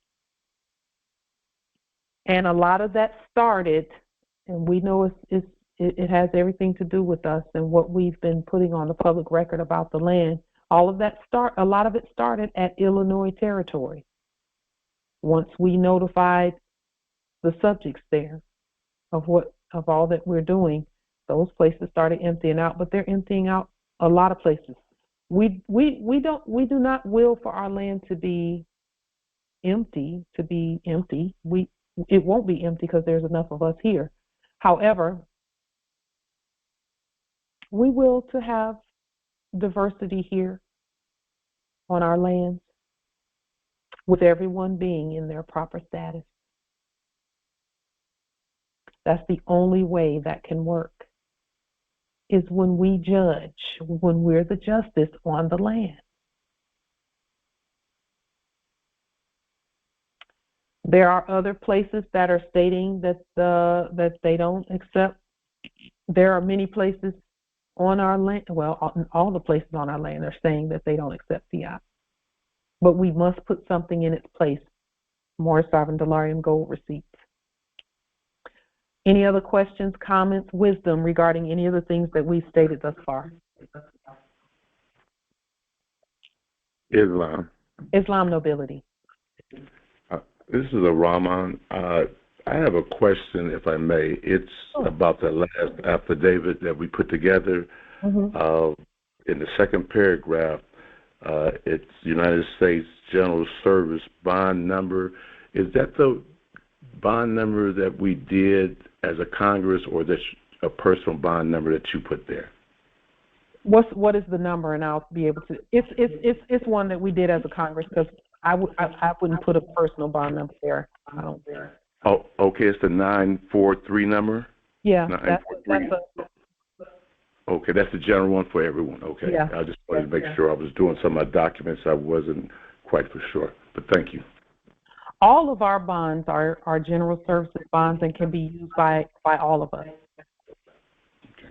And a lot of that started, and we know it has everything to do with us and what we've been putting on the public record about the land. A lot of it started at Illinois territory. Once we notified the subjects there of all that we're doing, those places started emptying out, but they're emptying out a lot of places. We do not will for our land to be empty. It won't be empty because there's enough of us here. However, we will to have diversity here. on our lands, with everyone being in their proper status. That's the only way that can work, is when we judge, when we're the justice on the land. There are other places that are stating that that they don't accept. There are many places on our land, well, all the places on our land are saying that they don't accept fiat. But we must put something in its place. More sovereign dolarium gold receipts. Any other questions, comments, wisdom regarding any of the things that we've stated thus far? Islam. Islam nobility. This is a Rahman. I have a question, if I may. It's about the last affidavit that we put together. In the second paragraph, it's United States General Service bond number. Is that the bond number that we did as a Congress, or that's a personal bond number that you put there? What is the number? And I'll be able to. It's one that we did as a Congress, because I wouldn't put a personal bond number there. I don't think. Oh, okay. It's the 943 number. Yeah, 943. Okay, that's the general one for everyone. Okay. Yeah. I just wanted to make sure. I was doing some of my documents. I wasn't quite for sure, but thank you. All of our bonds are general services bonds and can be used by all of us. Okay.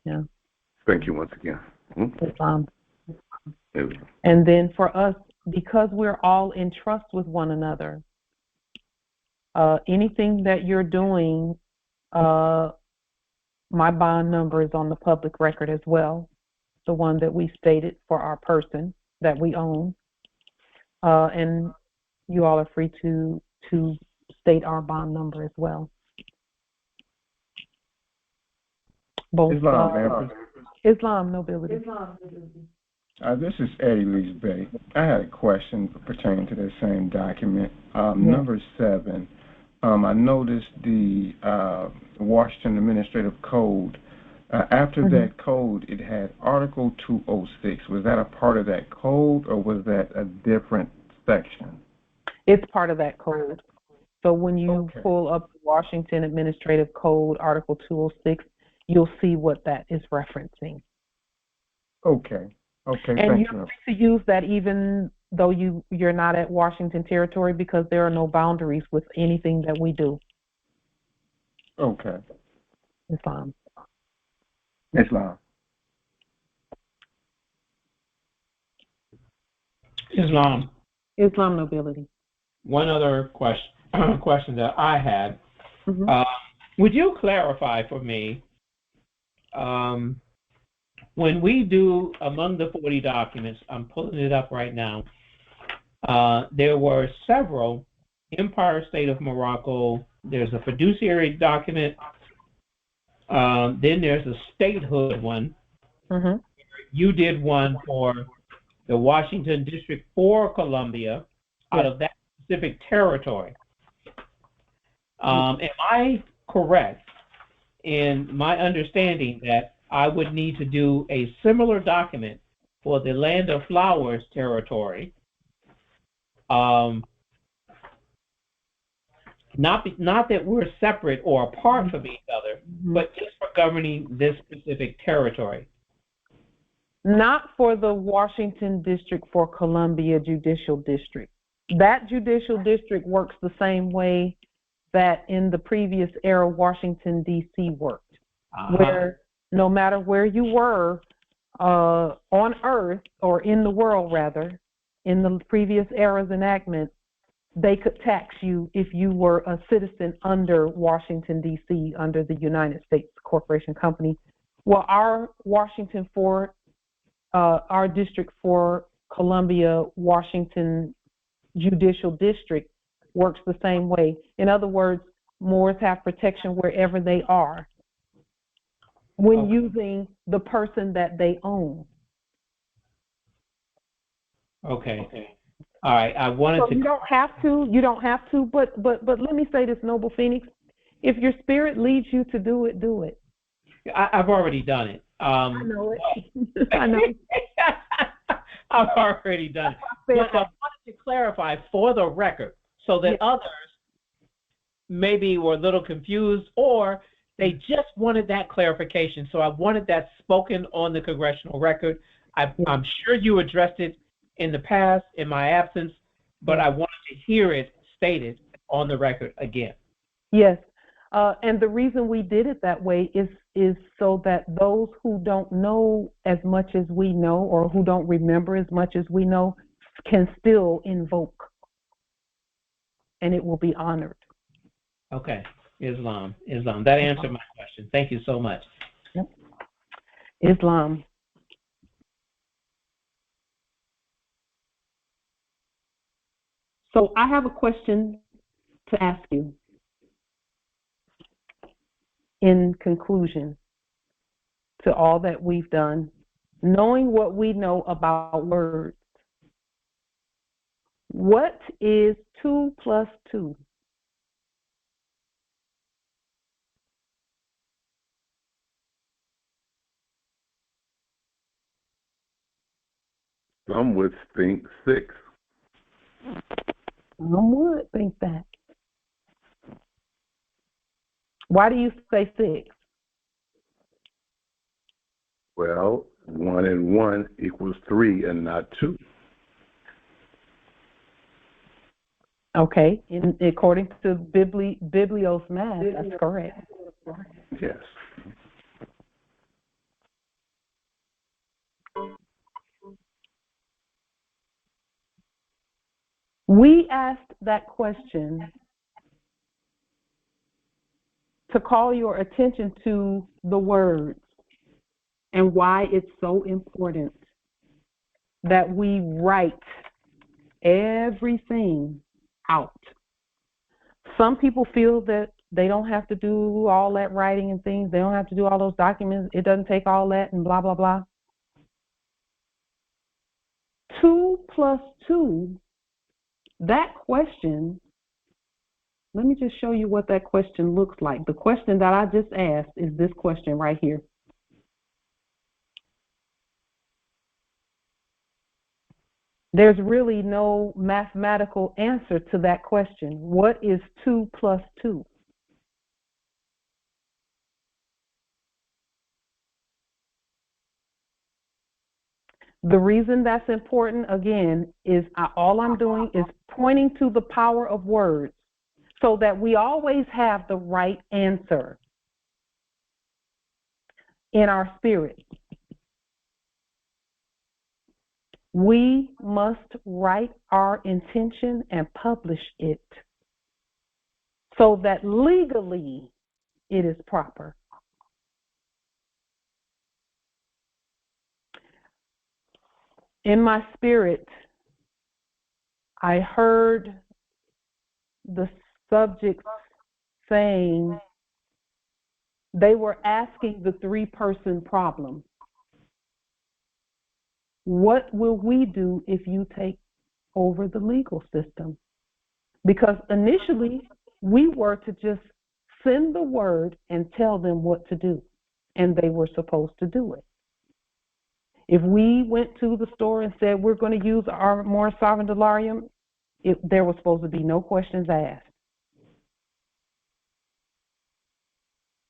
Yeah. Thank you once again. And then for us, because we're all in trust with one another, anything that you're doing, my bond number is on the public record as well, the one that we stated for our person that we own. And you all are free to state our bond number as well. Both Islam nobility. This is Eddie Lees Bay. I had a question pertaining to the same document. Number 7. I noticed the Washington Administrative Code. After that code, it had Article 206. Was that a part of that code, or was that a different section? It's part of that code. So when you pull up the Washington Administrative Code, Article 206, you'll see what that is referencing. Okay. Okay, and you're free to use that even though you're not at Washington Territory, because there are no boundaries with anything that we do. Okay. Islam. Islam nobility. One other question that I had. Would you clarify for me, when we do among the 40 documents, I'm pulling it up right now, there were several: Empire State of Morocco, there's a fiduciary document, then there's a statehood one. You did one for the Washington District for Columbia out of that specific territory. Am I correct in my understanding that I would need to do a similar document for the Land of Flowers territory? Not that we're separate or apart from each other, but just for governing this specific territory. Not for the Washington District for Columbia Judicial District. That judicial district works the same way that in the previous era Washington, D.C. worked, where no matter where you were on Earth, or in the world rather, in the previous era's enactment, they could tax you if you were a citizen under Washington, D.C., under the United States Corporation Company. Well, our Washington for, our District for Columbia, Washington Judicial District works the same way. In other words, Moors have protection wherever they are when using the person that they own. Okay. All right. I wanted to. You don't have to. But let me say this, Noble Phoenix. If your spirit leads you to do it, do it. I've already done it. I know it. I know. I've already done it. But I wanted to clarify for the record so that others maybe were a little confused or they just wanted that clarification. So I wanted that spoken on the congressional record. I'm sure you addressed it in the past in my absence, but I wanted to hear it stated on the record again. Yes. And the reason we did it that way is so that those who don't know as much as we know or who don't remember as much as we know can still invoke, and it will be honored. Okay. Islam. That answered my question. Thank you so much. Yep. Islam. So I have a question to ask you. In conclusion to all that we've done, knowing what we know about words, what is 2 plus 2? Some would think 6. Some would think that. Why do you say 6? Well, 1 and 1 equals 3 and not 2. Okay, according to Biblios math, that's correct. Yes. We asked that question to call your attention to the words and why it's so important that we write everything out. Some people feel that they don't have to do all that writing and things. They don't have to do all those documents. It doesn't take all that and blah, blah, blah. 2 plus 2, that question, let me just show you what that question looks like. The question that I just asked is this question right here. There's really no mathematical answer to that question. What is 2 plus 2? The reason that's important, again, is all I'm doing is pointing to the power of words so that we always have the right answer in our spirit. We must write our intention and publish it so that legally it is proper. In my spirit, I heard the subjects saying they were asking the 3-person problem. What will we do if you take over the legal system? Because initially, we were to just send the word and tell them what to do, and they were supposed to do it. If we went to the store and said we're going to use our more sovereign delarium, there was supposed to be no questions asked.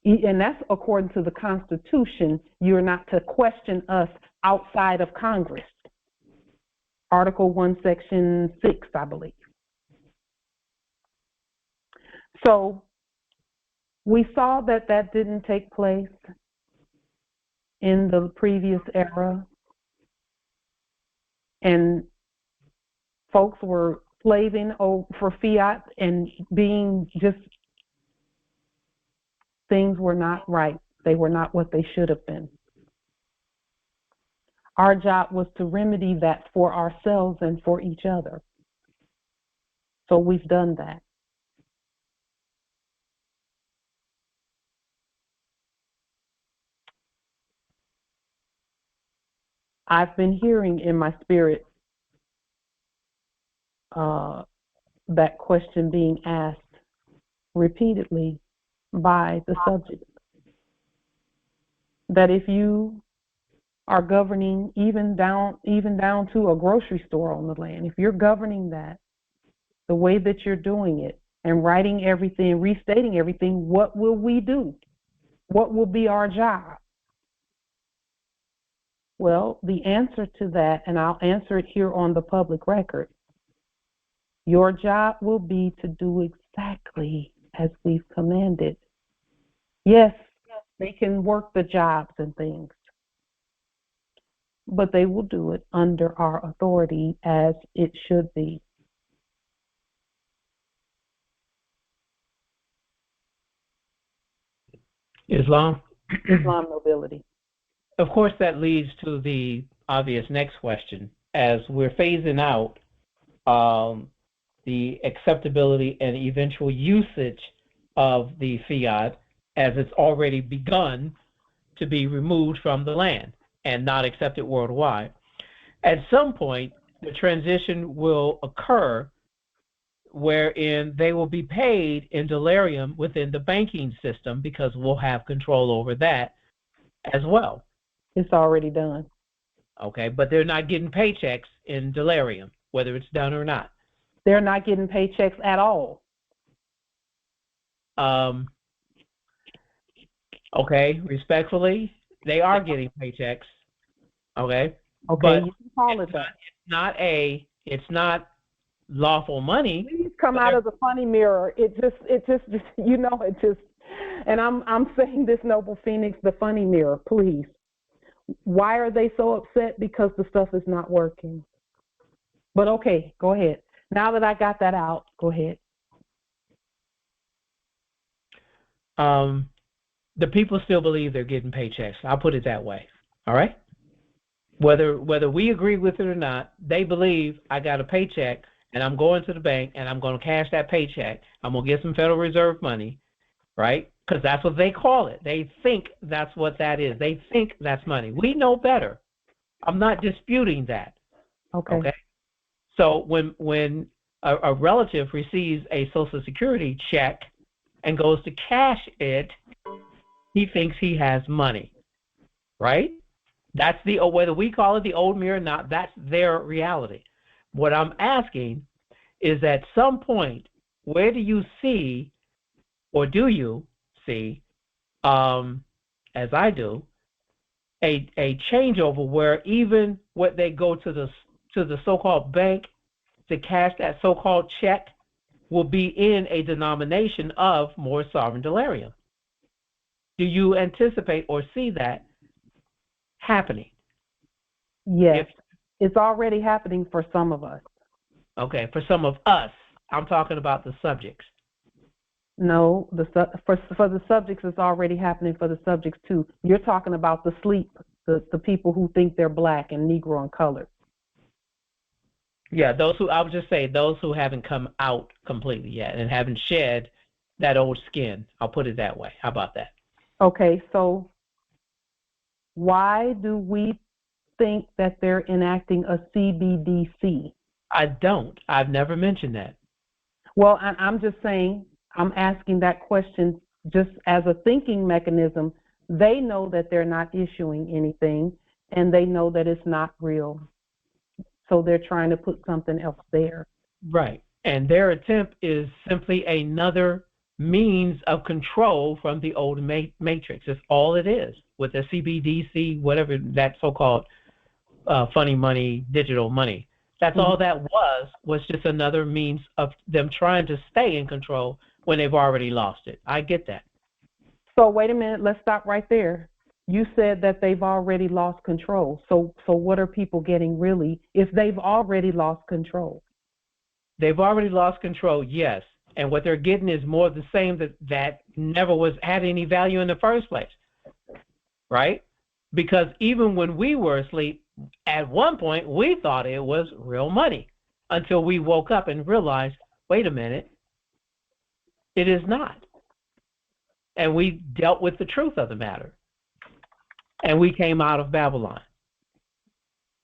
And that's according to the Constitution. You're not to question us outside of Congress. Article 1, Section 6, I believe. So we saw that that didn't take place in the previous era. And folks were slaving for fiat and being just, things were not right. They were not what they should have been. Our job was to remedy that for ourselves and for each other. So we've done that. I've been hearing in my spirit that question being asked repeatedly by the subject. That if you are governing even down to a grocery store on the land, if you're governing that the way that you're doing it and writing everything, restating everything, what will we do? What will be our job? Well, the answer to that, and I'll answer it here on the public record, your job will be to do exactly as we've commanded. Yes, they can work the jobs and things, but they will do it under our authority as it should be. Islam nobility. Of course, that leads to the obvious next question. As we're phasing out the acceptability and eventual usage of the fiat, as it's already begun to be removed from the land and not accepted worldwide, at some point, the transition will occur wherein they will be paid in delirium within the banking system, because we'll have control over that as well. It's already done. Okay, but they're not getting paychecks in delirium, whether it's done or not. They're not getting paychecks at all. Okay, respectfully, they are getting paychecks. Okay. Okay, but you can call it that. It's not lawful money. Please come out of the funny mirror. It just, and I'm saying this, Noble Phoenix, the funny mirror, please. Why are they so upset? Because the stuff is not working. But okay, go ahead. Now that I got that out, go ahead. The people still believe they're getting paychecks. I'll put it that way. All right? Whether we agree with it or not, they believe I got a paycheck and I'm going to the bank and I'm going to cash that paycheck. I'm going to get some Federal Reserve money, right? Because that's what they call it. They think that's what that is. They think that's money. We know better. I'm not disputing that. Okay? So when a relative receives a Social Security check and goes to cash it, he thinks he has money, right? That's whether we call it the old mirror or not, that's their reality. What I'm asking is, at some point, where do you see, or do you see, as I do, a changeover where even when they go to the so-called bank to cash that so-called check will be in a denomination of more sovereign delirium? Do you anticipate or see that happening? Yes, it's already happening for some of us. Okay, for some of us. I'm talking about the subjects. No, for the subjects, it's already happening for the subjects too. You're talking about the sleep, the people who think they're black and Negro and colored. Yeah, I would just say those who haven't come out completely yet and haven't shed that old skin. I'll put it that way. How about that? Okay, so why do we think that they're enacting a CBDC? I don't. I've never mentioned that. Well, I'm just saying, I'm asking that question just as a thinking mechanism. They know that they're not issuing anything, and they know that it's not real. So they're trying to put something else there. Right. And their attempt is simply another means of control from the old matrix. That's all it is. With the CBDC, whatever that so-called funny money, digital money. That's all that was just another means of them trying to stay in control when they've already lost it. I get that. So wait a minute, let's stop right there. You said that they've already lost control. So what are people getting really if they've already lost control? They've already lost control, yes. And what they're getting is more of the same that never had any value in the first place, right? Because even when we were asleep, at one point, we thought it was real money until we woke up and realized, wait a minute, it is not. And we dealt with the truth of the matter. And we came out of Babylon,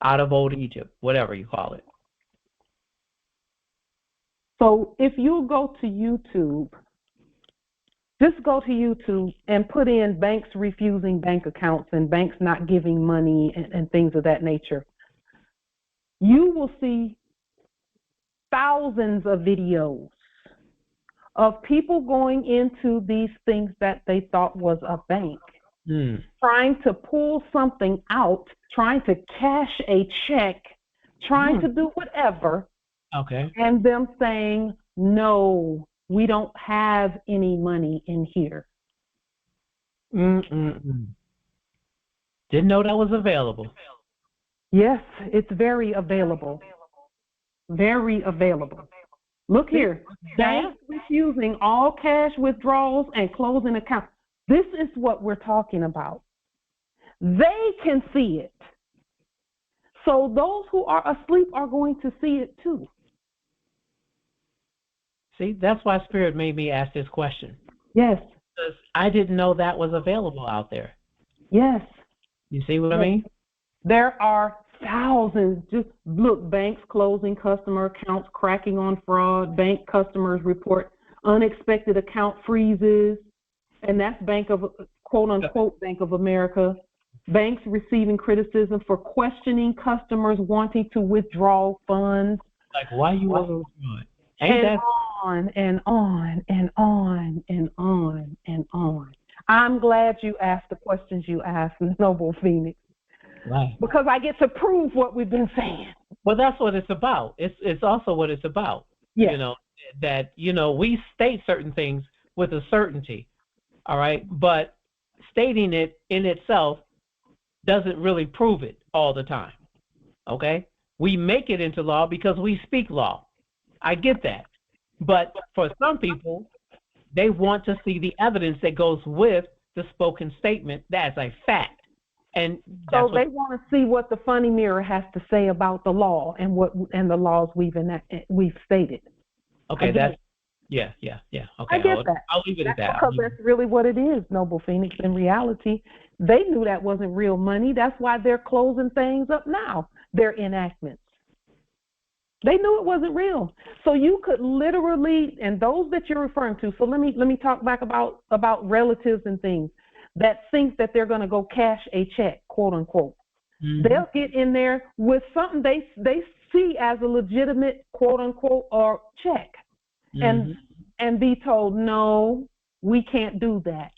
out of old Egypt, whatever you call it. So if you go to YouTube Just go to YouTube and put in banks refusing bank accounts and banks not giving money and things of that nature. You will see thousands of videos of people going into these things that they thought was a bank, trying to pull something out, trying to cash a check, trying to do whatever, and them saying, no, we don't have any money in here. Didn't know that was available. Yes, it's very available. Very available. Look here, banks refusing all cash withdrawals and closing accounts. This is what we're talking about. They can see it. So those who are asleep are going to see it too. See, that's why Spirit made me ask this question. Yes. Because I didn't know that was available out there. Yes. You see what I mean? There are thousands. Just look, banks closing customer accounts, cracking on fraud, bank customers report unexpected account freezes, and that's quote unquote Bank of America. Banks receiving criticism for questioning customers wanting to withdraw funds. Like, why you withdrawing? And on and on and on and on and on. I'm glad you asked the questions you asked, Noble Phoenix. Right. Because I get to prove what we've been saying. Well, that's what it's about. It's also what it's about. Yes. You know, that, you know, we state certain things with a certainty, all right? But stating it in itself doesn't really prove it all the time, okay? We make it into law because we speak law. I get that. But for some people, they want to see the evidence that goes with the spoken statement. That's a fact. And that's so they want to see what the funny mirror has to say about the law and the laws we've stated. Okay, that's yeah. Okay, I get that. I'll leave it at that. Because that's really what it is, Noble Phoenix. In reality, they knew that wasn't real money. That's why they're closing things up now. They're enactments. They knew it wasn't real. So you could literally, and those that you're referring to. So let me talk back about relatives and things that think that they're going to go cash a check, quote unquote. They'll get in there with something they see as a legitimate, quote unquote, or check, and be told, no, we can't do that.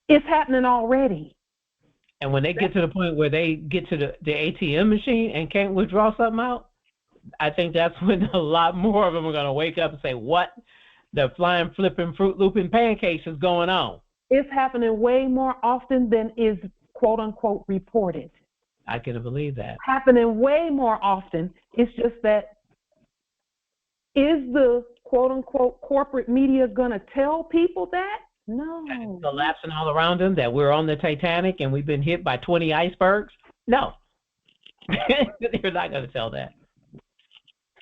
It's happening already. And when they get to the point where they get to the ATM machine and can't withdraw something out, I think that's when a lot more of them are going to wake up and say, what? The flying, flipping, Fruit Looping pancakes is going on. It's happening way more often than is, quote unquote, reported. I can believe that. Happening way more often. It's just that, is the, quote unquote, corporate media going to tell people that? No. That it's collapsing all around them, that we're on the Titanic and we've been hit by 20 icebergs? No. They're not going to tell that.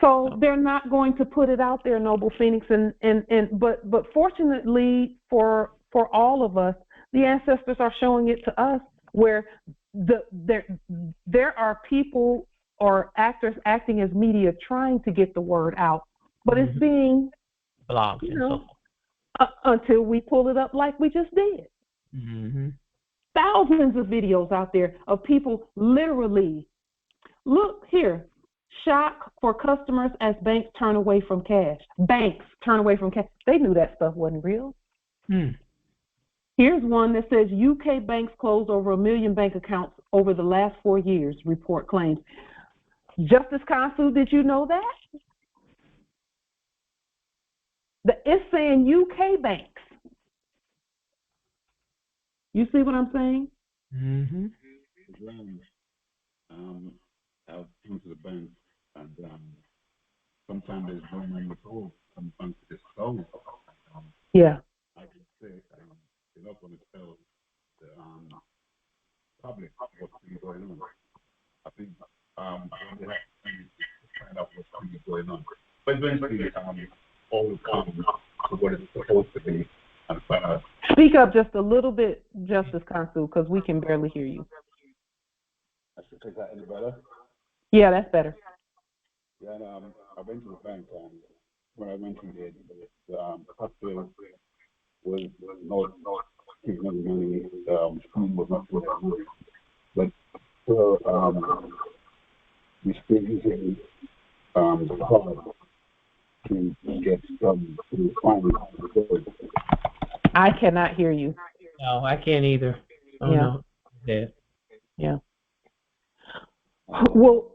So they're not going to put it out there, Noble Phoenix, but fortunately for all of us, the ancestors are showing it to us where there are people or actors acting as media trying to get the word out, but it's being blocked, until we pull it up like we just did. Thousands of videos out there of people literally, look here, shock for customers as banks turn away from cash. Banks turn away from cash. They knew that stuff wasn't real. Here's one that says UK banks closed over 1 million bank accounts over the last 4 years, report claims. Justice Consul, did you know that? It's saying UK banks. You see what I'm saying? I've been to the bank, and sometimes there's no money at all. Some banks just close. Yeah. I can say they're not going to tell the public what's really going on. I think they have to find out what's really going on. But eventually, all will come to what it's supposed to be. And speak up just a little bit, Justice Consul, because we can barely hear you. Is that any better? Yeah, that's better. Yeah, and, I went to the bank, and when I went to the hospital was not giving any money, was not giving any money. But we still using the card to get some to finance. I cannot hear you. No, I can't either. Oh Yeah. no. Yeah. Yeah. Well,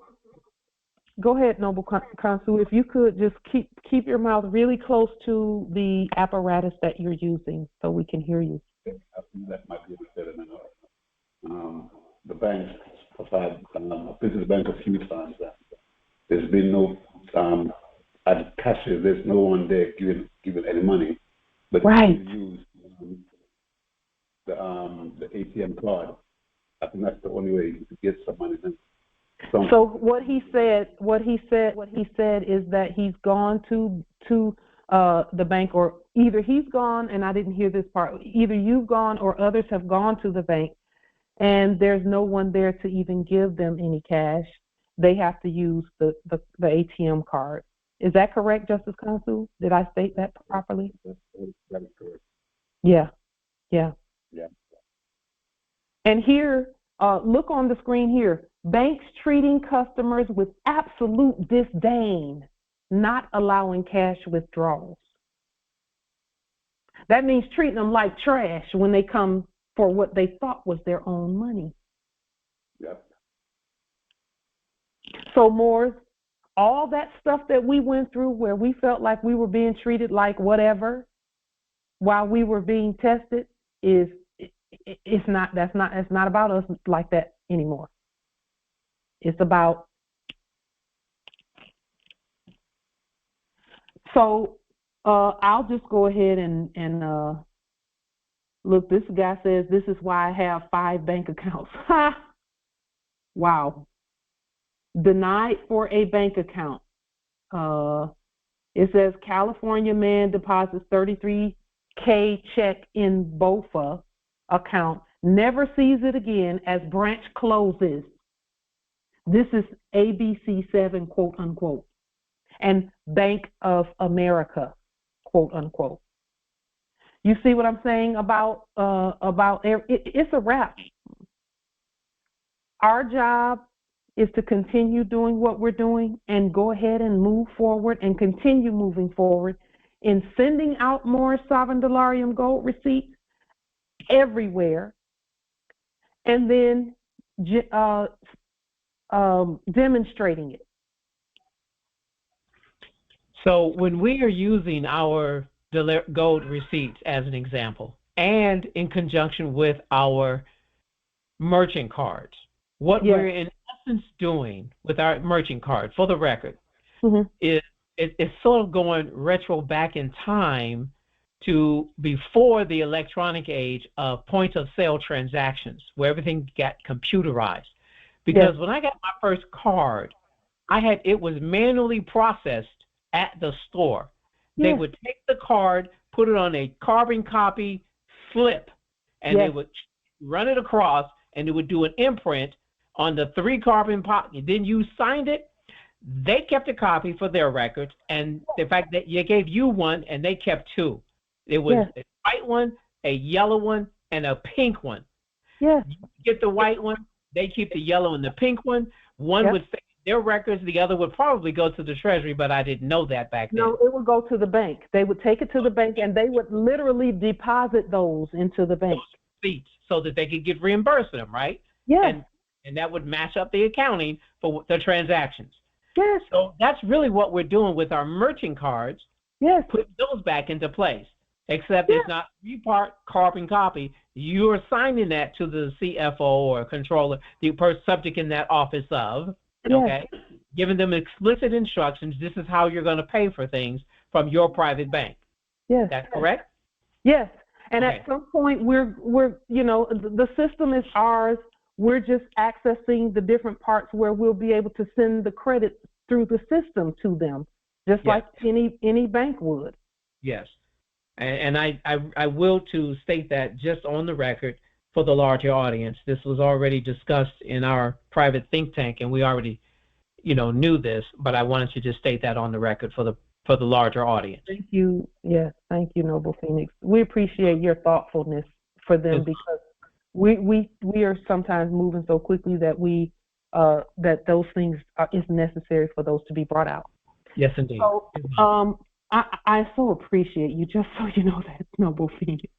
go ahead, Noble Consul. If you could just keep your mouth really close to the apparatus that you're using so we can hear you. I think that might be better than the banks provide business bank of huge funds. There's been no at cashier. There's no one there giving any money, but right. If you use the ATM card, I think that's the only way to get some money. So what he said is that he's gone to the bank, or either he's gone, and I didn't hear this part. Either you've gone or others have gone to the bank, and there's no one there to even give them any cash. They have to use the ATM card. Is that correct, Justice Consul? Did I state that properly? That is correct. Yeah. Yeah. And here, look on the screen here. Banks treating customers with absolute disdain, not allowing cash withdrawals. That means treating them like trash when they come for what they thought was their own money. Yep. So, Moors, all that stuff that we went through where we felt like we were being treated like whatever while we were being tested it's not about us like that anymore. It's about, so I'll just go ahead and look, this guy says this is why I have 5 bank accounts. Wow. Denied for a bank account. It says California man deposits $33K check in BOFA account, never sees it again as branch closes. This is ABC7, quote unquote, and Bank of America, quote unquote. You see what I'm saying about it's a wrap. Our job is to continue doing what we're doing and go ahead and move forward and continue moving forward in sending out more sovereign dollarium gold receipts everywhere, and then demonstrating it. So when we are using our gold receipts as an example, and in conjunction with our merchant cards, what we're in essence doing with our merchant card, for the record, is it's sort of going retro back in time to before the electronic age of point of sale transactions, where everything got computerized. Because when I got my first card, it was manually processed at the store. They would take the card, put it on a carbon copy slip, and they would run it across, and it would do an imprint on the 3 carbon copy. Then you signed it. They kept a copy for their records, and the fact that they gave you one, and they kept 2. It was a white one, a yellow one, and a pink one. You get the white one, they keep the yellow and the pink one. One would stay in their records, the other would probably go to the Treasury, but I didn't know that back then. No, it would go to the bank. They would take it to the bank, and they would literally deposit those into the bank. Receipts, so that they could get reimbursed for them, right? Yes. And that would match up the accounting for the transactions. Yes. So that's really what we're doing with our merchant cards. Yes. Put those back into place. Except it's not 3-part carbon copy. You're assigning that to the CFO or controller, the subject in that office of, okay? Giving them explicit instructions. This is how you're going to pay for things from your private bank. Yes. That's correct? Yes. And at some point, we're the system is ours. We're just accessing the different parts where we'll be able to send the credit through the system to them, just like any bank would. Yes. And I will to state that just on the record for the larger audience. This was already discussed in our private think tank, and we already, knew this, but I wanted to just state that on the record for for the larger audience. Thank you. Yes, thank you, Noble Phoenix. We appreciate your thoughtfulness for them because we are sometimes moving so quickly that that those things is necessary for those to be brought out. Yes, indeed. So I so appreciate you. Just so you know that, Noble Phoenix.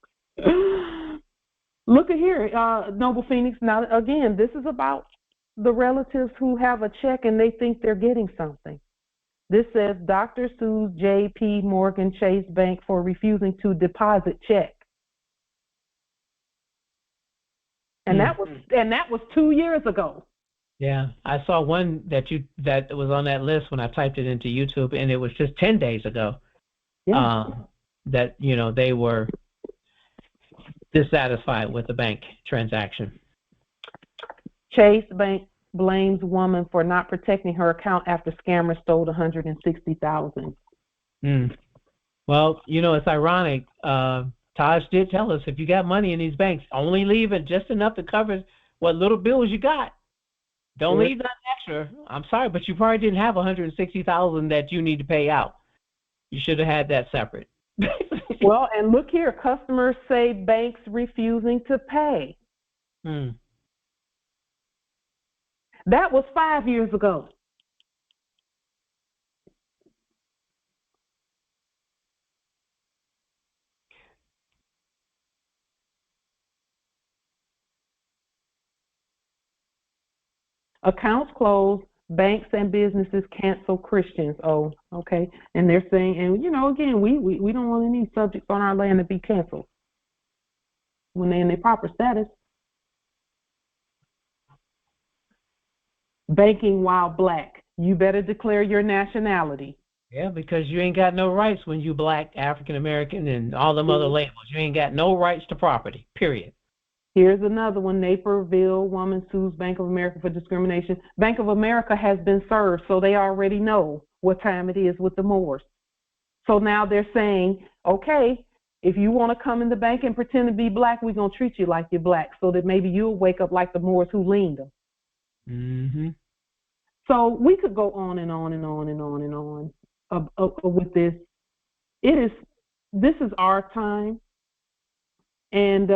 Look at here, Noble Phoenix. Now again, this is about the relatives who have a check and they think they're getting something. This says Dr. sues J.P. Morgan Chase Bank for refusing to deposit check. And that was 2 years ago. Yeah, I saw one that was on that list when I typed it into YouTube, and it was just 10 days ago. Yeah. That they were dissatisfied with the bank transaction. Chase Bank blames woman for not protecting her account after scammer stole $160,000. Well, it's ironic. Taj did tell us if you got money in these banks, only leave it just enough to cover what little bills you got. Don't leave that extra. I'm sorry, but you probably didn't have $160,000 that you need to pay out. You should have had that separate. Well, and look here, customers say banks refusing to pay. That was 5 years ago. Accounts closed, banks and businesses cancel Christians. Oh, okay. And they're saying, and again, we don't want any subjects on our land to be canceled when they're in their proper status. Banking while black. You better declare your nationality. Yeah, because you ain't got no rights when you black, African American, and all them other labels. You ain't got no rights to property, period. Here's another one. Naperville woman sues Bank of America for discrimination. Bank of America has been served, so they already know what time it is with the Moors. So now they're saying, okay, if you want to come in the bank and pretend to be black, we're going to treat you like you're black so that maybe you'll wake up like the Moors who leaned them. So we could go on and on and on and on and on with this. This is our time. And,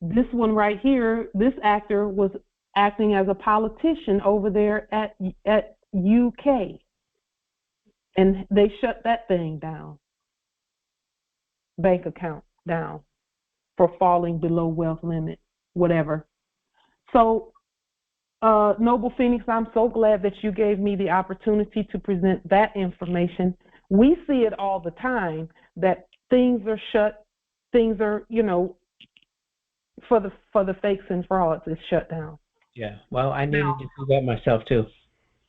this one right here, this actor was acting as a politician over there at UK. And they shut that thing down, bank account down, for falling below wealth limit, whatever. So, Noble Phoenix, I'm so glad that you gave me the opportunity to present that information. We see it all the time that things are shut, things are, for the fakes and frauds, it's shut down. Yeah, well, I needed to do that myself too.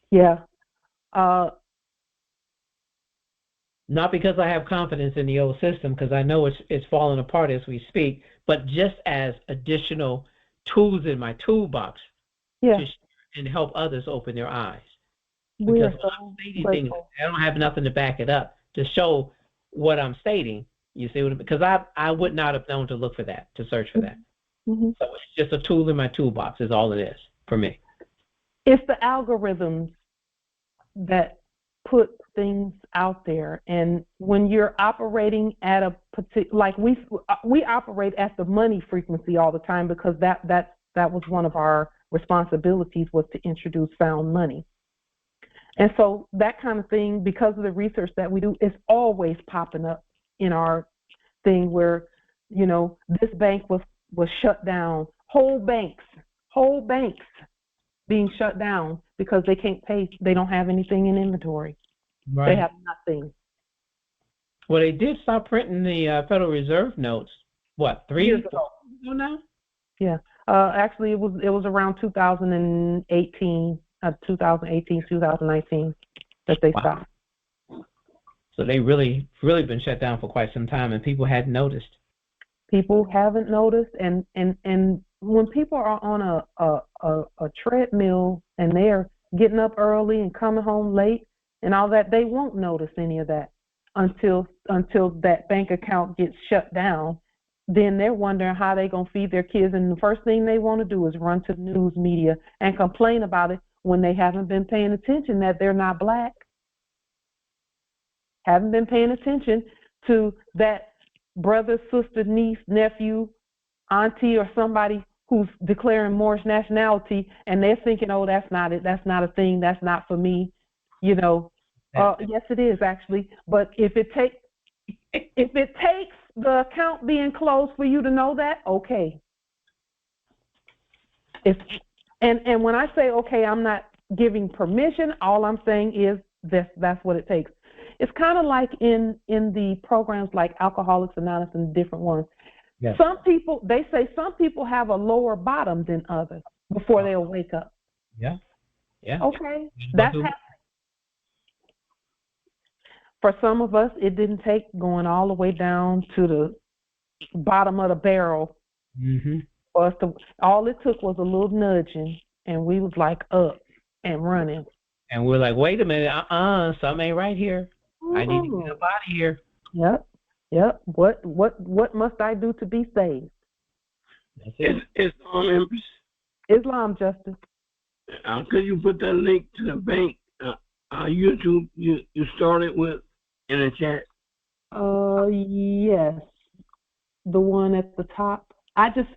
Yeah. Not because I have confidence in the old system, because I know it's falling apart as we speak, but just as additional tools in my toolbox and help others open their eyes. Because I'm stating things, I don't have nothing to back it up to show what I'm stating. You see what I mean? Because I would not have known to look for that, to search for that. So it's just a tool in my toolbox is all it is for me. It's the algorithms that put things out there, and when you're operating at a particular, like we operate at the money frequency all the time because that was one of our responsibilities, was to introduce sound money. And so that kind of thing, because of the research that we do, is always popping up in our thing where, this bank was shut down. Whole banks being shut down because they can't pay. They don't have anything in inventory. Right. They have nothing. Well, they did stop printing the Federal Reserve notes, 3 years ago now? Yeah. Actually, it was around 2018, 2019 that they stopped. So they really been shut down for quite some time, and people hadn't noticed. People haven't noticed, and when people are on a treadmill and they're getting up early and coming home late and all that, they won't notice any of that until that bank account gets shut down. Then they're wondering how they're going to feed their kids, and the first thing they want to do is run to the news media and complain about it when they haven't been paying attention that they're not black. haven't been paying attention to that brother, sister, niece, nephew, auntie, or somebody who's declaring Moorish nationality, and they're thinking, oh, that's not it, that's not a thing, that's not for me, you know. Yes, it is actually. But if it takes the account being closed for you to know that, okay. And when I say okay, I'm not giving permission. All I'm saying is that's what it takes. It's kind of like in the programs like Alcoholics Anonymous and different ones. Yes. Some people have a lower bottom than others before they'll wake up. Yeah. Yeah. Okay. That's happening. For some of us, it didn't take going all the way down to the bottom of the barrel. Mm-hmm. For us to, all it took was a little nudging, and we was like up and running. And we're like, wait a minute, something ain't right here. I need to get up out of here. Yep. What must I do to be saved? Islam, Empress. Islam, Justice. Could you put that link to the bank YouTube you started with in the chat? Yes. The one at the top. I just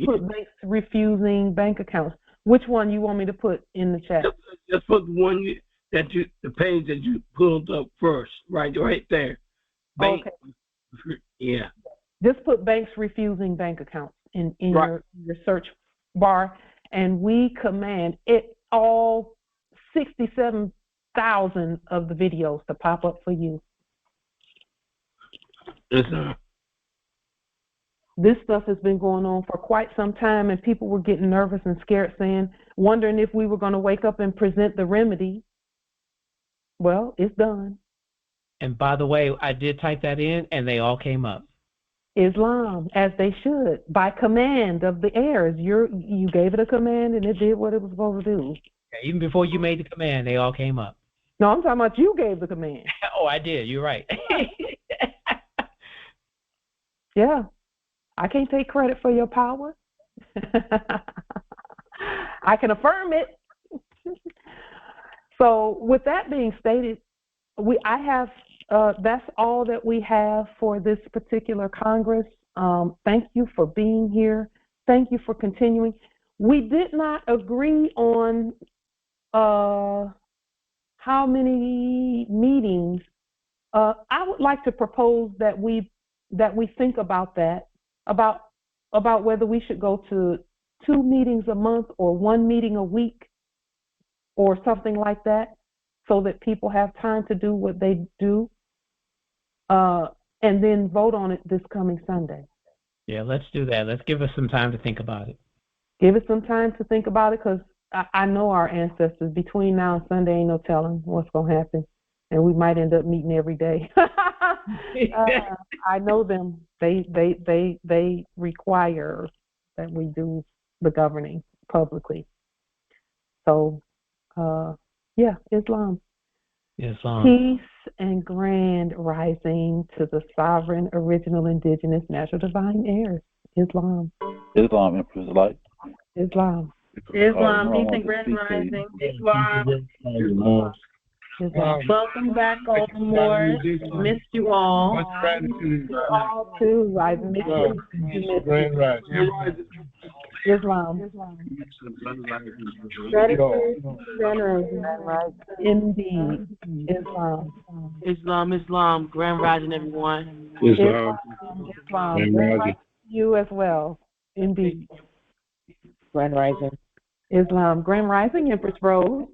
put banks refusing bank accounts. Which one you want me to put in the chat? Just put the one the page that you pulled up first, right there. Bank. Okay. Yeah. Just put banks refusing bank accounts in your search bar, and we command it all 67,000 of the videos to pop up for you. Yes, sir. This stuff has been going on for quite some time, and people were getting nervous and scared, wondering if we were going to wake up and present the remedy. Well, it's done. And by the way, I did type that in, and they all came up. Islam, as they should, by command of the heirs. You gave it a command, and it did what it was supposed to do. Yeah, even before you made the command, they all came up. No, I'm talking about you gave the command. Oh, I did. You're right. Yeah. I can't take credit for your power. I can affirm it. So with that being stated, that's all that we have for this particular Congress. Thank you for being here. Thank you for continuing. We did not agree on how many meetings. I would like to propose that we think about that. About whether we should go to 2 meetings a month or 1 meeting a week or something like that, so that people have time to do what they do, and then vote on it this coming Sunday. Yeah, let's do that. Let's give us some time to think about it. Give us some time to think about it, because I know our ancestors. Between now and Sunday, ain't no telling what's going to happen. And we might end up meeting every day. I know them. They require that we do the governing publicly. So, Islam. Islam. Peace and grand rising to the sovereign, original, indigenous, natural, divine heirs. Islam. Islam, Empress, light. Islam. Islam. Peace and grand rising. Islam. Welcome back, Baltimore. Missed you all. Missed you all too. I missed you. Islam. Indeed. Islam. Grand rising, everyone. Islam. Grand rising. You as well. Indeed. Grand rising. Islam. Grand rising, Empress Rose.